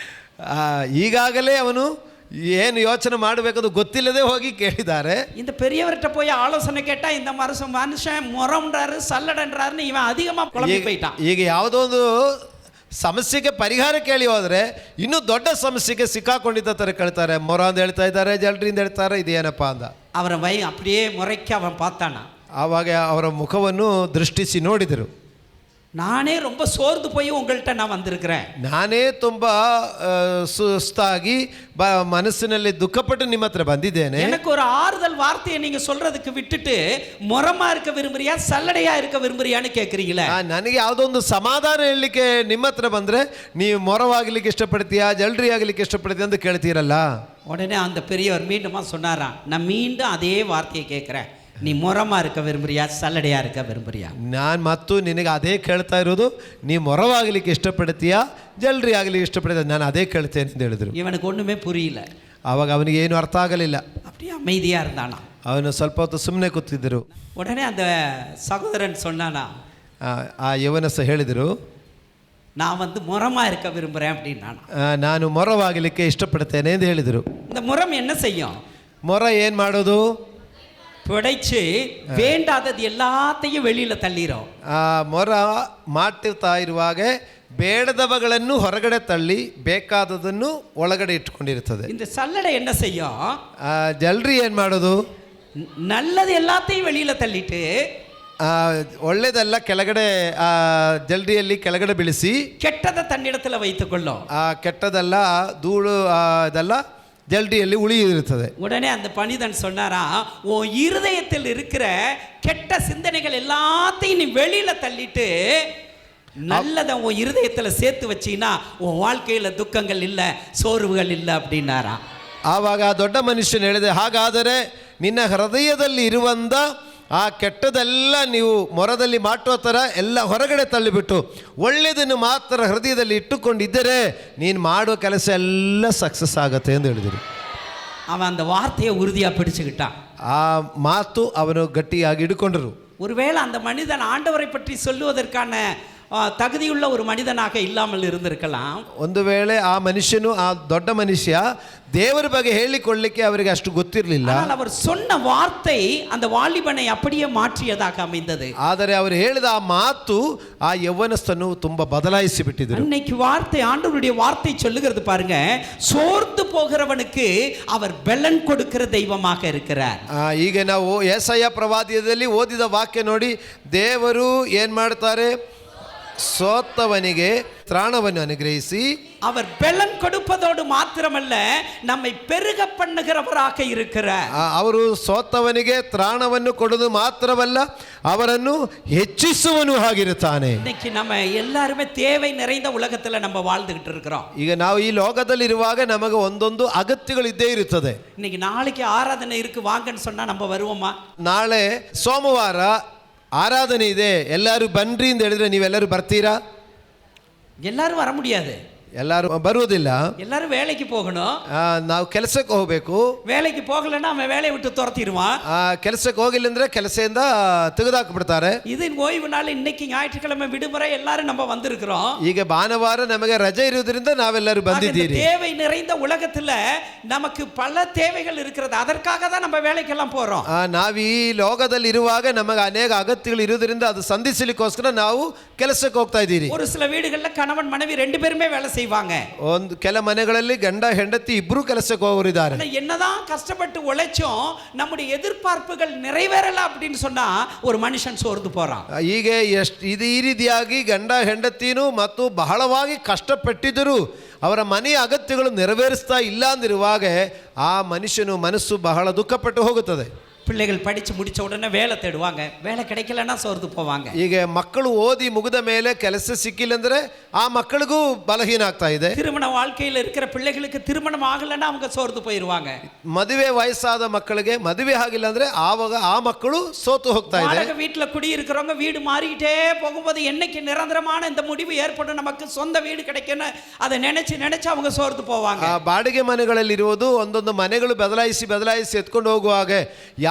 ಈಗಾಗಲೇ ಅವನು ಏನು ಯೋಚನೆ ಮಾಡಬೇಕದು ಗೊತ್ತಿಲ್ಲದೆ ಹೋಗಿ ಕೇಳಿದ್ದಾರೆ. இந்த பெரியவர்கிட்ட போய் ஆலோசனை கேட்டா இந்த மனுஷன் முறம்ன்றாரு சல்லடன்றாருன்னு இவன் அதிகமா குழம்பி போயிட்டான். ಈಗ ಯಾವುದೋ ಒಂದು ಸಮಸ್ಯೆಗೆ ಪರಿಹಾರ ಕೇಳಿ ಹೋದರೆ ಇನ್ನೂ ದೊಡ್ಡ ಸಮಸ್ಯೆಗೆ ಸಿಕ್ಕಾಕೊಂಡಿದ್ದ ಥರ ಕೇಳ್ತಾರೆ. ಮೊರ ಅಂತ ಹೇಳ್ತಾ ಇದ್ದಾರೆ, ಜಲ್ರಿಯಿಂದ ಹೇಳ್ತಾರೆ, ಇದೇನಪ್ಪ ಅಂದ. ಅವರ அப்படியே ಮುறைக்க ಅವன் பார்த்தானா. ಆವಾಗ ಅವರ ಮುಖವನ್ನು ದೃಷ್ಟಿಸಿ ನೋಡಿದರು. நானே ரொம்ப சோர்ந்து போய் உங்கள்கிட்ட நான் வந்திருக்கிறேன். ನಾನೇ ತುಂಬ ಸುಸ್ತಾಗಿ ಮನಸ್ಸಿನಲ್ಲಿ ದುಃಖಪಟ್ಟು ನಿಮ್ಮ ಹತ್ರ ಬಂದಿದ್ದೇನೆ. எனக்கு ஒரு ஆறுதல் வார்த்தையை நீங்க சொல்றதுக்கு விட்டுட்டு முறமா இருக்க விரும்புறியா சல்லடையா இருக்க விரும்புறியான்னு கேட்குறீங்களே. ನನಗೆ ಯಾವುದೋ ಒಂದು ಸಮಾಧಾನ ಹೇಳಲಿಕ್ಕೆ ನಿಮ್ಮ ಹತ್ರ ಬಂದರೆ ನೀವು ಮೊರವಾಗಲಿಕ್ಕೆ ಇಷ್ಟಪಡ್ತೀಯಾ ಜಲ್ರಿ ಆಗಲಿಕ್ಕೆ ಇಷ್ಟಪಡ್ತೀಯಾ ಅಂತ ಕೇಳ್ತೀರಲ್ಲ. உடனே அந்த பெரியவர் மீண்டுமா சொன்னாராம், நான் மீண்டும் அதே வார்த்தையை கேட்குறேன், நீ முறமா இருக்க விரும்புறியா சல்லடையா இருக்க விரும்புறியா? ನಾನು ಮತ್ತು ನಿನಗೆ ಅದೇ ಕೇಳ್ತಾ ಇರೋದು, ನೀ ಮೊರವಾಗಲಿಕ್ಕೆ ಇಷ್ಟಪಡ್ತೀಯಾ ಜಲ್ರಿ ಆಗಲಿಕ್ಕೆ ಇಷ್ಟಪಡ್ತೀಯ, ನಾನು ಅದೇ ಕೇಳ್ತೇನೆ ಅಂತ ಹೇಳಿದ್ರು. இவனுக்கு ஒன்றுமே புரியல. ಆವಾಗ ಅವನಿಗೆ ಏನು ಅರ್ಥ ಆಗಲಿಲ್ಲ. அப்படியே அமைதியா இருந்தானா. ಅವನು ಸ್ವಲ್ಪ ಹೊತ್ತು ಸುಮ್ಮನೆ ಕೂತಿದ್ದರು. உடனே அந்த சகோதரன் சொன்னானா, ಆ ಯವನಸ ಹೇಳಿದರು, நான் முறமா இருக்க விரும்புகிறேன் அப்படின்னா. ನಾನು ಮೊರವಾಗಲಿಕ್ಕೆ ಇಷ್ಟಪಡ್ತೇನೆ ಎಂದು ಹೇಳಿದರು. இந்த முறம் என்ன செய்யும்? ಮೊರ ಏನು ಮಾಡೋದು? புடைச்சு வேண்டாதது எல்லாத்தையும் வெளியில தள்ளிரும். ಆ ಮೊರ ಮಾಡ್ತಾ ಇರುವಾಗ ಬೇಡದವುಗಳನ್ನು ಹೊರಗಡೆ ತಳ್ಳಿ ಬೇಕಾದದನ್ನು ಒಳಗಡೆ ಇಟ್ಕೊಂಡಿರ್ತದೆ. இந்த சல்லடை என்ன செய்யும்? ಜಲ್ರಿ ಏನು ಮಾಡೋದು? நல்லது எல்லாத்தையும் வெளியில தள்ளிட்டு ಒಳ್ಳೆದೆಲ್ಲ ಕೆಳಗಡೆ ಜಲ್ರಿಯಲ್ಲಿ ಕೆಳಗಡೆ ಬೀಳಿಸಿ ಕೆಟ್ಟದ ತನ್ನಿಡத்துல வைத்துக்கொள்ளும். ಕೆಟ್ಟದೆಲ್ಲ ಧೂಳು ಇದೆಲ್ಲ ಜಲ್ರಿಯಲ್ಲಿ ಉಳಿಯಿರುತ್ತದೆ. உடனே அந்த பணிதன் சொன்னாரா, உன் இருதயத்தில் இருக்கிற கெட்ட சிந்தனைகள் எல்லாத்தையும் நீ வெளியில தள்ளிட்டு நல்லதை உன் இருதயத்தில் சேர்த்து வச்சீன்னா உன் வாழ்க்கையில் துக்கங்கள் இல்லை சோர்வுகள் இல்லை அப்படின்னாரா. ಆವಾಗ ಆ ದೊಡ್ಡ ಮನುಷ್ಯನು ಹೇಳಿದೆ, ಹಾಗಾದರೆ ನಿನ್ನ ಹೃದಯದಲ್ಲಿ ಇರುವಂಥ ಆ ಕೆಟ್ಟದೆಲ್ಲ ನೀವು ಮೊರದಲ್ಲಿ ಮಾಡುವ ಥರ ಎಲ್ಲ ಹೊರಗಡೆ ತಳ್ಳಿಬಿಟ್ಟು ಒಳ್ಳೆಯದನ್ನು ಮಾತ್ರ ಹೃದಯದಲ್ಲಿ ಇಟ್ಟುಕೊಂಡಿದ್ದರೆ ನೀನು ಮಾಡುವ ಕೆಲಸ ಎಲ್ಲ ಸಕ್ಸಸ್ ಆಗುತ್ತೆ ಎಂದು ಹೇಳಿದರು. அவன் அந்த வார்த்தையை உறுதியாக பிடிச்சுக்கிட்டான். ಆ ಮಾತು ಅವನು ಗಟ್ಟಿಯಾಗಿ ಹಿಡ್ಕೊಂಡರು. ஒருவேளை அந்த மனிதன் ஆண்டவரை பற்றி சொல்லுவதற்கான தகுதியுள்ள ஒரு மனிதனாக இல்லாமல் இருந்திருக்கலாம். ಒಂದು ವೇಳೆ ಆ ಮನುಷ್ಯನು ಆ ದೊಡ್ಡ ಮನುಷ್ಯ ದೇವರ ಬಗ್ಗೆ ಹೇಳಿಕೊಳ್ಳಲಿಕ್ಕೆ ಅವರಿಗೆ ಅಷ್ಟು ಗೊತ್ತಿರಲಿಲ್ಲ. அவர் சொன்ன வார்த்தை அந்த வாலிபனை அப்படியே மாற்றியதாக அமைந்தது. ಆದರೆ ಅವರು ಹೇಳಿದ ಆ ಮಾತು ಆ ಯೌವನಸ್ಥನು ತುಂಬಾ ಬದಲಾಯಿಸಿ ಬಿಟ್ಟಿದ್ರು. அன்னைக்கு வார்த்தை ஆண்டவருடைய வார்த்தை சொல்லுகிறது பாருங்க, சோர்ந்து போகிறவனுக்கு அவர் பலன் கொடுக்கிற தெய்வமாக இருக்கிறார். ಈಗ ನಾವು ಯೆಶಾಯ ಪ್ರವಾದಿಯಲ್ಲಿ ಓದಿದ ವಾಕ್ಯ ನೋಡಿ, ದೇವರು ಏನು ಮಾಡ್ತಾರೆ? ಸೋತವನಿಗೆ ತ್ರಾಣವನ್ನು ಅನುಗ್ರಹಿಸಿ அவர் பலன் கொடுப்பதோடு மாத்திரமல்ல நம்மை பெருக பண்ணுகிறவராக இருக்கிறார். ಅವರು ಸೋತವನಿಗೆ ತ್ರಾಣವನ್ನು ಕೊಡುವುದು ಮಾತ್ರವಲ್ಲ, ಅವರನ್ನು ಹೆಚ್ಚಿಸುವನು ಆಗಿರುತ್ತಾನೆ. இன்னைக்கு நம்ம எல்லாருமே தேவை நிறைந்த உலகத்துல நம்ம வாழ்ந்துகிட்டு இருக்கிறோம். ಈಗ ನಾವು ಈ ಲೋಕದಲ್ಲಿ ಇರುವಾಗ ನಮಗೆ ಒಂದೊಂದು ಅಗತ್ಯಗಳು ಇದ್ದೇ ಇರುತ್ತದೆ. இன்னைக்கு நாளைக்கு ஆராதனை இருக்கு வாங்கன்னு சொன்னா நம்ம வருவோமா? ನಾಳೆ ಸೋಮವಾರ ಆರಾಧನೆ ಇದೆ ಎಲ್ಲರೂ ಬನ್ರಿ ಅಂತ ಹೇಳಿದ್ರೆ ನೀವೆಲ್ಲರೂ ಬರ್ತೀರಾ? எல்லாரும் வர முடியாது. ಎಲ್ಲರೂ ಬರುವುದಿಲ್ಲ. எல்லாரும் வேலைக்கு போகணும். ನಾವು ಕೆಲಸಕ್ಕೆ ಹೋಗಬೇಕು. வேலைக்கு போகலன்னா அவன் வேலையை விட்டு துரத்திடுவான். ಕೆಲಸಕ್ಕೆ ಹೋಗಿಲ್ಲ ಅಂದ್ರೆ ಕೆಲಸದಿಂದ ತೆಗೆದುಹಾಕಿಬಿಡ್ತಾರೆ. இது ஓய்வு நாள், இன்னைக்கு ஞாயிற்றுக்கிழமை விடுமுறை, எல்லாரும் நம்ம வந்திருக்கிறோம். ಈಗ ಭಾನುವಾರ ನಮಗೆ ರಜೆ ಇರುವುದರಿಂದ ನಾವೆಲ್ಲರೂ ಬಂದಿದ್ದೀರಿ. தேவை நிறைந்த உலகத்துல நமக்கு பல தேவைகள் இருக்கிறது, அதற்காக தான் நம்ம வேலைக்கெல்லாம் போறோம். ನಾವು ಈ ಲೋಕದಲ್ಲಿ ಇರುವಾಗ ನಮಗೆ ಅನೇಕ ಅಗತ್ಯಗಳು ಇರುವುದರಿಂದ ಅದು ಸಂಧಿಸಲಿಕ್ಕೋಸ್ಕರ ನಾವು ಕೆಲಸಕ್ಕೆ ಹೋಗ್ತಾ ಇದ್ದೀರಿ. ஒரு சில வீடுகள்ல கணவன் மனைவி ரெண்டு பேருமே வேலை செய்வாங்க. ಒಂದು ಕೆಲ ಮನೆಗಳಲ್ಲಿ ಗಂಡ ಹೆಂಡತಿ ಇಬ್ರು ಕೆಲಸಕ್ಕೆ ಹೋಗೋರಿದ್ದಾರೆ. என்னதான் கஷ்டப்பட்டு உழைச்சோம் நம்முடைய எதிர்பார்ப்புகள் நிறைவேறல அப்படின்னு சொன்னா ஒரு மனுஷன் ಸೋರ್ದು போறான். ಹೀಗೆ ಇದು ಈ ರೀತಿಯಾಗಿ ಗಂಡ ಹೆಂಡತಿನೂ ಮತ್ತು ಬಹಳವಾಗಿ ಕಷ್ಟಪಟ್ಟಿದ್ದರೂ ಅವರ ಮನೆಯ ಅಗತ್ಯಗಳು ನೆರವೇರಿಸ್ತಾ ಇಲ್ಲ ಅಂದಿರುವಾಗ ಆ ಮನುಷ್ಯನು ಮನಸ್ಸು ಬಹಳ ದುಃಖಪಟ್ಟು ಹೋಗುತ್ತದೆ. பிள்ளைகள் படிச்சு முடிச்ச உடனே வேலை தேடுவாங்க, வேலை கிடைக்கலன்னா ಸೋರ್ದು போவாங்க. ಈಗ ಮಕ್ಕಳು ಓದಿ ಮುಗಿದ ಮೇಲೆ ಕೆಲಸ ಸಿಕ್ಕಿಲ್ಲ ಅಂದ್ರೆ ಆ ಮಕ್ಕಳಿಗೂ ಬಲಹೀನ ಆಗ್ತಾ ಇದೆ. திருமண வாழ்க்கையில் இருக்கிற பிள்ளைகளுக்கு திருமணம் ஆகலன்னா அவங்க ಸೋರ್ದು போயிருவாங்க. ಮದುವೆ ವಯಸ್ಸಾದ ಮಕ್ಕಳಿಗೆ ಮದುವೆ ಆಗಿಲ್ಲ ಅಂದ್ರೆ ಆವಾಗ ಆ ಮಕ್ಕಳು ಸೋತು ಹೋಗ್ತಾ ಇದೆ. வாடகை வீட்டுல குடி இருக்கிறவங்க வீடு மாறிக்கிட்டே போகும்போது என்னைக்கு நிரந்தரமான இந்த முடிவு ஏற்படும், நமக்கு சொந்த வீடு கிடைக்கும்னு அதை நினைச்சு அவங்க ಸೋರ್ದು போவாங்க. ಆ ಬಾಡಿಗೆ ಮನೆಗಳಲ್ಲಿ ಇರುವುದು ಒಂದೊಂದು ಮನೆಗಳು ಬದಲಾಯಿಸಿ ಎತ್ಕೊಂಡು ಹೋಗುವಾಗ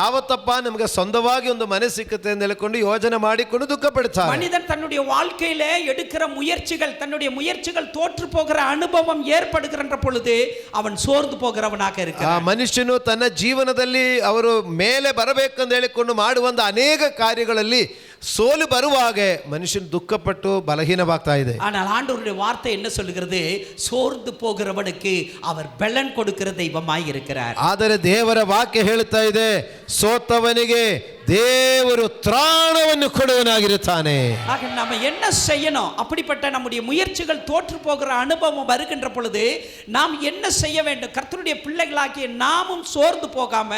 ಯಾವತ್ತಪ್ಪ ನಮಗೆ ಸ್ವಂತವಾಗಿ ಒಂದು ಮನೆ ಸಿಕ್ಕುತ್ತೆ ಅಂತ ಹೇಳಿಕೊಂಡು ಯೋಜನೆ ಮಾಡಿಕೊಂಡು ದುಃಖ ಪಡ್ತಾರೆ. மனிதன் தன்னுடைய வாழ்க்கையில எடுக்கிற முயற்சிகள், தன்னுடைய முயற்சிகள் தோற்று போகிற அனுபவம் ஏற்படுகின்ற பொழுது அவன் ಸೋರ್ದು போகிறவனாக இருக்கிறான். ಮನುಷ್ಯನು ತನ್ನ ಜೀವನದಲ್ಲಿ ಅವರು ಮೇಲೆ ಬರಬೇಕಂತ ಹೇಳಿಕೊಂಡು ಮಾಡುವಂತ ಅನೇಕ ಕಾರ್ಯಗಳಲ್ಲಿ ಸೋಲು ಬರುವಾಗ ಮನುಷ್ಯನು ದುಃಖಪಟ್ಟು ಬಲಹೀನವಾಗ್ತಾ ಇದೆ. ஆனால் ஆண்டவருடைய வார்த்தை என்ன சொல்லுகிறது? சோர்ந்து போகிறவனுக்கு அவர் பலன் கொடுக்கிற தெய்வமாய் இருக்கிறார். ಆದರೆ ದೇವರ ವಾಕ್ಯ ಹೇಳ್ತಾ ಇದೆ, ಸೋತವನಿಗೆ ದೇವರು ತ್ರಾಣವನ್ನು ಕೊಡುವನಾಗಿರುತ್ತಾನೆ. ஆக நம்ம என்ன செய்யணும்? அப்படிப்பட்ட நம்முடைய முயற்சிகள் தோற்று போகிற அனுபவம் வருகின்ற பொழுது நாம் என்ன செய்ய வேண்டும்? கர்த்தருடைய பிள்ளைகளாகிய நாமும் சோர்ந்து போகாம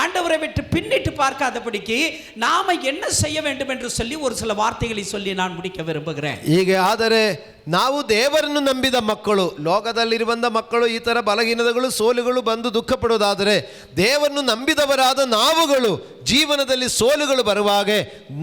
ஆண்டவரை விட்டு பின்னிட்டு பார்க்காதபடிக்கு நாம என்ன செய்ய வேண்டும் என்று சொல்லி ஒரு சில வார்த்தைகளை சொல்லி நான் முடிக்க விரும்புகிறேன். ಹೀಗೆ ಆದರೆ ನಾವು ದೇವರನ್ನು ನಂಬಿದ ಮಕ್ಕಳು, ಲೋಕದಲ್ಲಿರುವಂಥ ಮಕ್ಕಳು ಈ ಥರ ಬಲಹೀನತೆಗಳು ಸೋಲುಗಳು ಬಂದು ದುಃಖ ಪಡುವುದಾದರೆ, ದೇವರನ್ನು ನಂಬಿದವರಾದ ನಾವುಗಳು ಜೀವನದಲ್ಲಿ ಸೋಲುಗಳು ಬರುವಾಗ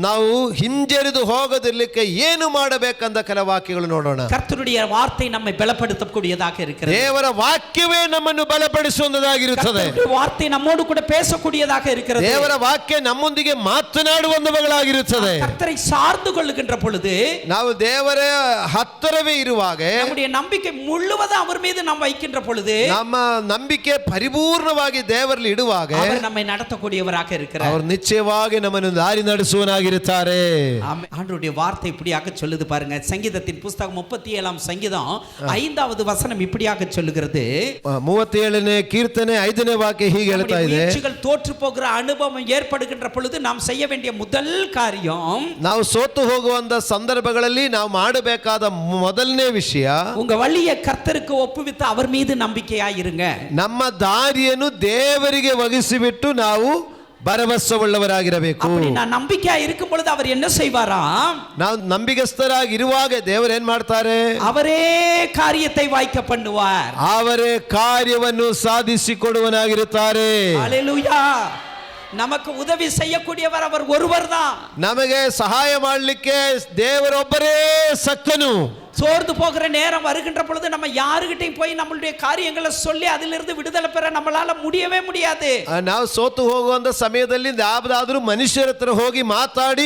ನಾವು ಹಿಂಜರಿದು ಹೋಗದಿರಲಿಕ್ಕೆ ಏನು ಮಾಡಬೇಕಂತ ಕೆಲ ವಾಕ್ಯಗಳು ನೋಡೋಣ. கர்த்தருடைய வார்த்தை நம்மை பலப்படுத்தக்கூடியதாக இருக்கிறது. ದೇವರ ವಾಕ್ಯವೇ ನಮ್ಮನ್ನು ಬಲಪಡಿಸುವಂತದಾಗಿರುತ್ತದೆ. கர்த்தருடைய வார்த்தை நம்மோடு கூட பேசக்கூடியதாக இருக்கிறது. ದೇವರ ವಾಕ್ಯ ನಮ್ಮೊಂದಿಗೆ ಮಾತನಾಡುವಂತವುಗಳಾಗಿರುತ್ತದೆ. கர்த்தரை சார்ந்து கொள்ளுகின்ற பொழுது ನಾವು ದೇವರ ಹತ್ತಿರವೇ ಇರುವಾಗ, நம்முடைய நம்பிக்கை முழுவதும் அவர் மீது நாம் வைக்கின்ற பொழுது, ನಮ್ಮ ನಂಬಿಕೆ ಪರಿಪೂರ್ಣವಾಗಿ ದೇವರಲ್ಲಿ ಇಡುವಾಗ அவர் நம்மை நடத்தக்கூடியவராக இருக்கிறார். ಅವರು ನಿಶ್ಚಯವಾಗಿ ನಮ್ಮನ್ನು ದಾರಿ ನಡೆಸುವನಾಗಿರುತ್ತಾರೆ. ஆண்டவருடைய வார்த்தை இப்படியாக சொல்லுது பாருங்க. சங்கீதத்தின் புஸ்தகம் 37ஆம் சங்கீதம் 5வது வசனம் இப்படியாக சொல்லுகிறது. 37ನೇ ಕೀರ್ತನೆ 5ನೇ ವಾಕ್ಯ ಹೀಗೆ ಹೇಳ್ತಾ ಇದೆ, முயற்சிகள் தோற்று போகிற அனுபவம் ஏற்படுகின்ற பொழுது நாம் செய்ய வேண்டிய முதல் காரியம், ನಾವು ಸೋತು ಹೋಗುವಂತ ಸಂದರ್ಭಗಳಲ್ಲಿ ನಾವು ಮಾಡಬೇಕಾದ ಮೊದಲನೇ ವಿಷಯ, உங்க வழியை கர்த்தருக்கு ஒப்புவித்து அவர் மீது ನಂಬಿಕೆಯಾಗಿರುங்க. ನಮ್ಮ ದಾರಿಯನ್ನು ದೇವರಿಗೆ ವಹಿಸಿಬಿಟ್ಟು ನಾವು ಭರವಸೆಯುಳ್ಳವರಾಗಿರಬೇಕು. அப்படி நான் ನಂಬಿಕೆயா இருக்கும் பொழுது அவர் என்ன செய்வாராம்? ನಾವು ನಂಬಿಗಸ್ತರಾಗಿ ಇರುವಾಗ ದೇವರು ಏನ್ ಮಾಡ್ತಾರೆ? அவரே காரியத்தை வாய்க்க பண்ணுவார். ಅವರೇ ಕಾರ್ಯವನ್ನು ಸಾಧಿಸಿಕೊಡುವನಾಗಿರುತ್ತಾರೆ. ஹalleluya. நமக்கு உதவி செய்யக்கூடியவர் அவர் ஒருவர் தான். ನಮಗೆ ಸಹಾಯ ಮಾಡಲಿಕ್ಕೆ ದೇವರೊಬ್ಬರೇ ಸಕ್ಕನು. சோர்ந்து போகிற நேரம் வருகின்ற பொழுது நம்ம யாருகிட்டையும் போய் நம்மளுடைய காரியங்களை சொல்லி அதிலிருந்து விடுதலை பெற நம்மளால முடியவே முடியாது. ನಾವು ಸೋತು ಹೋಗುವಂತ ಸಮಯದಲ್ಲಿ ಯಾವುದಾದ್ರೂ ಮನುಷ್ಯರ ಹತ್ರ ಹೋಗಿ ಮಾತಾಡಿ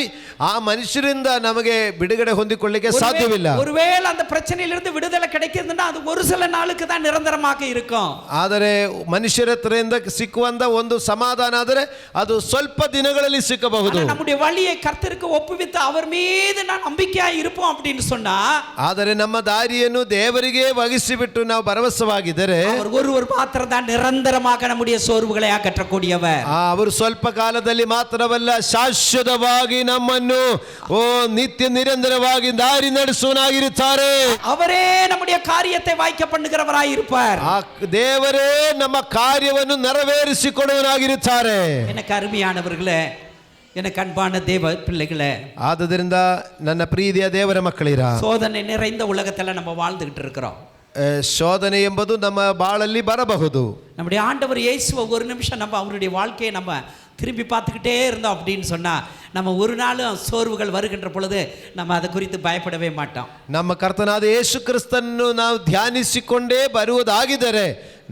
ಆ ಮನುಷ್ಯರಿಂದ ನಮಗೆ ಬಿಡುಗಡೆ ಹೊಂದಿಕೊಳ್ಳಿಕ್ಕೆ ಸಾಧ್ಯವಿಲ್ಲ. ஒருவேளை அந்த பிரச்சனையிலிருந்து விடுதலை கிடைக்குதுன்னா அது ஒரு சில நாளுக்கு தான் நிரந்தரமாக இருக்கும். ಆದರೆ ಮನುಷ್ಯರ ಹತ್ರದಿಂದ ಸಿಕ್ಕುವಂತ ಒಂದು ಸಮಾಧಾನ ಆದರೆ ಅದು ಸ್ವಲ್ಪ ದಿನಗಳಲ್ಲಿ ಸಿಕ್ಕಬಹುದು. நம்முடைய வழியை கர்த்தருக்கு ஒப்புவித்து அவர் மீது நான் நம்பிக்கையா இருப்போம் அப்படின்னு சொன்னா, ಆದರೆ ನಮ್ಮ ದಾರಿಯನ್ನು ದೇವರಿಗೆ ವಹಿಸಿಬಿಟ್ಟು ನಾವು ಭರವಸವಾಗಿದ್ದರೆ அவர் ஒருவர் மாத்திரம் தான் நிரந்தரமாக நம்முடைய சோர்வுகளை அகற்றக்கூடியவர். ಅವರು ಸ್ವಲ್ಪ ಕಾಲದಲ್ಲಿ ಮಾತ್ರವಲ್ಲ, ಶಾಶ್ವತವಾಗಿ ನಮ್ಮನ್ನು ನಿತ್ಯ ನಿರಂತರವಾಗಿ ದಾರಿ ನಡೆಸುವನಾಗಿರುತ್ತಾರೆ. அவரே நம்முடைய காரியத்தை வாய்க்க பண்ணுகிறவராய் இருப்பார். ದೇವರೇ ನಮ್ಮ ಕಾರ್ಯವನ್ನು ನೆರವೇರಿಸಿಕೊಡುವನಾಗಿರುತ್ತಾರೆ. எனக்கு அருமையானவர்களே, எனக்கு அன்பான தேவ பிள்ளைகளே, ಆದ್ದರಿಂದ ನನ್ನ ಪ್ರೀತಿಯ ದೇವರ ಮಕ್ಕಳಿರ, சோதனை நிறைந்த உலகத்துல நம்ம வாழ்ந்துகிட்டு இருக்கிறோம். ಶೋಧನೆ ಎಂಬುದು ನಮ್ಮ ಬಾಳಲ್ಲಿ ಬರಬಹುದು. நம்முடைய ஆண்டவர் இயேசுவை ஒரு நிமிஷம் நம்ம அவருடைய வாழ்க்கையை நம்ம திரும்பி பார்த்துக்கிட்டே இருந்தோம் அப்படின்னு சொன்னால் நம்ம ஒரு நாளும் சோர்வுகள் வருகின்ற பொழுது நம்ம அதை குறித்து பயப்படவே மாட்டோம். ನಮ್ಮ ಕರ್ತನಾದ ಯೇಸು ಕ್ರಿಸ್ತನನ್ನು ನಾವು ಧ್ಯಾನಿಸಿಕೊಂಡೇ ಬರುವುದಾಗಿದ್ದರೆ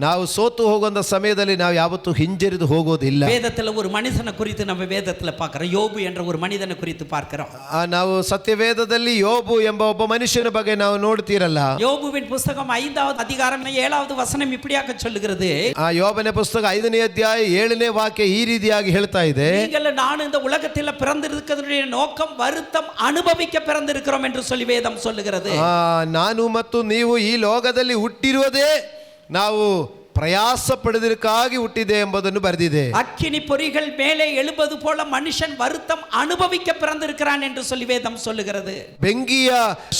ನಾವು ಸೋತು ಹೋಗುವಂಥ ಸಮಯದಲ್ಲಿ ನಾವು ಯಾವತ್ತೂ ಹಿಂಜರಿದು ಹೋಗೋದಿಲ್ಲ. வேதத்தில் ஒரு மனிதனை குறித்து நம்ம வேதத்தில் பார்க்குறோம். யோபு என்ற ஒரு மனிதனை குறித்து பார்க்கிறோம். ನಾವು ಸತ್ಯವೇದದಲ್ಲಿ ಯೋಬು ಎಂಬ ಒಬ್ಬ ಮನುಷ್ಯನ ಬಗ್ಗೆ ನಾವು ನೋಡ್ತೀರಲ್ಲ. யோபுவின் புஸ்தகம் 5வது அதிகாரம் 7வது வசனம் இப்படியாக சொல்லுகிறது. ಆ ಯೋಬನ ಪುಸ್ತಕ 5ನೇ ಅಧ್ಯಾಯ 7ನೇ ವಾಕ್ಯ ಈ ರೀತಿಯಾಗಿ ಹೇಳ್ತಾ ಇದೆ. நீங்கள் நான் இந்த உலகத்தில் பிறந்திருக்கிறதுடைய நோக்கம் வருத்தம் ಅನುಭವಿக்க பிறந்திருக்கிறோம் என்று சொல்லி வேதம் சொல்லுகிறது. ನಾನು ಮತ್ತು ನೀವು ಈ ಲೋಕದಲ್ಲಿ ಹುಟ್ಟಿರುವುದೇ ನಾವು ಪ್ರಯಾಸ ಪಡೆದಕ್ಕಾಗಿ ಹುಟ್ಟಿದೆ ಎಂಬುದನ್ನು ಬರೆದಿದೆ. அக்கினி பொறிகள் மேலே எழுவது போல மனுஷன் வருத்தம் ಅನುಭವಿக்க பிறந்திருக்கிறான் என்று சொல்லி வேதம் சொல்லுகிறது. ಬೆಂಕಿಯ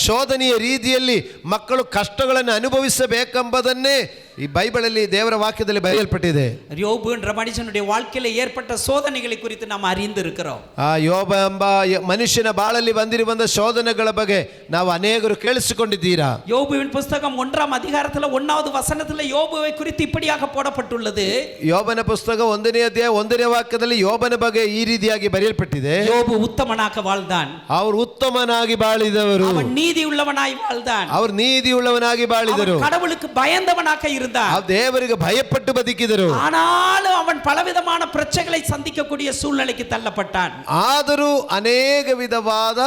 ಶೋಧನೆಯ ರೀತಿಯಲ್ಲಿ ಮಕ್ಕಳು ಕಷ್ಟಗಳನ್ನು ಅನುಭವಿಸಬೇಕೆಂಬುದನ್ನೇ ಈ ಬೈಬಲಲ್ಲಿ ದೇವರ ವಾಕ್ಯದಲ್ಲಿ ಬರೆಯಲ್ಪಟ್ಟಿದೆ. யோபு என்ற மனுஷனுடைய வாழ்க்கையில ஏற்பட்ட சோதனைகளை குறித்து நாம் அறிந்திருக்கிறோம். ಆ ಯೋಬ ಎಂಬ ಮನುಷ್ಯನ ಬಾಳಲ್ಲಿ ಬಂದಿರುವಂತ ಶೋಧನೆಗಳ ಬಗ್ಗೆ ನಾವು ಅನೇಕರು ಕೇಳಿಸಿಕೊಂಡಿದ್ದೀರಾ. யோபுவின் புஸ்தகம் 1ஆம் அதிகாரத்தில் 1வது வசனத்தில் யோபுவை குறித்து இப்படியாக போடப்பட்டுள்ளது. ಯೋಬನ ಪುಸ್ತಕ 1ನೇ ಅಧ್ಯಾಯ 1ನೇ ವಾಕ್ಯದಲ್ಲಿ ಯೋಬನ ಬಗ್ಗೆ ಈ ರೀತಿಯಾಗಿ ಬರೆಯಲ್ಪಟ್ಟಿದೆ. யோபு உத்தமனாக வாழ்ந்தான். ಅವರು ಉತ್ತಮನಾಗಿ ಬಾಳಿದವರು. அவன் நீதி உள்ளவனாய் வாழ்ந்தான். ಅವರು ನೀತಿ ಉಳ್ಳವನಾಗಿ ಬಾಳಿದರು. அவன் கடவுளுக்கு பயந்தவனாக இருந்தான். ದೇವರಿಗೆ ಭಯಪಟ್ಟು ಬದುಕಿದರು. ஆனாலும் அவன் பலவிதமான பிரச்சனைகளை சந்திக்கக்கூடிய சூழ்நிலைக்கு தள்ளப்பட்டான். ಆದರೂ ಅನೇಕ ವಿಧವಾದ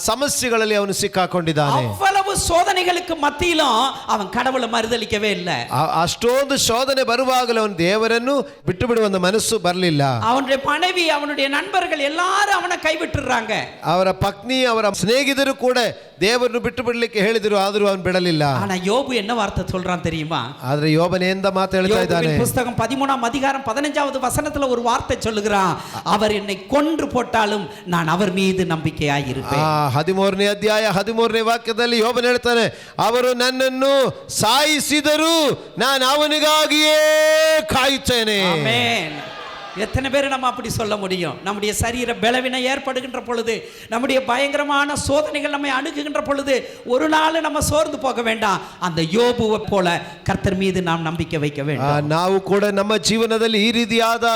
ಸಮಸ್ಯೆಗಳಲ್ಲಿ ಅವನು ಸಿಕ್ಕಾಕೊಂಡಿದ್ದಾನೆ. அவ்வளவு சோதனைகளுக்கு மத்தியிலும் அவன் கடவுளை மறுதலிக்கவே இல்லை. ಅಷ್ಟೊಂದು ಶೋಧನೆ ಬರುವಾಗಲೂ ಅವನು ದೇವರನ್ನು ಬಿಟ್ಟು ಬಿಡುವಂತ ಮನಸ್ಸು ಬರಲಿಲ್ಲ. அவனுடைய மனைவி அவனுடைய நண்பர்கள் எல்லாரும் அவனை கைவிட்டுறாங்க. ಅವರ ಪತ್ನಿ ಅವರ ಸ್ನೇಹಿತರು ಕೂಡ ದೇವರನ್ನು ಬಿಟ್ಟು ಬಿಡಲಿಕ್ಕೆ ಹೇಳಿದರು, ಆದರೂ ಅವನು ಬಿಡಲಿಲ್ಲ. ஆனா யோபு என்ன வார்த்தை சொல்றான் தெரியுமா? ಆದ್ರೆ ಯೋಬನ ಎಂದ ಮಾತು ಹೇಳ್ತಾ ಇದ್ದಾನೆ. யோபுவின் புஸ்தகம் 13ஆம் அதிகாரம் 15வது வசனத்துல ஒரு வார்த்தை சொல்லுகிறான். அவர் என்னை கொன்று போட்டாலும் நான் அவர் மீது நம்பிக்கையாய் இருப்பேன். 13ನೇ ಅಧ್ಯಾಯ 13ನೇ ವಾಕ್ಯದಲ್ಲಿ ಯೋಬನ ಹೇಳ್ತಾನೆ, ಅವರು ನನ್ನನ್ನು ಸಾಯಿಸಿದರು ನಾನು ಅವನಿಗಾಗಿಯೇ ಕಾಯುತ್ತೇನೆ. ஆமென். எத்தனை பேர் நம்ம அப்படி சொல்ல முடியும்? நம்முடைய சரீர பலவீனம் ஏற்படுகின்ற பொழுது, நம்முடைய பயங்கரமான சோதனைகள் நம்மை அணுகுகின்ற பொழுது ஒரு நாள் நம்ம சோர்ந்து போக வேண்டாம். அந்த யோபுவை போல கர்த்தர் மீது நாம் நம்பிக்கை வைக்க வேண்டும். ನಾವು ಕೂಡ ನಮ್ಮ ಜೀವನದಲ್ಲಿ ಈ ರೀತಿಯಾದ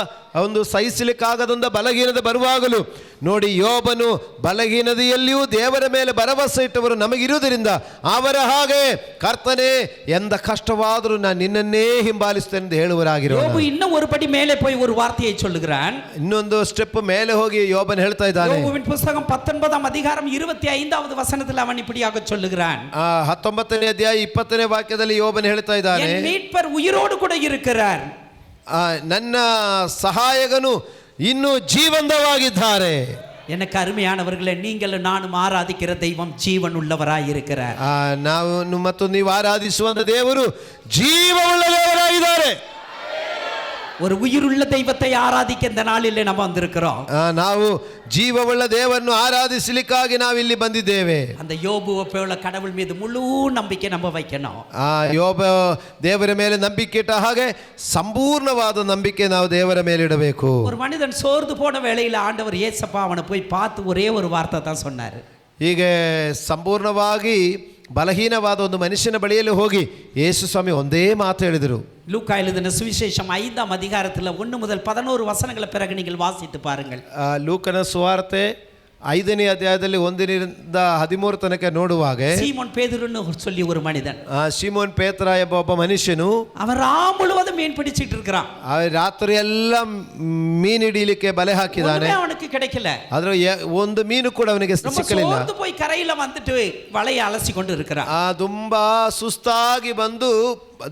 ಒಂದು ಸಹಿಸಲಿಕ್ಕಾಗದಂತ ಬಲಹೀನತೆ ಬರುವಾಗಲೂ ನೋಡಿ, ಯೋಬನು ಬಲಹೀನತೆಯಲ್ಲಿಯೂ ದೇವರ ಮೇಲೆ ಭರವಸೆ ಇಟ್ಟವರು ನಮಗಿರುವುದರಿಂದ ಅವರ ಹಾಗೆ ಕರ್ತನೇ ಎಂದ ಕಷ್ಟವಾದರೂ ನಾನು ನಿನ್ನನ್ನೇ ಹಿಂಬಾಲಿಸ್ತೇನೆ ಎಂದು ಹೇಳುವರಾಗಿರೋ. யோபு இன்னும் ஒரு படி மேலே போய் ஒரு வார்த்தையை சொல்லுகிறான். ಇನ್ನೊಂದು ಸ್ಟೆಪ್ ಮೇಲೆ ಹೋಗಿ ಯೋಬನ್ ಹೇಳ್ತಾ ಇದ್ದಾನೆ. யோபுவின் புஸ்தகம் 19ஆம் அதிகாரம் 25வது வசனத்தில் அவன் இப்படியாக சொல்லுகிறான். 19ನೇ ಅಧ್ಯಾಯ 20ನೇ ವಾಕ್ಯದಲ್ಲಿ ಯೋಬನ್ ಹೇಳ್ತಾ ಇದ್ದಾನೆ, என் மீட்பர் உயிரோடு கூட இருக்கிறார். ನನ್ನ ಸಹಾಯಕನು ಇನ್ನೂ ಜೀವಂತವಾಗಿದ್ದಾರೆ. எனக்கு ಅರುಮೆಯಾನವர்களே, நீங்களும் நானும் ஆராதிக்கிற தெய்வம் ஜீவன் உள்ளவராய் இருக்கிறார். ನಾವು ಮತ್ತು ನೀವು ಆರಾಧಿಸುವಂತ ದೇವರು ಜೀವವುಳ್ಳ ದೇವರಾಗಿದ್ದಾರೆ. ஒரு உயிருள்ள தெய்வத்தை ஆராதிக்க இந்த நாளிலே நம்ம வந்திருக்கிறோம். ನಾವು ಜೀವವುಳ್ಳ ದೇವರನ್ನು ಆರಾಧಿಸಲಿಕ್ಕಾಗಿ ನಾವು ಇಲ್ಲಿ ಬಂದಿದ್ದೇವೆ. அந்த யோபுவை போல கடவுள் மீது முழு நம்பிக்கை நம்ம வைக்கணும். ಯೋಬ ದೇವರ ಮೇಲೆ ನಂಬಿಕೆ ಇಟ್ಟ ಹಾಗೆ ಸಂಪೂರ್ಣವಾದ ನಂಬಿಕೆ ನಾವು ದೇವರ ಮೇಲೆ ಇಡಬೇಕು. ஒரு மனிதன் சோர்ந்து போன வேளையில ஆண்டவர் இயேசப்பா அவனை போய் பார்த்து ஒரே ஒரு வார்த்தை தான் சொன்னார். ಹೀಗೆ ಸಂಪೂರ್ಣವಾಗಿ ಬಲಹೀನವಾದ ಒಂದು ಮನುಷ್ಯನ ಬಳಿಯಲ್ಲಿ ಹೋಗಿ ಯೇಸು ಸ್ವಾಮಿ ಒಂದೇ ಮಾತು ಹೇಳಿದರು. லூக்கா எழுதின சுவிசேஷம் 5ஆம் அதிகாரத்தில் 1 முதல் 11 வசனங்களை பிறகு நீங்கள் வாசித்து பாருங்கள். ಲೂಕನ ಸುವಾರ್ತೆ 5ನೇ ಅಧ್ಯಾಯದಲ್ಲಿ 1ರಿಂದ 13 ತನಕ ನೋಡುವಾಗ சீமோன் பேதுருன்னு சொல்லி ஒரு மனிதன், ಶಿಮೋನ್ ಪೇತ್ರ ಎಂಬ ಒಬ್ಬ ಮನುಷ್ಯನು அவன் ராம் முழுவதும் மீன் பிடிச்சிட்டு இருக்கிறான். ರಾತ್ರಿ ಎಲ್ಲ ಮೀನು ಹಿಡಿಯಲಿಕ್ಕೆ ಬಲೆ ಹಾಕಿದ್ದಾನೆ. ஒண்ணுமே அவனுக்கு கிடைக்கல. ಆದ್ರೆ ಒಂದು ಮೀನು ಕೂಡ ಅವನಿಗೆ ரொம்ப ಸಿಕ್ಕಲಿಲ್ಲ. சோர்ந்து போய் கரையில வந்துட்டு வலையை அலசி கொண்டு இருக்கிறான். ತುಂಬಾ ಸುಸ್ತಾಗಿ ಬಂದು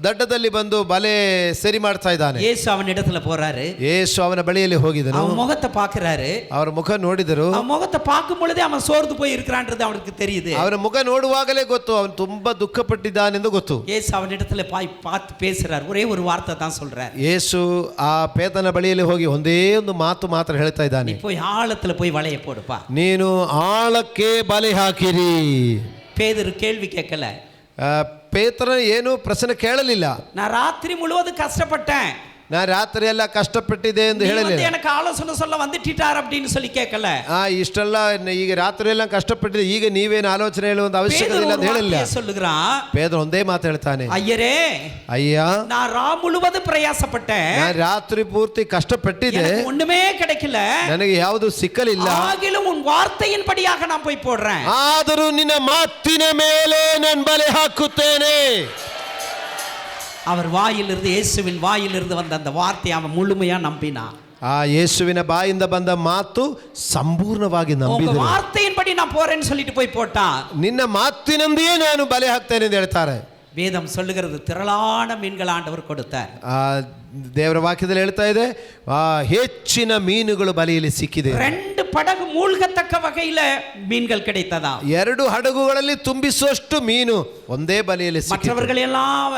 ದಡ್ಡದಲ್ಲಿ ಬಂದು ಬಲೆ ಸರಿ ಮಾಡ್ತಾ ಇದ್ದಾನೆ. ಯೇಸು ಅವನ இடத்துல போறாரு. ಯೇಸು ಅವನ ಬಳಿಯಲ್ಲಿ ಹೋಗಿದನು. அவன் முகத்தை பார்க்கறாரு. ಅವರ ಮುಖ ನೋಡಿದರು. அவன் முகத்தை பார்க்கும் பொழுதே அவன் சோர்ந்து போய் இருக்கிறான்றது அவனுக்கு தெரியுது. ಅವರ ಮುಖ ನೋಡುವಾಗಲೇ ಗೊತ್ತು ಅವನು ತುಂಬಾ ದುಃಖಪಟ್ಟಿದ್ದಾನೆಂದು ಗೊತ್ತು. ಯೇಸು ಅವನ இடத்துல பார்த்து பேசுறார். ஒரே ஒரு வார்த்தை தான் சொல்றார். ಯೇಸು ಆ ಪೇತನ ಬಳಿಯಲ್ಲಿ ಹೋಗಿ ಒಂದೇ ಒಂದು ಮಾತು ಮಾತ್ರ ಹೇಳ್ತಾ ಇದ್ದಾನೆ, நீ போய் ஆழத்துல போய் வலையை போடுப்பா. ನೀನು ಆಳಕ್ಕೆ ಬಲೆ ಹಾಕಿರಿ. பேதுரு கேள்வி கேட்கல. ಪೇತ್ರನ ಏನು ಪ್ರಶ್ನೆ ಕೇಳಲಿಲ್ಲ. நான் ராத்திரி முழுவதும் கஷ்டப்பட்டேன், நான் ರಾತ್ರಿ ಎಲ್ಲ ಕಷ್ಟಪಟ್ಟಿದೆ ಎಂದು நீ ಹೇಳಲಿಲ್ಲ. வந்து எனக்கு ಆಲೋಚನೆ சொல்ல வந்துட்டார் அப்படின்னு சொல்லி ಕೇಳಲ್ಲ. ಇಷ್ಟೆಲ್ಲ ಈಗ ರಾತ್ರಿ ಎಲ್ಲ ಕಷ್ಟಪಟ್ಟಿದೆ, ಈಗ ನೀವೇನು ಆಲೋಚನೆ ಹೇಳುವಂತ ಅವಶ್ಯಕತೆ ಇಲ್ಲ ಅಂತ ಹೇಳಿಲ್ಲ. சொல்லுகிறான், ಪೇತ್ರ ಒಂದೇ ಮಾತು ಹೇಳ್ತಾನೆ, ஐயரே ಅಯ್ಯ நான் ரா முழுவதும் பிரயாசப்பட்டேன், ನಾನು ರಾತ್ರಿ ಪೂರ್ತಿ ಕಷ್ಟಪಟ್ಟಿದೆ, எனக்கு ஒண்ணுமே கிடைக்கல, ನನಗೆ ಯಾವುದು ಸಿಕ್ಕಲಿಲ್ಲ. ஆகிலும் உன் வார்த்தையின்படியாக நான் போய் போடுறேன். ಆದರೂ ನಿನ್ನ ಮಾತಿನ ಮೇಲೆ ನಾನು ಬಲೆ ಹಾಕುತ್ತೇನೆ. அவர் வாயிலிருந்து, இயேசுவின் வாயிலிருந்து வந்த அந்த வார்த்தையை அவன் முழுமையா நம்பினான். ಆ ಯೇಸುವಿನ ಬಾಯಿಂದ ಬಂದ ಮಾತು ಸಂಪೂರ್ಣವಾಗಿ உங்க ನಂಬಿದರು. வார்த்தையின்படி நான் போறேன்னு சொல்லிட்டு போய் போட்டான். ನಿನ್ನ ಮಾತಿನಂತೆಯೇ ನಾನು ಬಲೆ ಹಾಕ್ತೇನೆ ಎಂದು ಹೇಳ್ತಾರೆ. வேதம் சொல்லுகிறது திரளான மீன்கள் ஆண்டவர் கொடுத்தார். ದೇವರ ವಾಕ್ಯದಲ್ಲಿ ಹೇಳ್ತಾ ಇದೆ, ಹೆಚ್ಚಿನ ಮೀನುಗಳು ಬಲೆಯಲ್ಲಿ ಸಿಕ್ಕಿದೆ. 2 படகு மூழ்கத்தக்க வகையில மீன்கள் கிடைத்ததா. 2 ಹಡಗುಗಳಲ್ಲಿ ತುಂಬಿಸುವಷ್ಟು ಮೀನು ಒಂದೇ ಬಲೆಯಲ್ಲಿ ಸಿಕ್ಕಿದೆ. மற்றவர்கள் எல்லாம்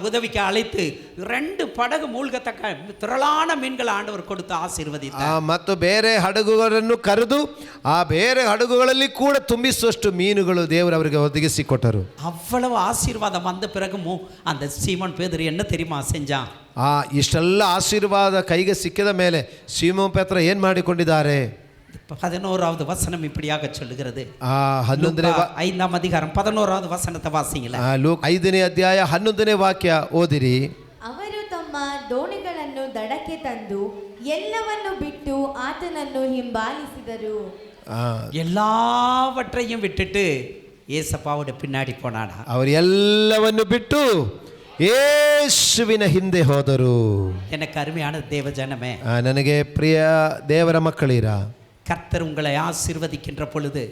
உதவிக்கு அழைத்து 2 படகு மூழ்கத்தக்க திரளான மீன்கள் ஆண்டவர் கொடுத்து ஆசீர்வதித்தார். ಮತ್ತು ಬೇರೆ ಹಡಗುಗಳನ್ನು ಕರೆದು ಆ ಬೇರೆ ಹಡಗುಗಳಲ್ಲಿ ಕೂಡ ತುಂಬಿಸುವಷ್ಟು ಮೀನುಗಳು ದೇವರು ಅವರಿಗೆ ಒದಗಿಸಿಕೊಟ್ಟರು. அவ்வளவு ஆசீர்வாதம் வந்த பிறகும் அந்த சீமோன் பேதுரு என்ன தெரியுமா செஞ்சான்? ಇಷ್ಟೆಲ್ಲ ಆಶೀರ್ವಾದ ಕೈಗೆ ಸಿಕ್ಕಿದ ಮೇಲೆ ಸೀಮೋನ್ ಪೇತ್ರ ಏನ್ ಮಾಡಿಕೊಂಡಿದ್ದಾರೆ? 11வது வசனம் இப்படியாக சொல்லுகிறது. 5ஆம் அதிகாரம் 11வது வசனத்தை வாசிங்களா. ಲೂಕ 5ನೇ ಅಧ್ಯಾಯ 11ನೇ ವಾಕ್ಯ ಓದಿರಿ. ಅವರು ತಮ್ಮ ದೋಣಿಗಳನ್ನು ದಡಕ್ಕೆ ತಂದು ಎಲ್ಲವನ್ನು ಬಿಟ್ಟು ಆತನನ್ನು ಹಿಂಬಾಲಿಸಿದರು. எல்லாவற்றையும் விட்டுட்டு ஏசப்பாவோட பின்னாடி போனாடா. ಅವರು ಎಲ್ಲವನ್ನು ಬಿಟ್ಟು ಯೇಸುವಿನ ಹಿಂದೆ ಹೋದರು. எனக்கு அருமையான தேவ ஜனமே, ನನಗೆ ಪ್ರಿಯ ದೇವರ ಮಕ್ಕಳಿರ, கர்த்தர் உங்களை ஆசீர்வதிக்கின்ற பொழுது,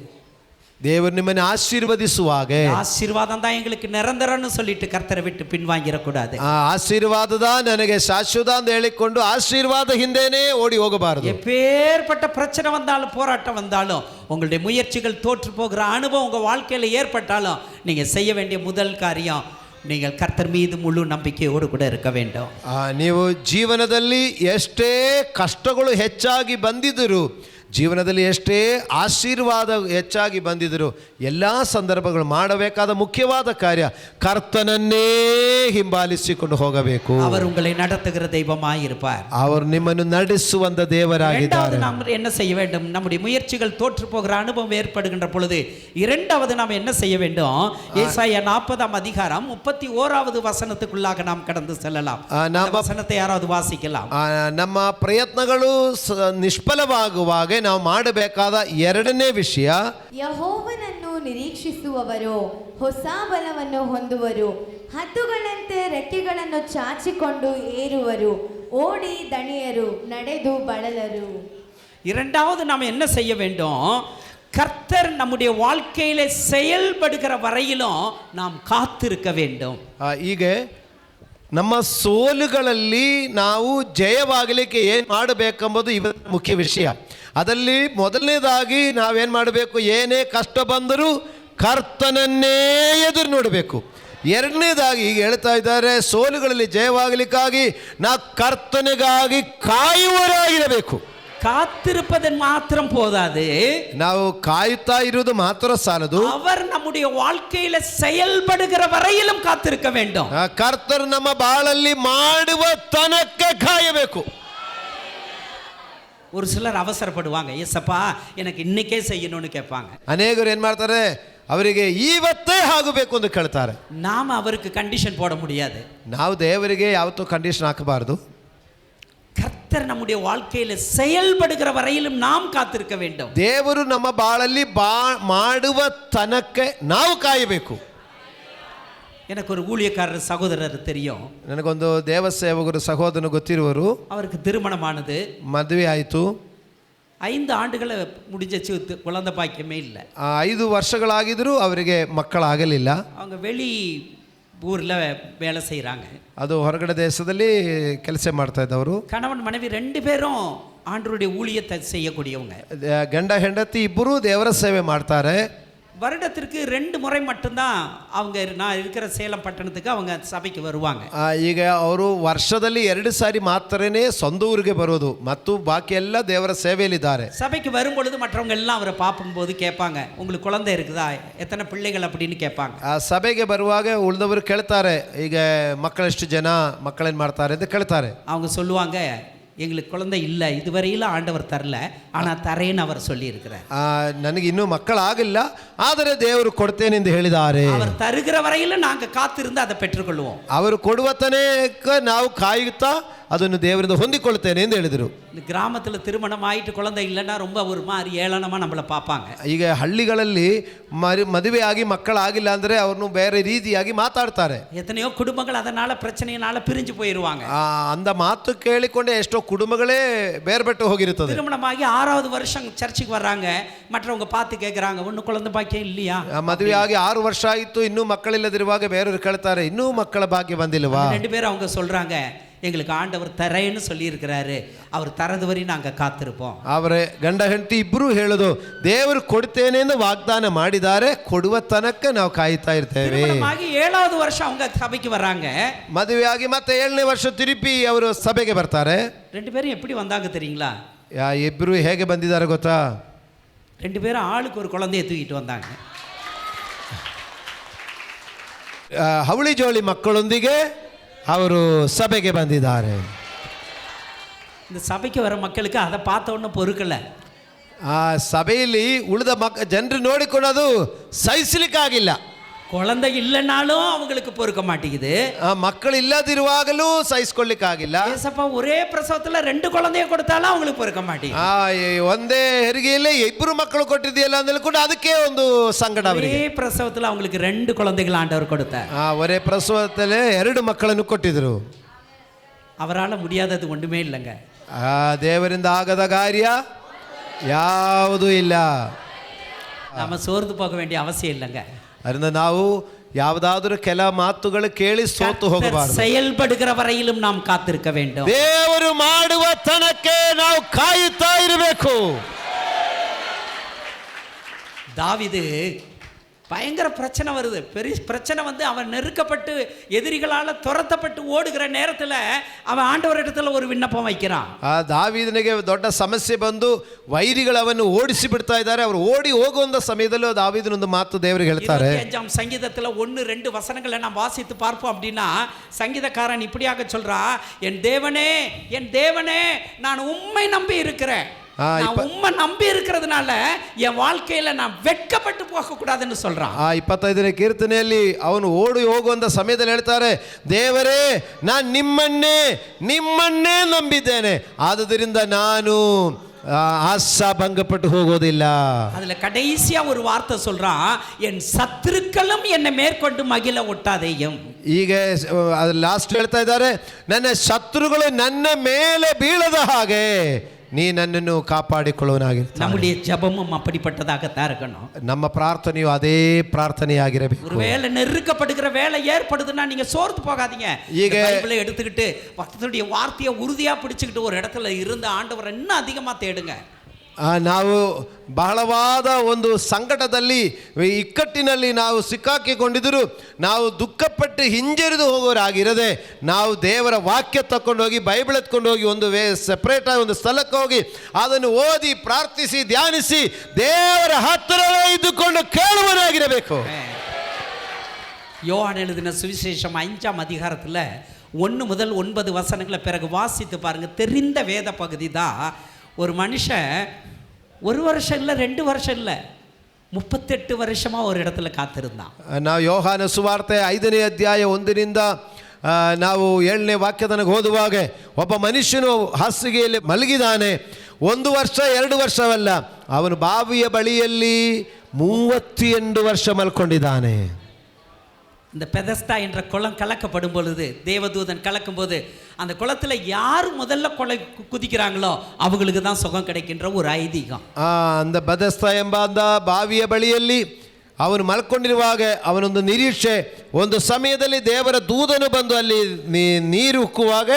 ದೇವರು ನಿಮ್ಮನ್ನು ಆಶೀರ್ವದಿಸುವಾಗ, ஆசீர்வாதம் தான் எங்களுக்கு நிரந்தரம்னு சொல்லிட்டு கர்த்தரை விட்டு பின்வாங்கிடக்கூடாது. ಆಶೀರ್ವಾದದ ನನಗೆ ಶಾಶ್ವತ ಅಂತ ಹೇಳಿಕೊಂಡು ಆಶೀರ್ವಾದ ಹಿಂದೆನೇ ಓಡಿ ಹೋಗಬಾರದು. எப்பேற்பட்ட பிரச்சனை வந்தாலும், போராட்டம் வந்தாலும், உங்களுடைய முயற்சிகள் தோற்று போகிற அனுபவம் உங்க வாழ்க்கையில ஏற்பட்டாலும், நீங்க செய்ய வேண்டிய முதல் காரியம், நீங்கள் கர்த்தர் மீது முழு நம்பிக்கையோடு கூட இருக்க வேண்டும். ನೀವು ಜೀವನದಲ್ಲಿ ಎಷ್ಟೇ ಕಷ್ಟಗಳು ಹೆಚ್ಚಾಗಿ ಬಂದಿದ್ದರು, ಜೀವನದಲ್ಲಿ ಎಷ್ಟೇ ಆಶೀರ್ವಾದ ಹೆಚ್ಚಾಗಿ ಬಂದಿದ್ದರು, ಎಲ್ಲ ಸಂದರ್ಭಗಳು ಮಾಡಬೇಕಾದ ಮುಖ್ಯವಾದ ಕಾರ್ಯ ಕರ್ತನನ್ನೇ ಹಿಂಬಾಲಿಸಿಕೊಂಡು ಹೋಗಬೇಕು. அவர் உங்களை நடத்துகிற தெய்வமாய் இருப்பார். ಅವರು ನಿಮ್ಮನ್ನು ನಡೆಸುವಂತ ದೇವರಾಗಿದ್ದಾರೆ. நாம் என்ன செய்ய வேண்டும்? நம்முடைய முயற்சிகள் தோற்று போகிற அனுபவம் ஏற்படுகின்ற பொழுது இரண்டாவது நாம் என்ன செய்ய வேண்டும்? ஏசாயா 40ஆம் அதிகாரம் 31வது வசனத்துக்குள்ளாக நாம் கடந்து செல்லலாம். அந்த வசனத்தை யாராவது வாசிக்கலாம்? ನಮ್ಮ ಪ್ರಯತ್ನಗಳು ನಿಷ್ಫಲವಾಗುವಾಗ ನಾವು ಮಾಡಬೇಕಾದ ಎರಡನೇ ವಿಷಯ, ಯೆಹೋವನನ್ನು ನಿರೀಕ್ಷಿಸುವವರು ಹೊಸ ಬಲವನ್ನು ಹೊಂದುವರು, ಹದ್ದುಗಳಂತೆ ರೆಕ್ಕೆಗಳನ್ನು ಚಾಚಿಕೊಂಡು ಏರುವರು, ಓಡಿ ದಣಿಯರು, ನಡೆದು ಬಳಲರು. இரண்டாவது நாம் என்ன செய்ய வேண்டும்? கர்த்தர் நம்முடைய வாழ்க்கையிலே செயல்படுகிற வரையிலும் நாம் காத்திருக்க வேண்டும். ಹೀಗೆ ನಮ್ಮ ಸೋಲುಗಳಲ್ಲಿ ನಾವು ಜಯವಾಗಲಿಕ್ಕೆ ಏನು ಮಾಡಬೇಕೆಂಬುದು ಇವತ್ತು ಮುಖ್ಯ ವಿಷಯ. ಅದರಲ್ಲಿ ಮೊದಲನೇದಾಗಿ ನಾವೇನು ಮಾಡಬೇಕು? ಏನೇ ಕಷ್ಟ ಬಂದರೂ ಕರ್ತನನ್ನೇ ಎದುರು ನೋಡಬೇಕು. ಎರಡನೇದಾಗಿ ಈಗ ಹೇಳ್ತಾ ಇದ್ದಾರೆ, ಸೋಲುಗಳಲ್ಲಿ ಜಯವಾಗಲಿಕ್ಕಾಗಿ ನಾವು ಕರ್ತನಿಗಾಗಿ ಕಾಯುವವರಾಗಿರಬೇಕು. காத்திருப்பதன் மாத்திரம் போதாது, ನಾವು ಕಾಯುತ್ತಾ ಇರುವುದು ಮಾತ್ರ ಸಾಲದು, அவர் நம்முடைய வாழ்க்கையில செயல்படுகிற வரையிலும் காத்திருக்க வேண்டும். ಕರ್ತರು ನಮ್ಮ ಬಾಳಲ್ಲಿ ಮಾಡುವ ತನಕ ಕಾಯಬೇಕು. ஒரு சிலர் அவசரப்படுவாங்க, ஏசப்பா எனக்கு இன்னைக்கே செய்யணும்னு கேட்பாங்க. ಅನೇಕರು ಏನ್ ಮಾಡ್ತಾರೆ? ಅವರಿಗೆ ಇವತ್ತೇ ಆಗಬೇಕು ಅಂತ ಕೇಳ್ತಾರೆ. நாம அவருக்கு கண்டிஷன் போட முடியாது. ನಾವು ದೇವರಿಗೆ ಯಾವತ್ತೂ ಕಂಡೀಷನ್ ಹಾಕಬಾರದು. கர்த்தர் நம்முடைய வாழ்க்கையில செயல்படுகிற வரையிலும் நாம் காத்திருக்க வேண்டும். ದೇವರು ನಮ್ಮ ಬಾಳಲ್ಲಿ ಮಾಡುವ ತನಕ ನಾವು ಕಾಯಬೇಕು. எனக்கு ஒரு ஊழியக்காரர் சகோதரர் தெரியும். ನನಗೊಂದು ದೇವ ಸೇವಕರು ಸಹೋದರನು ಗೊತ್ತಿರುವರು. அவருக்கு திருமணமானது, ಮದುವೆ ಆಯಿತು, 5 ஆண்டுகள் முடிஞ்சிச்சு, குழந்தை பாக்கியமே இல்லை. 5 ವರ್ಷಗಳಾಗಿದ್ರು ಅವರಿಗೆ ಮಕ್ಕಳಾಗಲಿಲ್ಲ. அவங்க வெளி ஊரில் வேலை செய்கிறாங்க. ಅದು ಹೊರಗಡೆ ದೇಶದಲ್ಲಿ ಕೆಲಸ ಮಾಡ್ತಾ ಇದ್ದವರು. கணவன் மனைவி 2 பேரும் ஆண்டவருடைய ஊழியத்தை செய்யக்கூடியவங்க. ಗಂಡ ಹೆಂಡತಿ ಇಬ್ಬರು ದೇವರ ಸೇವೆ ಮಾಡ್ತಾರೆ. வருடத்திற்கு 2 முறை மட்டும்தான் அவங்க நான் இருக்கிற சேலம் பட்டணத்துக்கு அவங்க சபைக்கு வருவாங்க. ಈಗ ಅವರು ವರ್ಷದಲ್ಲಿ 2 ಸಾರಿ ಮಾತ್ರನೇ ಸ್ವಂತ ಊರಿಗೆ ಬರೋದು ಮತ್ತು ಬಾಕಿ ಎಲ್ಲ ದೇವರ ಸೇವೆಯಲ್ಲಿದ್ದಾರೆ. சபைக்கு வரும்பொழுது மற்றவங்க எல்லாம் அவரை பார்க்கும்போது கேட்பாங்க, உங்களுக்கு குழந்தை இருக்குதா, எத்தனை பிள்ளைகள் அப்படின்னு கேட்பாங்க. ಸಭೆಗೆ ಬರುವಾಗ ಉಳಿದವರು ಕೇಳ್ತಾರೆ, ಈಗ ಮಕ್ಕಳೆಷ್ಟು ಜನ, ಮಕ್ಕಳೇನು ಮಾಡ್ತಾರೆ ಅಂತ ಕೇಳ್ತಾರೆ. அவங்க சொல்லுவாங்க, எங்களுக்கு குழந்தை இல்லை, இதுவரையில ஆண்டவர் தரல, ஆனால் தரேன்னு அவர் சொல்லியிருக்கிறார். ನನಗೆ ಇನ್ನೂ ಮಕ್ಕಳಾಗಿಲ್ಲ, ಆದರೆ ದೇವರು ಕೊಡ್ತೇನೆ ಎಂದು ಹೇಳಿದ್ದಾರೆ. அவர் தருகிற வரையில நாங்கள் காத்திருந்து அதை பெற்றுக்கொள்வோம். ಅವರು ಕೊಡುವ ತನಕ ನಾವು ಕಾಯುತ್ತಾ ಅದನ್ನು ದೇವರಿಂದ ಹೊಂದಿಕೊಳ್ಳುತ್ತೇನೆ ಎಂದು ಹೇಳಿದರು. இந்த கிராமத்தில் திருமணம் ஆயிட்டு குழந்தை இல்லைன்னா ரொம்ப ஒரு மாதிரி ஏளனமாக நம்மளை பார்ப்பாங்க. ಈಗ ಹಳ್ಳಿಗಳಲ್ಲಿ ಮದುವೆಯಾಗಿ ಮಕ್ಕಳಾಗಿಲ್ಲ ಅಂದರೆ ಅವ್ರನ್ನು ಬೇರೆ ರೀತಿಯಾಗಿ ಮಾತಾಡ್ತಾರೆ. எத்தனையோ குடும்பங்கள் அதனால பிரச்சனையினால பிரிஞ்சு போயிடுவாங்க. ಅಂದ ಮಾತು ಕೇಳಿಕೊಂಡೆ ಎಷ್ಟೋ ಕುಟುಂಬಗಳೇ ಬೇರ್ಪಟ್ಟು ಹೋಗಿರುತ್ತದೆ. திருமணமாகி 6வது வருஷம் சர்ச்சுக்கு வர்றாங்க, மற்றவங்க பார்த்து கேட்குறாங்க, ஒன்றும் குழந்தை பாக்கியம் இல்லையா. ಮದುವೆಯಾಗಿ 6 ವರ್ಷ ಆಯಿತು, ಇನ್ನೂ ಮಕ್ಕಳಿಲ್ಲದಿರುವಾಗ ಬೇರೆಯವರು ಕೇಳ್ತಾರೆ, ಇನ್ನೂ ಮಕ್ಕಳ ಭಾಗ್ಯ ಬಂದಿಲ್ವಾ. 2 பேரும் அவங்க சொல்றாங்க, எங்களுக்கு ಆಂಡவர் ತರೇன்னு சொல்லியிருக்கிறாரு, அவர் ತರದ வரையும் நாங்கள் ಕಾத்திருப்போம். ಅವರ ಗಂಡ ಹೆಂಡತಿ ಇಬ್ಬರು ಹೇಳೋದು, ದೇವರು ಕೊಡ್ತೇನೆ ಎಂದು ವಾಗ್ದಾನ ಮಾಡಿದ್ದಾರೆ, ಕೊಡುವ ತನಕ ನಾವು ಕಾಯ್ತಾ ಇರ್ತೇವೆ. 7வது வருஷம் அவங்க சபைக்கு வர்றாங்க. ಮದುವೆಯಾಗಿ ಮತ್ತೆ 7ನೇ ವರ್ಷ ತಿರುಪಿ ಅವರು ಸಭೆಗೆ ಬರ್ತಾರೆ. 2 பேரும் எப்படி வந்தாங்க தெரியுங்களா? ಇಬ್ಬರು ಹೇಗೆ ಬಂದಿದ್ದಾರೆ ಗೊತ್ತಾ? 2 பேரும் ஆளுக்கு ஒரு குழந்தைய தூக்கிட்டு வந்தாங்க. ಹವಳಿ ಜೋಳಿ ಮಕ್ಕಳೊಂದಿಗೆ ಅವರು ಸಭೆಗೆ ಬಂದಿದ್ದಾರೆ. இந்த சபைக்கு வர மக்களுக்கு அதை பார்த்த உடனே பொறுக்கல. ಆ ಸಭೆಯಲ್ಲಿ ಉಳಿದ ಜನರು ನೋಡಿಕೊಂಡು ಅದು ಸಹಿಸಲಿಕ್ಕಾಗಿಲ್ಲ. குழந்தை இல்லைனாலும் அவங்களுக்கு பொறுக்க மாட்டேங்குது, ಮಕ್ಕಳು ಇಲ್ಲದಿರುವಾಗಲೂ ಸಹಿಸ್ಕೊಳ್ಳಿಕ್ಕಾಗಿಲ್ಲ. ஏசப்பா ஒரே பிரசவத்தில் 2 குழந்தைய கொடுத்தாலும் அவங்களுக்கு பொறுக்க மாட்டேங்குது. ಒಂದೇ ಹೆರಿಗೆಯಲ್ಲಿ 2 ಮಕ್ಕಳು ಕೊಟ್ಟಿದೆಯಲ್ಲ ಅಂದೇಳಿ ಕೂಡ ಅದಕ್ಕೆ ಒಂದು ಸಂಕಟ. ஒரೇ பிரசவத்தில் அவங்களுக்கு 2 குழந்தைகள் ஆண்டவர் கொடுத்தார். ஒரೇ ಪ್ರಸವದಲ್ಲಿ 2 ಮಕ್ಕಳನ್ನು ಕೊಟ್ಟಿದ್ರು. அவரால் முடியாதது ஒன்றுமே இல்லைங்க. ದೇವರಿಂದ ಆಗದ ಕಾರ್ಯ ಯಾವುದೂ ಇಲ್ಲ. நம்ம சோர்ந்து போக வேண்டிய அவசியம் இல்லைங்க. ಅದರಿಂದ ನಾವು ಯಾವುದಾದರೂ ಕೆಲ ಮಾತುಗಳು ಕೇಳಿ ಸೋತು ಹೋಗಬಾರದು. செயல்படுகிற வரையிலும் நாம் காத்திருக்க வேண்டும். ದೇವರು ಮಾಡುವ ತನಕ್ಕೆ ನಾವು ಕಾಯುತ್ತಾ ಇರಬೇಕು. தாவீது பயங்கர பிரச்சனை வருது, பெரிய பிரச்சனை வந்து அவன் நெருக்கப்பட்டு எதிரிகளால் துரத்தப்பட்டு ஓடுகிற நேரத்தில் அவன் ஆண்டவர் இடத்துல ஒரு விண்ணப்பம் வைக்கிறான். ದಾವೀದನಿಗೆ ದೊಡ್ಡ ಸಮಸ್ಯೆ ಬಂದು ವೈರಿಗಳು ಅವನು ಓಡಿಸಿ ಬಿಡ್ತಾ ಇದ್ದಾರೆ. ಅವರು ಓಡಿ ಹೋಗುವಂತ ಸಮಯದಲ್ಲೂ ದಾವೀದನೊಂದು ಮಾತು ದೇವರಿಗೆ ಹೇಳ್ತಾರೆ. 25ஆம் சங்கீதத்தில் 1-2 வசனங்களை நாம் வாசித்து பார்ப்போம். அப்படின்னா சங்கீதக்காரன் இப்படியாக சொல்றா, என் தேவனே நான் உம்மை நம்பி இருக்கிறேன், உம்மை நம்பி இருக்கிறதுனால என் வாழ்க்கையில நான் வெட்கப்பட்டு போக கூடாதுன்னு சொல்றான். 25ನೇ ಕೀರ್ತನೆಯಲ್ಲಿ ಅವನು ಓಡಿ ಹೋಗುವಂತ ಸಮಯದಲ್ಲಿ ಹೇಳ್ತಾರೆ, ದೇವರೇ ನಾನು ನಿಮ್ಮನ್ನೇ ನಂಬಿದ್ದೇನೆ, ಆದುದರಿಂದ ನಾನು ಆಶಾಭಂಗಪಟ್ಟು ಹೋಗೋದಿಲ್ಲ. அதுல கடைசியா ஒரு வார்த்தை சொல்றான், என் சத்துருக்களும் என்னை மேற்கொண்டு மகிழ ஒட்டாதேயும். ಈಗ ಲಾಸ್ಟ್ ಹೇಳ್ತಾ ಇದ್ದಾರೆ, ನನ್ನ ಶತ್ರುಗಳು ನನ್ನ ಮೇಲೆ ಬೀಳದ ಹಾಗೆ ನೀ ನನ್ನನ್ನು ಕಾಪಾಡಿಕೊಳ್ಳುವನಾಗಿರ್ತಾನೆ. நம்முடைய ஜெபமும் அப்படிப்பட்டதாகத்தான் இருக்கணும். ನಮ್ಮ ಪ್ರಾರ್ಥನೆಯು ಅದೇ ಪ್ರಾರ್ಥನೆಯಾಗಿರಬೇಕು. ஒருவேளை நெருக்கப்படுகிற வேலை ஏற்படுதுன்னா நீங்க சோர்ந்து போகாதீங்க. ಈಗ பைபிளை எடுத்துக்கிட்டு பக்தனுடைய வார்த்தையை உறுதியா பிடிச்சுக்கிட்டு ஒரு இடத்துல இருந்து ஆண்டவரை இன்னும் அதிகமா தேடுங்க. ನಾವು ಬಹಳವಾದ ಒಂದು ಸಂಕಟದಲ್ಲಿ ಇಕ್ಕಟ್ಟಿನಲ್ಲಿ ನಾವು ಸಿಕ್ಕಾಕಿಕೊಂಡಿದ್ದರೂ ನಾವು ದುಃಖಪಟ್ಟು ಹಿಂಜರಿದು ಹೋಗೋರಾಗಿರದೆ ನಾವು ದೇವರ ವಾಕ್ಯ ತಗೊಂಡೋಗಿ ಬೈಬಲ್ ಎತ್ಕೊಂಡು ಹೋಗಿ ಒಂದು ಸೆಪರೇಟ್ ಆಗಿ ಒಂದು ಸ್ಥಳಕ್ಕೆ ಹೋಗಿ ಅದನ್ನು ಓದಿ ಪ್ರಾರ್ಥಿಸಿ ಧ್ಯಾನಿಸಿ ದೇವರ ಹತ್ತಿರವೇ ಇದ್ದುಕೊಂಡು ಕೇಳುವನಾಗಿರಬೇಕು. யோவான் எழுதின சுவிசேஷம் 5ஆம் அதிகாரத்தில் 1 முதல் 9 வசனங்களை பிறகு வாசித்து பாருங்க. தெரிந்த வேத பகுதி தான். ஒரு மனுஷன் 1 வருஷம் இல்லை 2 வருஷம் இல்லை 38 வருஷமாக ஒரு இடத்துல காத்திருந்தான். ನಾವು ಯೋಹಾನ ಸುವಾರ್ತೆ 5ನೇ ಅಧ್ಯಾಯ 1ರಿಂದ ನಾವು 7ನೇ ವಾಕ್ಯ ತನಕ ಓದುವಾಗ ಒಬ್ಬ ಮನುಷ್ಯನು ಹಾಸಿಗೆಯಲ್ಲಿ ಮಲಗಿದಾನೆ. 1 ವರ್ಷ 2 ವರ್ಷವಲ್ಲ, ಅವನು ಬಾವಿಯ ಬಳಿಯಲ್ಲಿ 38 ವರ್ಷ ಮಲ್ಕೊಂಡಿದ್ದಾನೆ. இந்த பெதஸ்தா என்ற குளம் கலக்கப்படும் பொழுது, தேவதூதன் கலக்கும் போது அந்த குளத்தில் யார் முதல்ல குதிக்கிறாங்களோ அவங்களுக்கு தான் சுகம் கிடைக்கின்ற ஒரு ஐதீகம். அந்த பெதஸ்தா ಎಂಬ அந்த ಬಾವಿಯ ಬಳಿಯಲ್ಲಿ ಅವನು ಮಲ್ಕೊಂಡಿರುವಾಗ ಅವನೊಂದು ನಿರೀಕ್ಷೆ, ಒಂದು ಸಮಯದಲ್ಲಿ ದೇವರ ದೂತನು ಬಂದು ಅಲ್ಲಿ ನೀರು ಉಕ್ಕುವಾಗ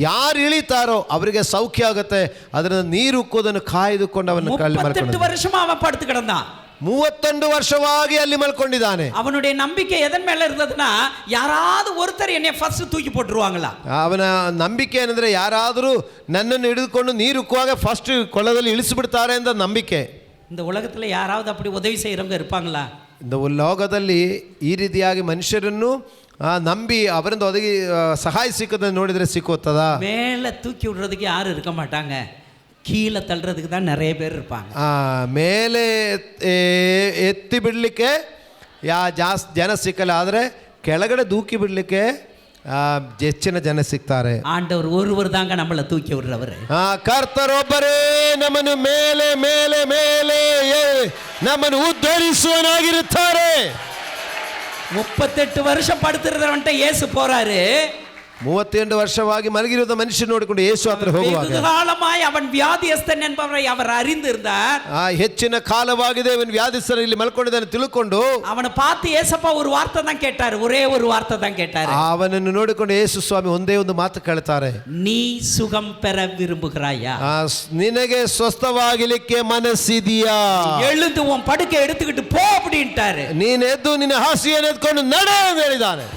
ಯಾರು ಇಳಿತಾರೋ ಅವರಿಗೆ ಸೌಖ್ಯ ಆಗುತ್ತೆ. ಅದರಿಂದ ನೀರು ಉಕ್ಕುವುದನ್ನು ಕಾಯ್ದುಕೊಂಡು ಅವನು 38 வருஷமா அவன் படுத்து கிடந்தான். 31 ವರ್ಷವಾಗಿ ಅಲ್ಲಿ ಮಲ್ಕೊಂಡಿದ್ದಾನೆ. அவனுடைய நம்பிக்கை எதன் மேல இருந்ததுன்னா யாராவது ஒருத்தர் என்னை ஃபர்ஸ்ட் தூக்கி போட்டுருவாங்களா. ಅವನ ನಂಬಿಕೆ ಏನಂದ್ರೆ ಯಾರಾದರೂ ನನ್ನನ್ನು ಹಿಡಿದುಕೊಂಡು ನೀರು ಉಕ್ಕುವಾಗ ಫಸ್ಟ್ ಕೊಳ್ಳದಲ್ಲಿ ಇಳಿಸಿಬಿಡ್ತಾರೆ ಅಂತ ನಂಬಿಕೆ. இந்த உலகத்துல யாராவது அப்படி உதவி செய்யறவங்க இருப்பாங்களா? இந்த ಲೋಕದಲ್ಲಿ ಈ ರೀತಿಯಾಗಿ ಮನುಷ್ಯರನ್ನು ನಂಬಿ ಅವರಿಂದ ಒದಗಿ ಸಹಾಯ ಸಿಕ್ಕದನ್ನು ನೋಡಿದರೆ ಸಿಕ್ಕುತ್ತದಾ? மேலே தூக்கி விடுறதுக்கு யாரும் இருக்க மாட்டாங்க, கீழே தள்ளுறதுக்கு தான் நிறைய பேர் இருப்பாங்க. ಮೇಲೆ ಎತ್ತಿ ಬಿಡಲಿಕ್ಕೆ ಜಾಸ್ತಿ ಜನ ಸಿಕ್ಕಲ್ಲ, ಆದರೆ ಕೆಳಗಡೆ ದೂಕಿ ಬಿಡಲಿಕ್ಕೆ ಹೆಚ್ಚಿನ ಜನ ಸಿಗ್ತಾರೆ. ஆண்டவர் ஒருவர் தாங்க நம்மளை தூக்கி விடுறவர். ಕರ್ತರೊಬ್ಬರೇ ನಮ್ಮನ್ನು ಮೇಲೆ ಮೇಲೆ ಮೇಲೆ ನಮ್ಮನ್ನು ಉದ್ಧರಿಸುವನಾಗಿರುತ್ತಾರೆ. 38 வருஷம் படுத்துறவன்ட்ட இயேசு போறாரு. 38 ವರ್ಷವಾಗಿ ಮಲಗಿರುವ ಮನುಷ್ಯ ನೋಡಿಕೊಂಡು ಯೇಸು ಹತ್ರ ಹೋಗುವಾಗ ಕಾಲಮಾಯಿ ಅವನ್ ವ್ಯಾಧಿಯಸ್ಥನ್ ಎಂಬವரை அவர் அறிந்திருந்தார். ಹೆಚ್ಚಿನ ಕಾಲವಾಗಿದೆ ಇವನು ವ್ಯಾಧಿಸ್ಥರು ಇಲ್ಲಿ ಮಲ್ಕೊಂಡಿದ್ದಾನೆ ತಿಳ್ಕೊಂಡು ಅವನ பார்த்து ஏசப்பா ஒரு வார்த்தை தான் கேட்டார், ஒரே ஒரு வார்த்தை தான் கேட்டார். ಅವನನ್ನು ನೋಡಿಕೊಂಡು ಯೇಸು ಸ್ವಾಮಿ ಒಂದೇ ಒಂದು ಮಾತು ಕೇಳ್ತಾರೆ, ನೀ ಸುಖಂ பெற விரும்புகிறாயா? ನಿನಗೆ ಸ್ವಸ್ಥವಾಗಲಿಕ್ಕೆ ಮನಸ್ಸಿದೆಯಾ? எழுந்து உன் படுக்கை எடுத்துக்கிட்டு போ அப்படின்ட்டாரு. ನೀನು ಎದ್ದು ನಿನ್ನ ಹಾಸಿಗೆಯನ್ನು ಎತ್ಕೊಂಡು ನಡೆ ಅಂತ ಹೇಳಿದ್ದಾನೆ.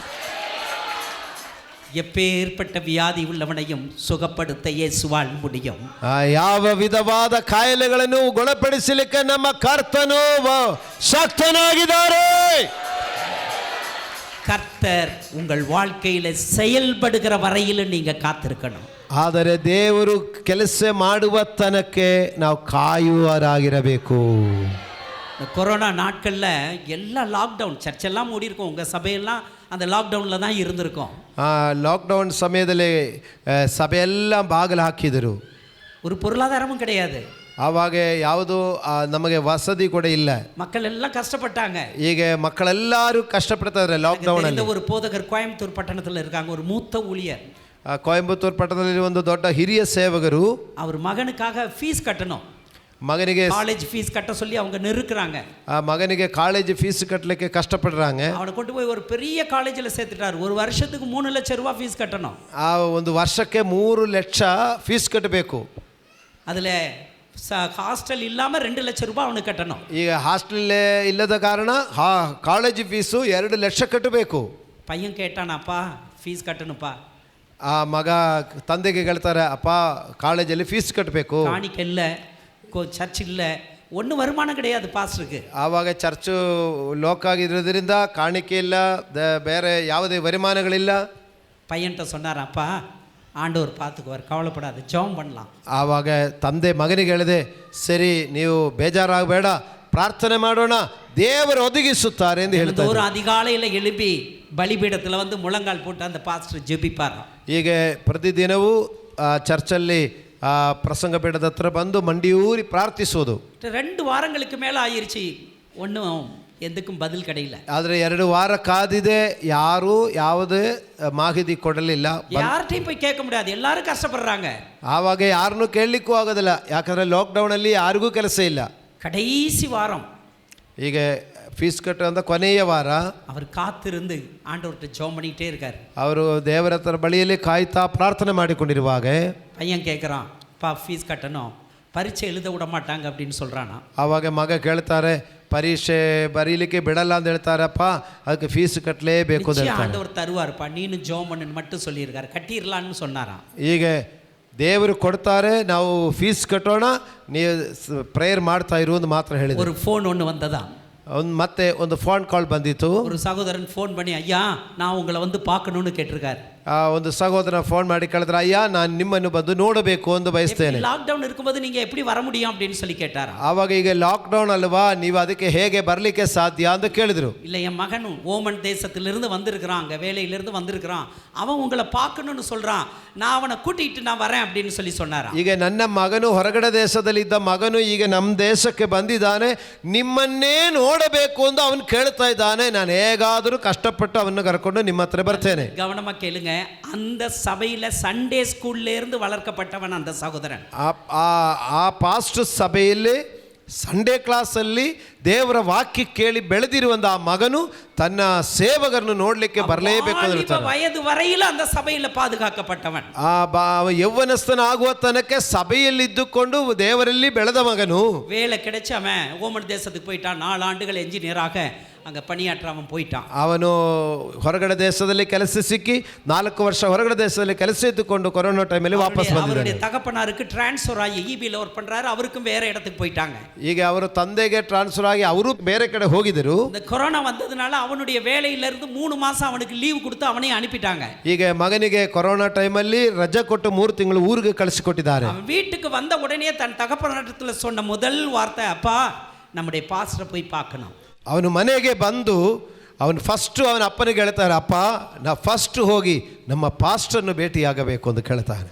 எப்பேற்பட்ட வியாதி உள்ளவனையும் சுகப்படுத்த இயேசுவால் முடியும். ಯಾವ ವಿಧವಾದ ಕಾಯಿಲೆಗಳನ್ನು ಗುಣಪಡಿಸಲಿಕ್ಕೆ ನಮ್ಮ ಕರ್ತನು ಶಕ್ತನಾಗಿದ್ದಾರೆ. கர்த்தர் உங்கள் வாழ்க்கையில செயல்படுகிற வரையில நீங்க காத்திருக்கணும். ಆದರೆ ದೇವರು ಕೆಲಸ ಮಾಡುವ ತನಕ್ಕೆ ನಾವು ಕಾಯುವರಾಗಿರಬೇಕು. கொரோனா நாட்கள்ல எல்லாம் லாக்டவுன், சர்ச்செல்லாம் மூடி இருக்கும், உங்க சபையெல்லாம் அந்த லாக்டவுன்ல தான் இருந்திருக்கும். ಲಾಕ್ಡೌನ್ ಸಮಯದಲ್ಲಿ ಸಭೆಯೆಲ್ಲ ಬಾಗಿಲು ಹಾಕಿದರು. ஒரு பொருளாதாரமும் கிடையாது, ಆವಾಗ ಯಾವುದು ನಮಗೆ ವಸತಿ ಕೂಡ ಇಲ್ಲ. மக்கள் எல்லாம் கஷ்டப்பட்டாங்க. ಈಗ ಮಕ್ಕಳೆಲ್ಲರೂ ಕಷ್ಟಪಡ್ತಾರೆ ಲಾಕ್ಡೌನ್ ಅಲ್ಲಿ. ஒரு போதகர் கோயம்புத்தூர் பட்டணத்தில் இருக்காங்க, ஒரு மூத்த ஊழியರ್. ಕೊಯಂಬತ್ತೂರು ಪಟ್ಟಣದಲ್ಲಿ ಒಂದು ದೊಡ್ಡ ಹಿರಿಯ ಸೇವಕರು, அவர் மகனுக்காக ஃபீஸ் கட்டணும், ಮಗನಿಗೆ காலேஜ் ஃபீஸ் கட்ட சொல்லி அவங்க நெருக்குறாங்க. ಮಗನಿಗೆ ಕಾಲೇಜ್ ಫೀಸ್ ಕಟ್ಟಲಿಕ್ಕೆ ಕಷ್ಟಪಡ್றாங்க. அவனை கொண்டு போய் ஒரு பெரிய காலேஜில் சேர்த்துட்டார். ஒரு வருஷத்துக்கு 3 ಲಕ್ಷ ರೂಪಾಯಿ ಫೀಸ್ ಕಟ್ಟணும். ಒಂದು ವರ್ಷಕ್ಕೆ 3 ಲಕ್ಷ ಫೀಸ್ ಕಟ್ಟಬೇಕು. அதில் ஹாஸ்டல் இல்லாமல் 2 ಲಕ್ಷ ರೂಪಾಯಿ ಅವನು ಕಟ್ಟணும். ಈಗ ಹಾಸ್ಟೆಲ್ ಇಲ್ಲದ ಕಾರಣ ಕಾಲೇಜ್ ಫೀಸು 2 ಲಕ್ಷ ಕಟ್ಟಬೇಕು. பையன் கேட்டானப்பா ஃபீஸ் கட்டணுப்பா. ಆ ಮಗ ತಂದೆಗೆ ಹೇಳ್ತಾರೆ, ಅಪ್ಪ ಕಾಲೇಜಲ್ಲಿ ಫೀಸ್ ಕಟ್ಟಬೇಕು. காணிக்கை இல்லை, சர்ச் இல்லை, ஒன்றும் வருமானம் கிடையாது பாஸ்டருக்கு. ಆವಾಗ ಚರ್ಚು ಲೋಕ ಆಗಿರೋದ್ರಿಂದ ಕಾಣಿಕೆ ಇಲ್ಲ, ಬೇರೆ ಯಾವುದೇ ವರಿಮಾನಗಳಿಲ್ಲ. பையன்கிட்ட சொன்னாரப்பா ஆண்டவர் பார்த்துக்குவார், கவலைப்படாது, ஜெபம் பண்ணலாம். ಆವಾಗ ತಂದೆ ಮಗನಿಗೆ ಹೇಳಿದೆ, ಸರಿ ನೀವು ಬೇಜಾರಾಗಬೇಡ, ಪ್ರಾರ್ಥನೆ ಮಾಡೋಣ, ದೇವರು ಒದಗಿಸುತ್ತಾರೆ ಎಂದು ಹೇಳ್ತಾರೆ. ஒரு அதிகாலையில் எழுப்பி பலிபீடத்தில் வந்து முழங்கால் போட்டு அந்த பாஸ்டர் ஜெபிப்பார். ಹೀಗೆ ಪ್ರತಿದಿನವೂ ಚರ್ಚಲ್ಲಿ ಪ್ರಸಂಗ ಪೀಠದ ಹತ್ರ ಬಂದು ಮಂಡಿಯೂರಿ ಪ್ರಾರ್ಥಿಸೋದು. 2 வாரங்களுக்கு மேலே ஆயிருச்சு, ஒன்றும் எதுக்கும் பதில் கிடையில. ಆದರೆ 2 ವಾರ ಕಾದಿದೆ, ಯಾರೂ ಯಾವುದೇ ಮಾಹಿತಿ ಕೊಡಲಿಲ್ಲ. யார்கிட்டையும் போய் ಕೇಳ್ಕ முடியாது, ಎಲ್ಲರೂ ಕಷ್ಟப்படுறாங்க. ಆವಾಗ ಯಾರನ್ನೂ ಕೇಳಲಿಕ್ಕೂ ಆಗೋದಿಲ್ಲ, ಯಾಕಂದರೆ ಲಾಕ್ಡೌನಲ್ಲಿ ಯಾರಿಗೂ ಕೆಲಸ ಇಲ್ಲ. கடைசி வாரம் ಹೀಗೆ ಫೀಸ್ ಕಟ್ಟುವಂಥ ಕೊನೆಯ ವಾರ அவர் காத்திருந்து ஆண்டவர்கிட்ட ஜெபம் பண்ணிக்கிட்டே இருக்கார். ಅವರು ದೇವರ ಹತ್ರ ಬಳಿಯಲ್ಲಿ ಕಾಯ್ತಾ ಪ್ರಾರ್ಥನೆ ಮಾಡಿಕೊಂಡಿರುವಾಗ பையன் கேட்குறான், பா ஃபீஸ் கட்டணும், பரீட்சை எழுத விட மாட்டாங்க அப்படின்னு சொல்கிறானா. ಆವಾಗ ಮಗ ಕೇಳ್ತಾರೆ, ಪರೀಕ್ಷೆ ಬರೀಲಿಕ್ಕೆ ಬಿಡಲ್ಲ ಅಂತ ಹೇಳ್ತಾರಪ್ಪ, ಅದಕ್ಕೆ ಫೀಸ್ ಕಟ್ಟಲೇಬೇಕು ಅಂತ ಹೇಳ್ತಾರೆ. ஆண்டவர் தருவார்ப்பா, நீனு ஜெபம் பண்ணுன்னு மட்டும் சொல்லியிருக்காரு, கட்டிடலான்னு சொன்னாராம். ಹೀಗೆ ದೇವರು ಕೊಡ್ತಾರೆ, ನಾವು ಫೀಸ್ ಕಟ್ಟೋಣ, ನೀವು ಪ್ರೇಯರ್ ಮಾಡ್ತಾ ಇರುವುದು ಮಾತ್ರ ಹೇಳಿದ್ರು. ஒரு ஃபோன் ஒன்று வந்ததா, ಮತ್ತೆ ಒಂದು ಫೋನ್ ಕಾಲ್ ಬಂದಿತ್ತು. ஒரு சகோதரன் ஃபோன் பண்ணி, ஐயா நான் உங்களை வந்து பார்க்கணும்னு கேட்டிருக்காரு. ಒಂದು ಸಹೋದರ ಫೋನ್ ಮಾಡಿ ಕೇಳಿದ್ರೆ, ಅಯ್ಯ ನಾನು ನಿಮ್ಮನ್ನು ಬಂದು ನೋಡಬೇಕು ಎಂದು ಬಯಸ್ತೇನೆ. லாக்டவுன் இருக்கும்போது நீங்கள் எப்படி வர முடியும் அப்படின்னு சொல்லி கேட்டாரா. ಆವಾಗ ಈಗ ಲಾಕ್ಡೌನ್ ಅಲ್ವಾ, ನೀವು ಅದಕ್ಕೆ ಹೇಗೆ ಬರಲಿಕ್ಕೆ ಸಾಧ್ಯ ಅಂತ ಕೇಳಿದ್ರು. இல்லை, என் மகன் ஓமன் தேசத்திலிருந்து வந்திருக்கிறான், அங்கே வேலையிலிருந்து வந்திருக்கிறான், அவன் உங்களை பார்க்கணும்னு சொல்கிறான், நான் அவனை கூட்டிகிட்டு நான் வரேன் அப்படின்னு சொல்லி சொன்னாரா. ಈಗ ನನ್ನ ಮಗನು ಹೊರಗಡೆ ದೇಶದಲ್ಲಿದ್ದ ಮಗನು ಈಗ ನಮ್ಮ ದೇಶಕ್ಕೆ ಬಂದಿದ್ದಾನೆ, ನಿಮ್ಮನ್ನೇ ನೋಡಬೇಕು ಎಂದು ಅವನು ಕೇಳ್ತಾ ಇದ್ದಾನೆ, ನಾನು ಹೇಗಾದರೂ ಕಷ್ಟಪಟ್ಟು ಅವನ್ನ ಕರ್ಕೊಂಡು ನಿಮ್ಮ ಹತ್ರ ಬರ್ತೇನೆ. கவனமாக கேளுங்க, அந்த சபையில் சண்டே ஸ்கூல்ல இருந்து வளர்க்கப்பட்டவன் அந்த சகோதரன். ಆ ಪಾಸ್ಟ್ ಸಭೆಯಲ್ಲಿ ಸಂಡೇ ಕ್ಲಾಸಲ್ಲಿ ದೇವರ ವಾಕ್ಯ ಕೇಳಿ ಬೆಳೆದಿರುವಂಥ ಆ ಮಗನು ತನ್ನ ಸೇವಕರನ್ನು ನೋಡಲಿಕ್ಕೆ ಬರಲೇಬೇಕು ಅಂತ வாலிப ಹೇಳ್ತಾನೆ. வயது வரையில அந்த சபையில பாதுகாக்கப்பட்டவன். ಯೌವನಸ್ಥನ ಆಗುವ ತನಕ ಸಭೆಯಲ್ಲಿದ್ದುಕೊಂಡು ದೇವರಲ್ಲಿ ಬೆಳೆದ ಮಗನು. வேலை கிடைச்சு அவன் ஓமன் தேசத்துக்கு போயிட்டான். 4 ஆண்டுகள் என்ஜினியராக அங்கே பணியாற்ற அவன் போயிட்டான். ಅವನು ಹೊರಗಡೆ ದೇಶದಲ್ಲಿ ಕೆಲಸ ಸಿಕ್ಕಿ 4 ವರ್ಷ ಹೊರಗಡೆ ದೇಶದಲ್ಲಿ ಕೆಲಸ ಇದ್ದುಕೊಂಡು ಕೊರೋನಾ ಟೈಮಲ್ಲಿ ವಾಪಸ್ ಬಂದಿದ್ದಾನೆ. அவருடைய தகப்பனாருக்கு டிரான்ஸ்ஃபர் ஆகி ஈபியில் ஒர்க் பண்றாரு. அவருக்கும் வேற இடத்துக்கு போயிட்டாங்க. ಈಗ ಅವರ ತಂದೆಗೆ ಟ್ರಾನ್ಸ್ಫರ್ ಆಗಿ ಅವರು ಬೇರೆ ಕಡೆ ಹೋಗಿದರು. இந்த கொரோனா வந்ததுனால அவனுடைய வேலையில இருந்து 3 மாசம் அவனுக்கு லீவ் கொடுத்து அவனையும் அனுப்பிட்டாங்க. ಈಗ ಮಗನಿಗೆ ಕೊರೋನಾ ಟೈಮಲ್ಲಿ ರಜೆ ಕೊಟ್ಟು 3 ತಿಂಗಳು ಊರಿಗೆ ಕಳಿಸಿಕೊಟ್ಟಿದ್ದಾರೆ. அவன் வீட்டுக்கு வந்த உடனே தன் தகப்பனாரிடத்துல சொன்ன முதல் வார்த்தை, அப்பா நம்முடைய பாஸ்டரை போய் பார்க்கணும். ಅವನು ಮನೆಗೆ ಬಂದು ಅವನು ಫಸ್ಟು ಅವನ ಅಪ್ಪನಿಗೆ ಹೇಳ್ತಾರೆ, ಅಪ್ಪ ನಾ ಫಸ್ಟ್ ಹೋಗಿ ನಮ್ಮ ಪಾಸ್ಟರ್ನು ಭೇಟಿಯಾಗಬೇಕು ಅಂತ ಕೇಳ್ತಾನೆ.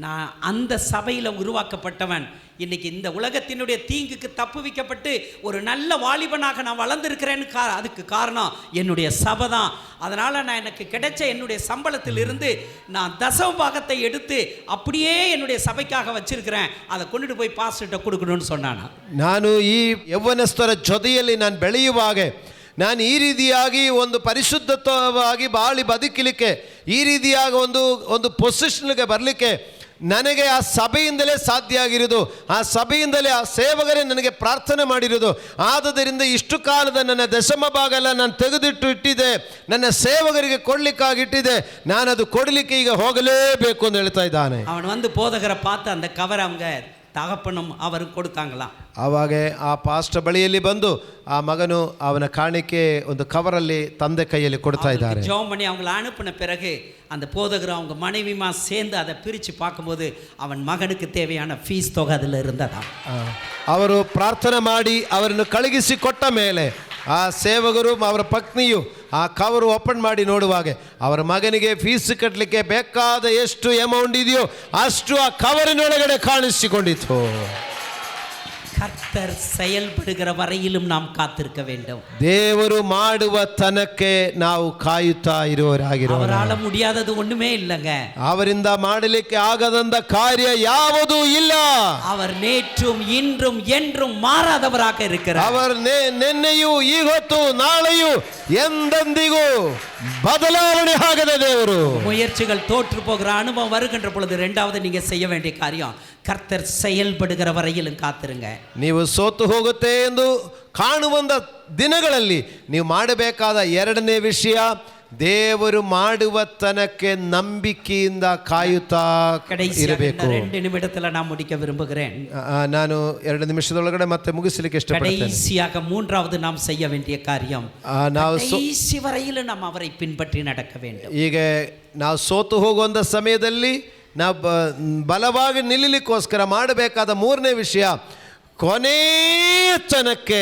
நான் அந்த சபையில் உருவாக்கப்பட்டவன். இன்னைக்கு இந்த உலகத்தினுடைய தீங்குக்கு தப்புவிக்கப்பட்டு ஒரு நல்ல வாலிபனாக நான் வளர்ந்துருக்கிறேன்னு அதுக்கு காரணம் என்னுடைய சபை தான். அதனால் நான் எனக்கு கிடைச்ச என்னுடைய சம்பளத்திலிருந்து நான் தசம பாகத்தை எடுத்து அப்படியே என்னுடைய சபைக்காக வச்சிருக்கிறேன். அதை கொண்டுட்டு போய் பாஸ்டர்கிட்ட கொடுக்கணும்னு சொன்னானா. ನಾನು ಈ ಯೌವನಸ್ಥರ ಜೊತೆಯಲ್ಲಿ ನಾನು ಬೆಳೆಯುವಾಗ ನಾನು ಈ ರೀತಿಯಾಗಿ ಒಂದು ಪರಿಶುದ್ಧವಾಗಿ ಬಾಳಿ ಬದುಕಲಿಕ್ಕೆ, ಈ ರೀತಿಯಾಗಿ ಒಂದು ಪೊಸಿಷನ್ಗೆ ಬರಲಿಕ್ಕೆ ನನಗೆ ಆ ಸಭೆಯಿಂದಲೇ ಸಾಧ್ಯ ಆಗಿರೋದು. ಆ ಸಭೆಯಿಂದಲೇ ಆ ಸೇವಕರೇ ನನಗೆ ಪ್ರಾರ್ಥನೆ ಮಾಡಿರೋದು. ಆದುದರಿಂದ ಇಷ್ಟು ಕಾಲದ ನನ್ನ ದಶಮ ಭಾಗ ಎಲ್ಲ ನಾನು ತೆಗೆದಿಟ್ಟು ಇಟ್ಟಿದ್ದೆ, ನನ್ನ ಸೇವಕರಿಗೆ ಕೊಡ್ಲಿಕ್ಕಾಗಿ ಇಟ್ಟಿದ್ದೆ, ನಾನು ಅದು ಕೊಡಲಿಕ್ಕೆ ಈಗ ಹೋಗಲೇಬೇಕು ಅಂತ ಹೇಳ್ತಾ ಇದ್ದಾನೆ. அவன் வந்து போதகரை பார்த்து அந்த கவரை அவங்க தகப்பனும் அவரும் கொடுத்தாங்களாம். ಆವಾಗ ಆ ಪಾಸ್ಟರ್ ಬಳಿಯಲ್ಲಿ ಬಂದು ಆ ಮಗನು ಅವನ ಕಾಣಿಕೆ ಒಂದು ಕವರಲ್ಲಿ ತಂದೆ ಕೈಯಲ್ಲಿ ಕೊಡ್ತಾ ಇದ್ದಾರೆ. ஜெபம் பண்ணி அவங்கள அனுப்பின பிறகு அந்த போதகர் அவங்க மனைவிமா சேர்ந்து அதை பிரித்து பார்க்கும்போது அவன் மகனுக்கு தேவையான ஃபீஸ் தொகை அதில் இருந்ததா. ಅವರು ಪ್ರಾರ್ಥನೆ ಮಾಡಿ ಅವರನ್ನು ಕಳುಹಿಸಿ ಕೊಟ್ಟ ಮೇಲೆ ಆ ಸೇವಕರು ಅವರ ಪತ್ನಿಯು ಆ ಕವರು ಓಪನ್ ಮಾಡಿ ನೋಡುವಾಗ ಅವರ ಮಗನಿಗೆ ಫೀಸ್ ಕಟ್ಟಲಿಕ್ಕೆ ಬೇಕಾದ ಎಷ್ಟು ಅಮೌಂಟ್ ಇದೆಯೋ ಅಷ್ಟು ಆ ಕವರಿನೊಳಗಡೆ ಕಾಣಿಸಿಕೊಂಡಿತು. கர்த்தர் செயல்படுகிற வரையிலும் நாம் காத்திருக்க வேண்டும். ದೇವರು ಮಾಡುವ ತನಕ್ಕೆ ನಾವು ಕಾಯುತ್ತಾ ಇರುವವರಾಗಿರೋಣ. அவரால முடியாதது ஒண்ணுமே இல்லைங்க. ಅವರಿಂದ ಮಾಡಲಿಕ್ಕೆ ಆಗದಂತ ಕಾರ್ಯ ಯಾವುದೂ ಇಲ್ಲ. அவர் நேற்றும் இன்றும் என்றும் மாறாதவராக இருக்கிறார். அவர் ನಿನ್ನೆಯೂ ಇವತ್ತು ನಾಳೆಯೂ ಎಂದೆಂದಿಗೂ ಬದಲಾವಣೆ ಆಗದ ದೇವರು. முயற்சிகள் தோற்று போகிற அனுபவம் வருகின்ற பொழுது இரண்டாவது நீங்க செய்ய வேண்டிய காரியம், கர்த்தர் செயல்படுகிற வரையிலும் காத்திருங்க. ನೀವು ಸೋತು ಹೋಗುತ್ತೆ ಎಂದು ಕಾಣುವಂತ ದಿನಗಳಲ್ಲಿ ನೀವು ಮಾಡಬೇಕಾದ ಎರಡನೇ ವಿಷಯ, ದೇವರು ಮಾಡುವ ತನಕ್ಕೆ ನಂಬಿಕೆಯಿಂದ ಕಾಯುತ್ತಾ ಇರಬೇಕು. 2 நிமிடத்துல நான் முடிக்க விரும்புகிறேன். ನಾನು 2 ನಿಮಿಷದೊಳಗಡೆ ಮತ್ತೆ ಮುಗಿಸಲಿಕ್ಕೆ ಇಷ್ಟಪಡ್ತೇನೆ. கடைசியாக மூன்றாவது நாம் செய்ய வேண்டிய காரியம், ನಾವು கடைசி வரையிலும் நாம் அவரை பின்பற்றி நடக்க வேண்டும். ಈಗ ನಾವು ಸೋತು ಹೋಗುವಂಥ ಸಮಯದಲ್ಲಿ ನಾವು ಬಲವಾಗಿ ನಿಲ್ಲಲಿಕ್ಕೋಸ್ಕರ ಮಾಡಬೇಕಾದ ಮೂರನೇ ವಿಷಯ, ಕೊನೆಯ ತನಕ್ಕೆ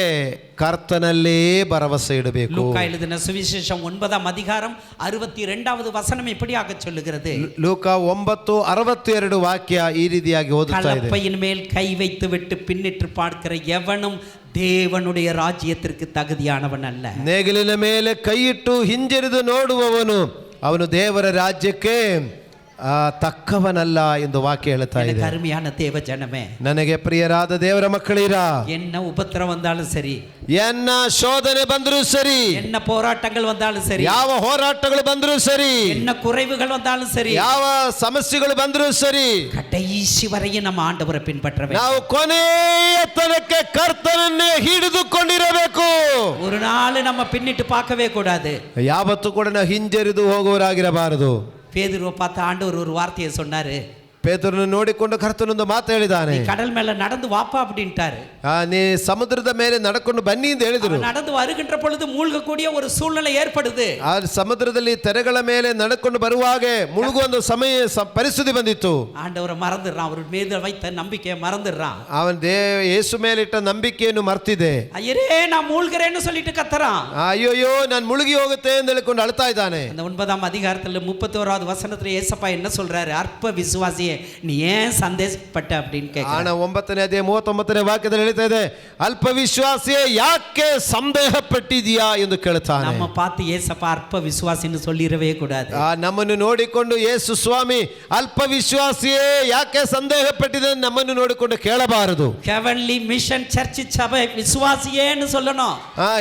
ಕರ್ತನಲ್ಲೇ ಭರವಸೆ ಇಡಬೇಕು. லூக்கா எழுதின சுவிசேஷம் 9ஆம் அதிகாரம் 62வது வசனம் இப்படியாக சொல்லுகிறது. ಲೂಕ 9:62 ವಾಕ್ಯ ಈ ರೀತಿಯಾಗಿ ಓದುತ್ತಾ ಇದೆ. கலப்பையின் மேல் கை வைத்து விட்டு பின்னிட்டு பார்க்கிற எவனும் தேவனுடைய ராஜ்யத்திற்கு தகுதியானவன் அல்ல. ನೇಗಿಲಿನ ಮೇಲೆ ಕೈಯಿಟ್ಟು ಹಿಂಜರಿದು ನೋಡುವವನು ಅವನು ದೇವರ ರಾಜ್ಯಕ್ಕೆ ತಕ್ಕವನಲ್ಲ ಎಂದು ವಾಕ್ಯ ಹೇಳ್ತಾ ಇದೆ. அருமையான தேவ ஜனமே, ನನಗೆ ಪ್ರಿಯರಾದ ದೇವರ ಮಕ್ಕಳಿರಾ, என்ன உபத்திரம் வந்தாலும் சரி, ಎನ್ನ ಶೋಧನೆ ಬಂದರೂ ಸರಿ, என்ன போராட்டங்கள் வந்தாலும் சரி, ಯಾವ ಹೋರಾಟಗಳು ಬಂದರೂ ಸರಿ, என்ன குறைவுகள் வந்தாலும் சரி, ಯಾವ ಸಮಸ್ಯೆಗಳು ಬಂದರೂ ಸರಿ, கடைசி வரையும் நம்ம ஆண்டவரை பின்பற்ற வேண்டும். ನಾವು ಕೊನೆಯ ತನಕ ಕರ್ತನನ್ನೇ ಹಿಡಿದುಕೊಂಡಿರಬೇಕು. ஒரு நாள் நம்ம பின்னிட்டு பார்க்கவே கூடாது. ಯಾವತ್ತೂ ಕೂಡ ನಾವು ಹಿಂಜರಿದು ಹೋಗುವವರಾಗಿರಬಾರದು. பேதுருவை பார்த்து ஆண்டவர் ஒரு வார்த்தையை சொன்னாரு. ಪೇತ್ರನನ್ನು ನೋಡಿಕೊಂಡು ಕರ್ತನೊಂದು ಮಾತು ಹೇಳಿದಾನೆ, கடல் மேல நடந்து வாப்பா அப்படின்ட்டாரு. ನೀ ಸಮುದ್ರದ ಮೇಲೆ ನಡ್ಕೊಂಡು ಬನ್ನಿ ಅಂತ ಹೇಳಿದ್ರು. நடந்து வருகின்ற பொழுது மூழ்கக்கூடிய ஒரு சூழ்நிலை ஏற்படுது. ಆ ಸಮುದ್ರದಲ್ಲಿ ತೆರೆಗಳ ಮೇಲೆ ನಡ್ಕೊಂಡು ಬರುವಾಗ ಮುಳುಗುವ ಸಮಯ ಪರಿಸ್ಥಿತಿ ಬಂದಿತ್ತು. ஆண்டவரை மறந்துடுறான், அவர் மீது வைத்த நம்பிக்கையை மறந்துடுறான். ಅವನ ಯೇಸು ಮೇಲಿಟ್ಟ ನಂಬಿಕೆಯನ್ನು ಮರ್ತಿದೆ. ஐயரே நான் மூழ்கிறேன்னு சொல்லிட்டு கத்துறான். ಅಯ್ಯೋಯ್ಯೋ ನಾನು ಮುಳುಗಿ ಹೋಗುತ್ತೆ ಅಂತ ಹೇಳಿಕೊಂಡು ಅಳ್ತಾ ಇದ್ದಾನೆ. அந்த 9ஆம் அதிகாரத்துல 31வது வசனத்துல ஏசப்பா என்ன சொல்றாரு? அற்ப விசுவாசியே, விசுவாசியே நீ ஏன் சந்தேகப்பட்ட அப்படின்னு கேட்க. ಆಣ 9ನೇ ಅಧ್ಯಾಯ 39ನೇ ವಾಕ್ಯದಲ್ಲಿ ಹೇಳ್ತಾ ಇದೆ, ಅಲ್ಪ ವಿಶ್ವಾಸಿಯೇ ಯಾಕೆ ಸಂದೇಹ ಪಟ್ಟಿದೀಯಾ ಎಂದು ಕೇಳ್ತಾನೆ. நம்ம பார்த்து ஏசப்பா அற்ப விசுவாசின்னு சொல்லிடவே கூடாது. ನಮ್ಮನ್ನು ನೋಡಿಕೊಂಡು ಯೇಸು ಸ್ವಾಮಿ ಅಲ್ಪ ವಿಶ್ವಾಸಿಯೇ ಯಾಕೆ ಸಂದೇಹ ಪಟ್ಟಿದೆ ನಮ್ಮನ್ನು ನೋಡಿಕೊಂಡು ಕೇಳಬಾರದು. ಹೆವನ್ಲಿ ಮಿಷನ್ ಚರ್ಚ್ ಸಭೆ ವಿಶ್ವಾಸಿಯೇன்னு சொல்லணும்.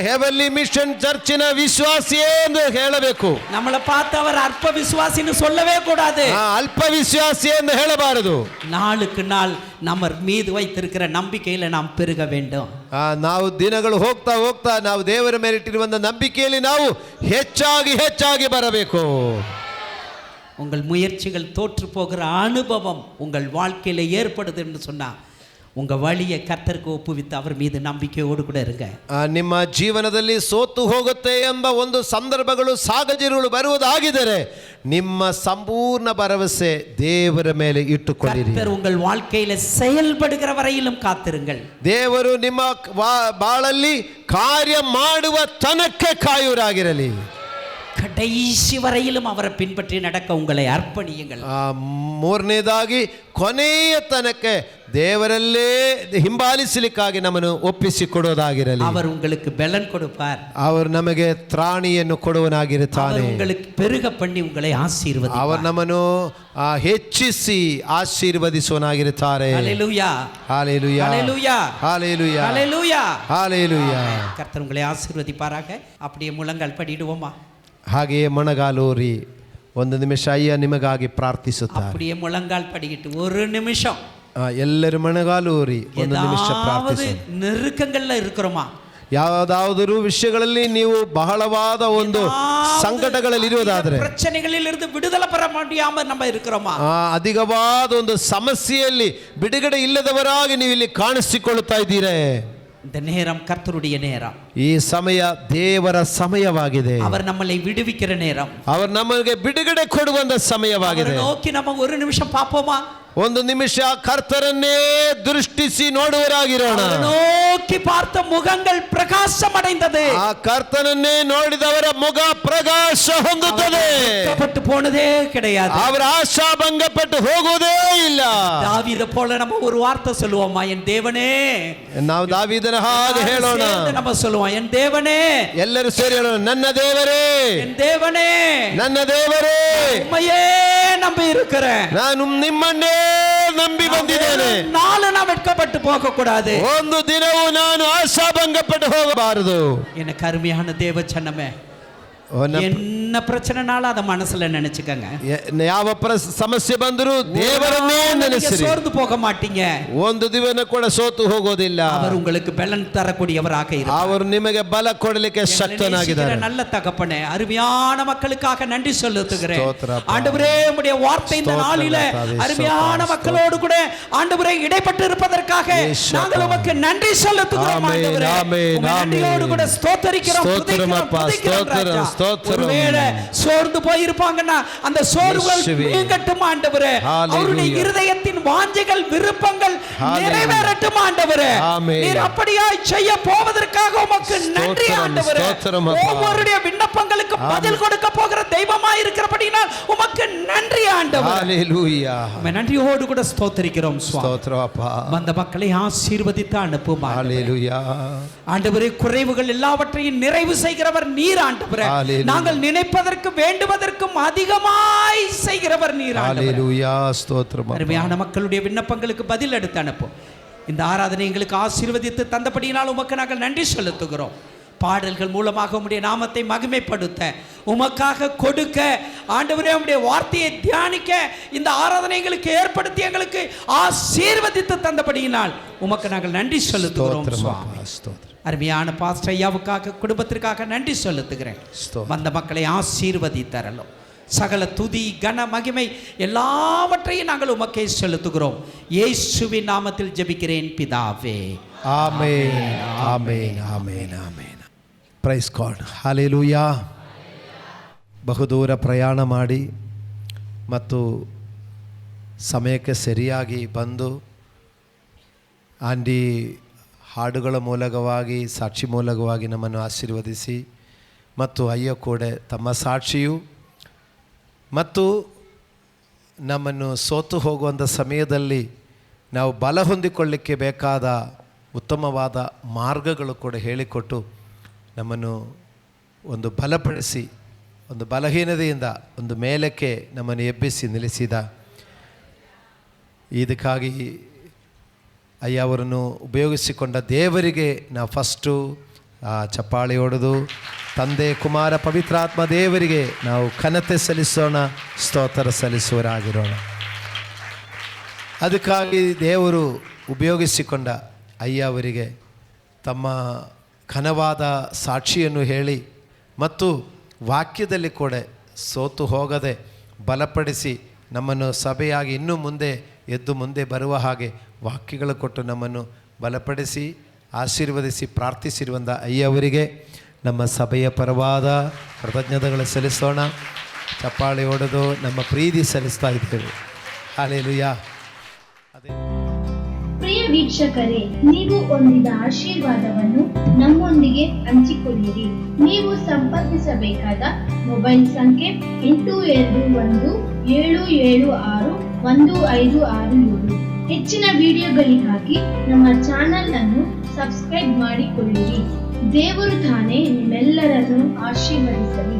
ಹೆವನ್ಲಿ ಮಿಷನ್ ಚರ್ಚಿನ ವಿಶ್ವಾಸಿಯೇ ಎಂದು ಹೇಳಬೇಕು. நம்மளை பார்த்து அவர் அற்ப விசுவாசின்னு சொல்லவே கூடாது. ಅಲ್ಪ ವಿಶ್ವಾಸಿಯೇ ಎಂದು ಹೇಳಬಾರದು. நாளுக்கு நாள் நம்ம மீது வைத்திருக்கிற நம்பிக்கையில நாம் பெருக வேண்டும். ನಾವು ದಿನಗಳು ಹೋಗ್ತಾ ಹೋಗ್ತಾ ನಾವು ದೇವರ ಮೇಲೆ ಇಟ್ಟಿರುವಂತ ನಂಬಿಕೆಯಲ್ಲಿ ನಾವು ಹೆಚ್ಚಾಗಿ ಬರಬೇಕು. உங்கள் முயற்சிகள் தோற்று போகிற அனுபவம் உங்கள் வாழ்க்கையில ஏற்படுது என்று சொன்னா உங்க வழியை கர்த்தருக்கு ಒಪ್ಪುವಿத்து அவர் மீது ನಂಬಿಕೆயோடு ಕೂಡ இருங்க. ನಿಮ್ಮ ಜೀವನದಲ್ಲಿ ಸೋತು ಹೋಗುತ್ತೆ ಎಂಬ ಒಂದು ಸಂದರ್ಭಗಳು ಸಾಹಚರ್ಯಗಳು ಬರುವುದಾಗಿದ್ದರೆ ನಿಮ್ಮ ಸಂಪೂರ್ಣ ಭರವಸೆ ದೇವರ ಮೇಲೆ ಇಟ್ಟುಕೊಳ್ಳಿರಿ. கர்த்தர் உங்கள் வாழ்க்கையில செயல்படுகிற வரையிலும் காத்திருங்கள். ದೇವರು ನಿಮ್ಮ ಬಾಳಲ್ಲಿ ಕಾರ್ಯ ಮಾಡುವ ತನಕ ಕಾಯುವರಾಗಿರಲಿ. ಕಡೆಯಿಸಿ ವರೆயிலும் ಅವರ பின்பற்றி நடக்க உங்களை ಅರ್ಪಣಿಯುங்கள். ಮೂರನೇದಾಗಿ ಕೊನೆಯ ತನಕ ದೇವರಲ್ಲೇ ಹಿಂಬಾಲಿಸಲಿಕ್ಕಾಗಿ ನಮ್ಮನ್ನು ಒಪ್ಪಿಸಿಕೊಡೋದಾಗಿರಲಿ. அவர் உங்களுக்கு பலன் கொடுப்பார். ಅವರು ನಮಗೆ ತ್ರಾಣಿಯನ್ನು ಕೊಡುವನಾಗಿರುತ್ತಾನೆ. உங்களுக்கு பெருக பண்ணி உங்களை ஆசீர்வதிப்பார். ಅವರು ನಮ್ಮನ್ನು ಹೆಚ್ಚಿಸಿ ಆಶೀರ್ವದಿಸುವನಾಗಿರುತ್ತಾರೆ. ஹalleluya ஹalleluya ஹalleluya ஹalleluya ஹalleluya ஹalleluya. கர்த்தர் உங்களை ஆசீர்வதிப்பாராக. அப்படியே முழங்கால் படிடுவோமா? ಹಾಗೆಯೇ ಮೊಣಗಾಲೂರಿ ಒಂದು ನಿಮಿಷ ಅಯ್ಯ ನಿಮಗಾಗಿ ಪ್ರಾರ್ಥಿಸುತ್ತಾರೆ. அப்படியே முழங்கால் படிக்கிட்டு ஒரு நிமிஷம் ಎಲ್ಲರೂ ಮೊಣಗಾಲೂರಿ ಒಂದು ನಿಮಿಷ ಪ್ರಾರ್ಥಿಸಿ. நெருக்கங்கள்ல இருக்கிறோமா? ಯಾವುದಾದರೂ ವಿಷಯಗಳಲ್ಲಿ ನೀವು ಬಹಳವಾದ ಒಂದು ಸಂಕಟಗಳಲ್ಲಿ ಇರುವುದಾದರೆ, பிரச்சனைகளிலிருந்து விடுதலை பெற முடியாம நம்ம இருக்கிறோமா? ಅಧಿಕವಾದ ಒಂದು ಸಮಸ್ಯೆಯಲ್ಲಿ ಬಿಡುಗಡೆ ಇಲ್ಲದವರಾಗಿ ನೀವು ಇಲ್ಲಿ ಕಾಣಿಸಿಕೊಳ್ಳುತ್ತಾ ಇದ್ದೀರಾ? இந்த நேரம் கர்த்தருடைய நேரம். ಈ ಸಮಯ ದೇವರ ಸಮಯವಾಗಿದೆ. அவர் நம்மை விடுவிக்கிற நேரம். அவர் ನಮಗೆ ಬಿಡುಗಡೆ ಕೊಡುವಂತ ಸಮಯವಾಗಿದೆ. நோக்கி நம்ம ஒரு நிமிஷம் பாப்போமா? ಒಂದು ನಿಮಿಷ ಕರ್ತರನ್ನೇ ದೃಷ್ಟಿಸಿ ನೋಡುವರಾಗಿರೋಣ. நோக்கி பார்த்த முகங்கள் பிரகாசம் அடைந்தது. ಆ ಕರ್ತನನ್ನೇ ನೋಡಿದವರ ಮುಖ ಪ್ರಕಾಶ ಹೊಂದುತ್ತದೆ. வெட்கப்பட்டு போனதே கிடையாது. ಅವರ ಆಶಾಭಂಗಪಟ್ಟು ಹೋಗುವುದೇ ಇಲ್ಲ. தாவீதை போல நம்ம ஒரு வார்த்தை சொல்லுவோமா? என் தேவனே. ನಾವು ದಾವೀದನ ಹಾಗೆ ಹೇಳೋಣ. நம்ம சொல்லுவோம், என் தேவனே. ಎಲ್ಲರೂ ಸೇರಿ ಹೇಳೋಣ, ನನ್ನ ದೇವರೇ, என் தேவனே, ನನ್ನ ದೇವರೇ, உம்மையே நம்பಿ இருக்கிறேன். ನಾನು ನಿಮ್ಮನ್ನೇ ನಂಬಿ ಬಂದಿದ್ದೇನೆ. நான் வெட்கப்பட்டு போக கூடாது. ಒಂದು ದಿನವೂ ನಾನು ಆಶಾಭಂಗಪಟ್ಟು ಹೋಗಬಾರದು. எனக்கு அருமையான தேவ சன்னமே, என்ன பிரச்சனைனாலும் அதை மனசுல நினைச்சுக்கங்க. ಯಾವ ಸಮಸ್ಯೆ ಬಂದರೂ ದೇವರನ್ನೇ ನೆನೆಸಿರಿ. சோர்ந்து போக மாட்டீங்க. ಒಂದು ದಿನ ಕೂಡ ಸೋತು ಹೋಗೋದಿಲ್ಲ. அவர் உங்களுக்கு பலன் தரக்கூடியவராக இருக்கிறார். ಅವರು ನಿಮಗೆ ಬಲ ಕೊಡಲಿಕ್ಕೆ ಶಕ್ತನಾಗಿದ್ದಾರೆ. நல்ல தகப்பனே, அருமையான மக்களுக்காக நன்றி செலுத்துகிறேன். ஆண்டவரே, உம்முடைய வார்த்தை இந்த நாளில அருமையான மக்களோடு கூட ஆண்டவரே இடைப்பட்டு இருப்பதற்காக நாங்கள் உமக்கு நன்றி செலுத்துகிறோம். ஆண்டவரே, நன்றியோடு கூட ஸ்தோத்திரிக்கிறோம். ஸ்தோத்திரம். ஒருவேளை சோர்ந்து போயிருப்பாங்கன்னா அந்த சோர்வுகள் நீங்கட்டும் ஆண்டவரே. அவருடைய இருதயத்தின் வாஞ்சைகள் விருப்பங்கள் நிறைவேறட்டும் ஆண்டவரே. நீர் அப்படியாய் செய்ய போவதற்காக உமக்கு நன்றி ஆண்டவரே. ஒவ்வொருடைய விண்ணப்பங்களுக்கு பதில் கொடுக்க போகிற தெய்வமாய் இருக்கிறபடியால் உமக்கு நன்றி ஆண்டவரே. ஹalleluya. நன்றியோடு கூட ஸ்தோத்திரிக்கிறோம் சுவாமி. ஸ்தோத்திரம் அப்பா. வந்த மக்களை ஆசீர்வதித்து அனுப்பும் ஹalleluya. ஆண்டவரே, குறைவுகள் எல்லாவற்றையும் நிறைவு செய்கிறவர் நீர் ஆண்டவரே. நாங்கள் நினைப்பதற்கு வேண்டுவதற்கும் அதிகமாய் செய்கிறவர் நீர் ஆண்டவரே. ஹalleluya. ஸ்தோத்திரம். அருமையான மக்களுடைய விண்ணப்பங்களுக்கு பதில் எடுத்து அனுப்பும். இந்த ஆராதனை எங்களுக்கு ஆசீர்வதித்து தந்தபடியினால் உமக்கு நாங்கள் நன்றி செலுத்துகிறோம். பாடல்கள் மூலமாக உம்முடைய நாமத்தை மகிமைப்படுத்த, உமக்காக கொடுக்க, ஆண்டவரே உம்முடைய வார்த்தையை தியானிக்க இந்த ஆராதனை எங்களுக்கு ஏற்படுத்தி எங்களுக்கு ஆசீர்வதித்து தந்தபடியினால் உமக்கு நாங்கள் நன்றி செலுத்துகிறோம். அருமையான பாஸ்டர் ஐயாவுக்காக குடும்பத்திற்காக நன்றி செலுத்துகிறேன். வந்த மக்களை ஆசீர்வதித்தரலும் சகல துதி கன மகிமை எல்லாவற்றையும் நாங்கள் உமக்கே செலுத்துகிறோம். இயேசுவின் நாமத்தில் ஜெபிக்கிறேன் பிதாவே. ಆಮೇನ್ ಆಮೇನ್ ಆಮೇನ್ ಆಮೇನ್. Praise God. ಹಲ್ಲೆಲೂಯಾ. ಬಹುದೂರ ಪ್ರಯಾಣ ಮಾಡಿ ಮತ್ತು ಸಮಯಕ್ಕೆ ಸರಿಯಾಗಿ ಬಂದು ಆಂಡಿ ಹಾಡುಗಳ ಮೂಲಕವಾಗಿ ಸಾಕ್ಷಿ ಮೂಲಕವಾಗಿ ನಮ್ಮನ್ನು ಆಶೀರ್ವದಿಸಿ ಮತ್ತು ಅಯ್ಯ ಕೂಡ ತಮ್ಮ ಸಾಕ್ಷಿಯು ಮತ್ತು ನಮ್ಮನ್ನು ಸೋತು ಹೋಗುವಂಥ ಸಮಯದಲ್ಲಿ ನಾವು ಬಲ ಹೊಂದಿಕೊಳ್ಳಿಕ್ಕೆ ಬೇಕಾದ ಉತ್ತಮವಾದ ಮಾರ್ಗಗಳು ಕೂಡ ಹೇಳಿಕೊಟ್ಟು ನಮ್ಮನ್ನು ಒಂದು ಬಲಪಡಿಸಿ, ಒಂದು ಬಲಹೀನತೆಯಿಂದ ಒಂದು ಮೇಲಕ್ಕೆ ನಮ್ಮನ್ನು ಎಬ್ಬಿಸಿ ನಿಲ್ಲಿಸಿದ. ಇದಕ್ಕಾಗಿ ಅಯ್ಯ ಅವರನ್ನು ಉಪಯೋಗಿಸಿಕೊಂಡ ದೇವರಿಗೆ ನಾವು ಫಸ್ಟು ಚಪ್ಪಾಳೆ ಹೊಡೆದು ತಂದೆ, ಕುಮಾರ, ಪವಿತ್ರಾತ್ಮ ದೇವರಿಗೆ ನಾವು ಘನತೆ ಸಲ್ಲಿಸೋಣ, ಸ್ತೋತ್ರ ಸಲ್ಲಿಸುವರಾಗಿರೋಣ. ಅದಕ್ಕಾಗಿ ದೇವರು ಉಪಯೋಗಿಸಿಕೊಂಡ ಅಯ್ಯ ಅವರಿಗೆ ತಮ್ಮ ಘನವಾದ ಸಾಕ್ಷಿಯನ್ನು ಹೇಳಿ ಮತ್ತು ವಾಕ್ಯದಲ್ಲಿ ಕೂಡ ಸೋತು ಹೋಗದೆ ಬಲಪಡಿಸಿ ನಮ್ಮನ್ನು ಸಭೆಯಾಗಿ ಇನ್ನೂ ಮುಂದೆ ಎದ್ದು ಮುಂದೆ ಬರುವ ಹಾಗೆ ವಾಕ್ಯಗಳು ಕೊಟ್ಟು ನಮ್ಮನ್ನು ಬಲಪಡಿಸಿ ಆಶೀರ್ವದಿಸಿ ಪ್ರಾರ್ಥಿಸಿರುವಂಥ ಅಯ್ಯ ಅವರಿಗೆ ನಮ್ಮ ಸಭೆಯ ಪರವಾದ ಕೃತಜ್ಞತೆಗಳು ಸಲ್ಲಿಸೋಣ. ಚಪ್ಪಾಳೆ ಹೊಡೆದು ನಮ್ಮ ಪ್ರೀತಿ ಸಲ್ಲಿಸ್ತಾ ಇದ್ದೇವೆ. ಹಲ್ಲೆಲೂಯಾ. ಪ್ರಿಯ ವೀಕ್ಷಕರೇ, ನೀವು ಹೊಂದಿದ ಆಶೀರ್ವಾದವನ್ನು ನಮ್ಮೊಂದಿಗೆ ಹಂಚಿಕೊಳ್ಳಿರಿ. ನೀವು ಸಂಪರ್ಕಿಸಬೇಕಾದ ಮೊಬೈಲ್ ಸಂಖ್ಯೆ 8217761567. ಹೆಚ್ಚಿನ ವಿಡಿಯೋಗಳಿಗಾಗಿ ನಮ್ಮ ಚಾನೆಲ್ ಅನ್ನು ಸಬ್ಸ್ಕ್ರೈಬ್ ಮಾಡಿಕೊಳ್ಳಿರಿ. ದೇವರು ತಾನೇ ನಿಮ್ಮೆಲ್ಲರನ್ನು ಆಶೀರ್ವದಿಸಲಿ.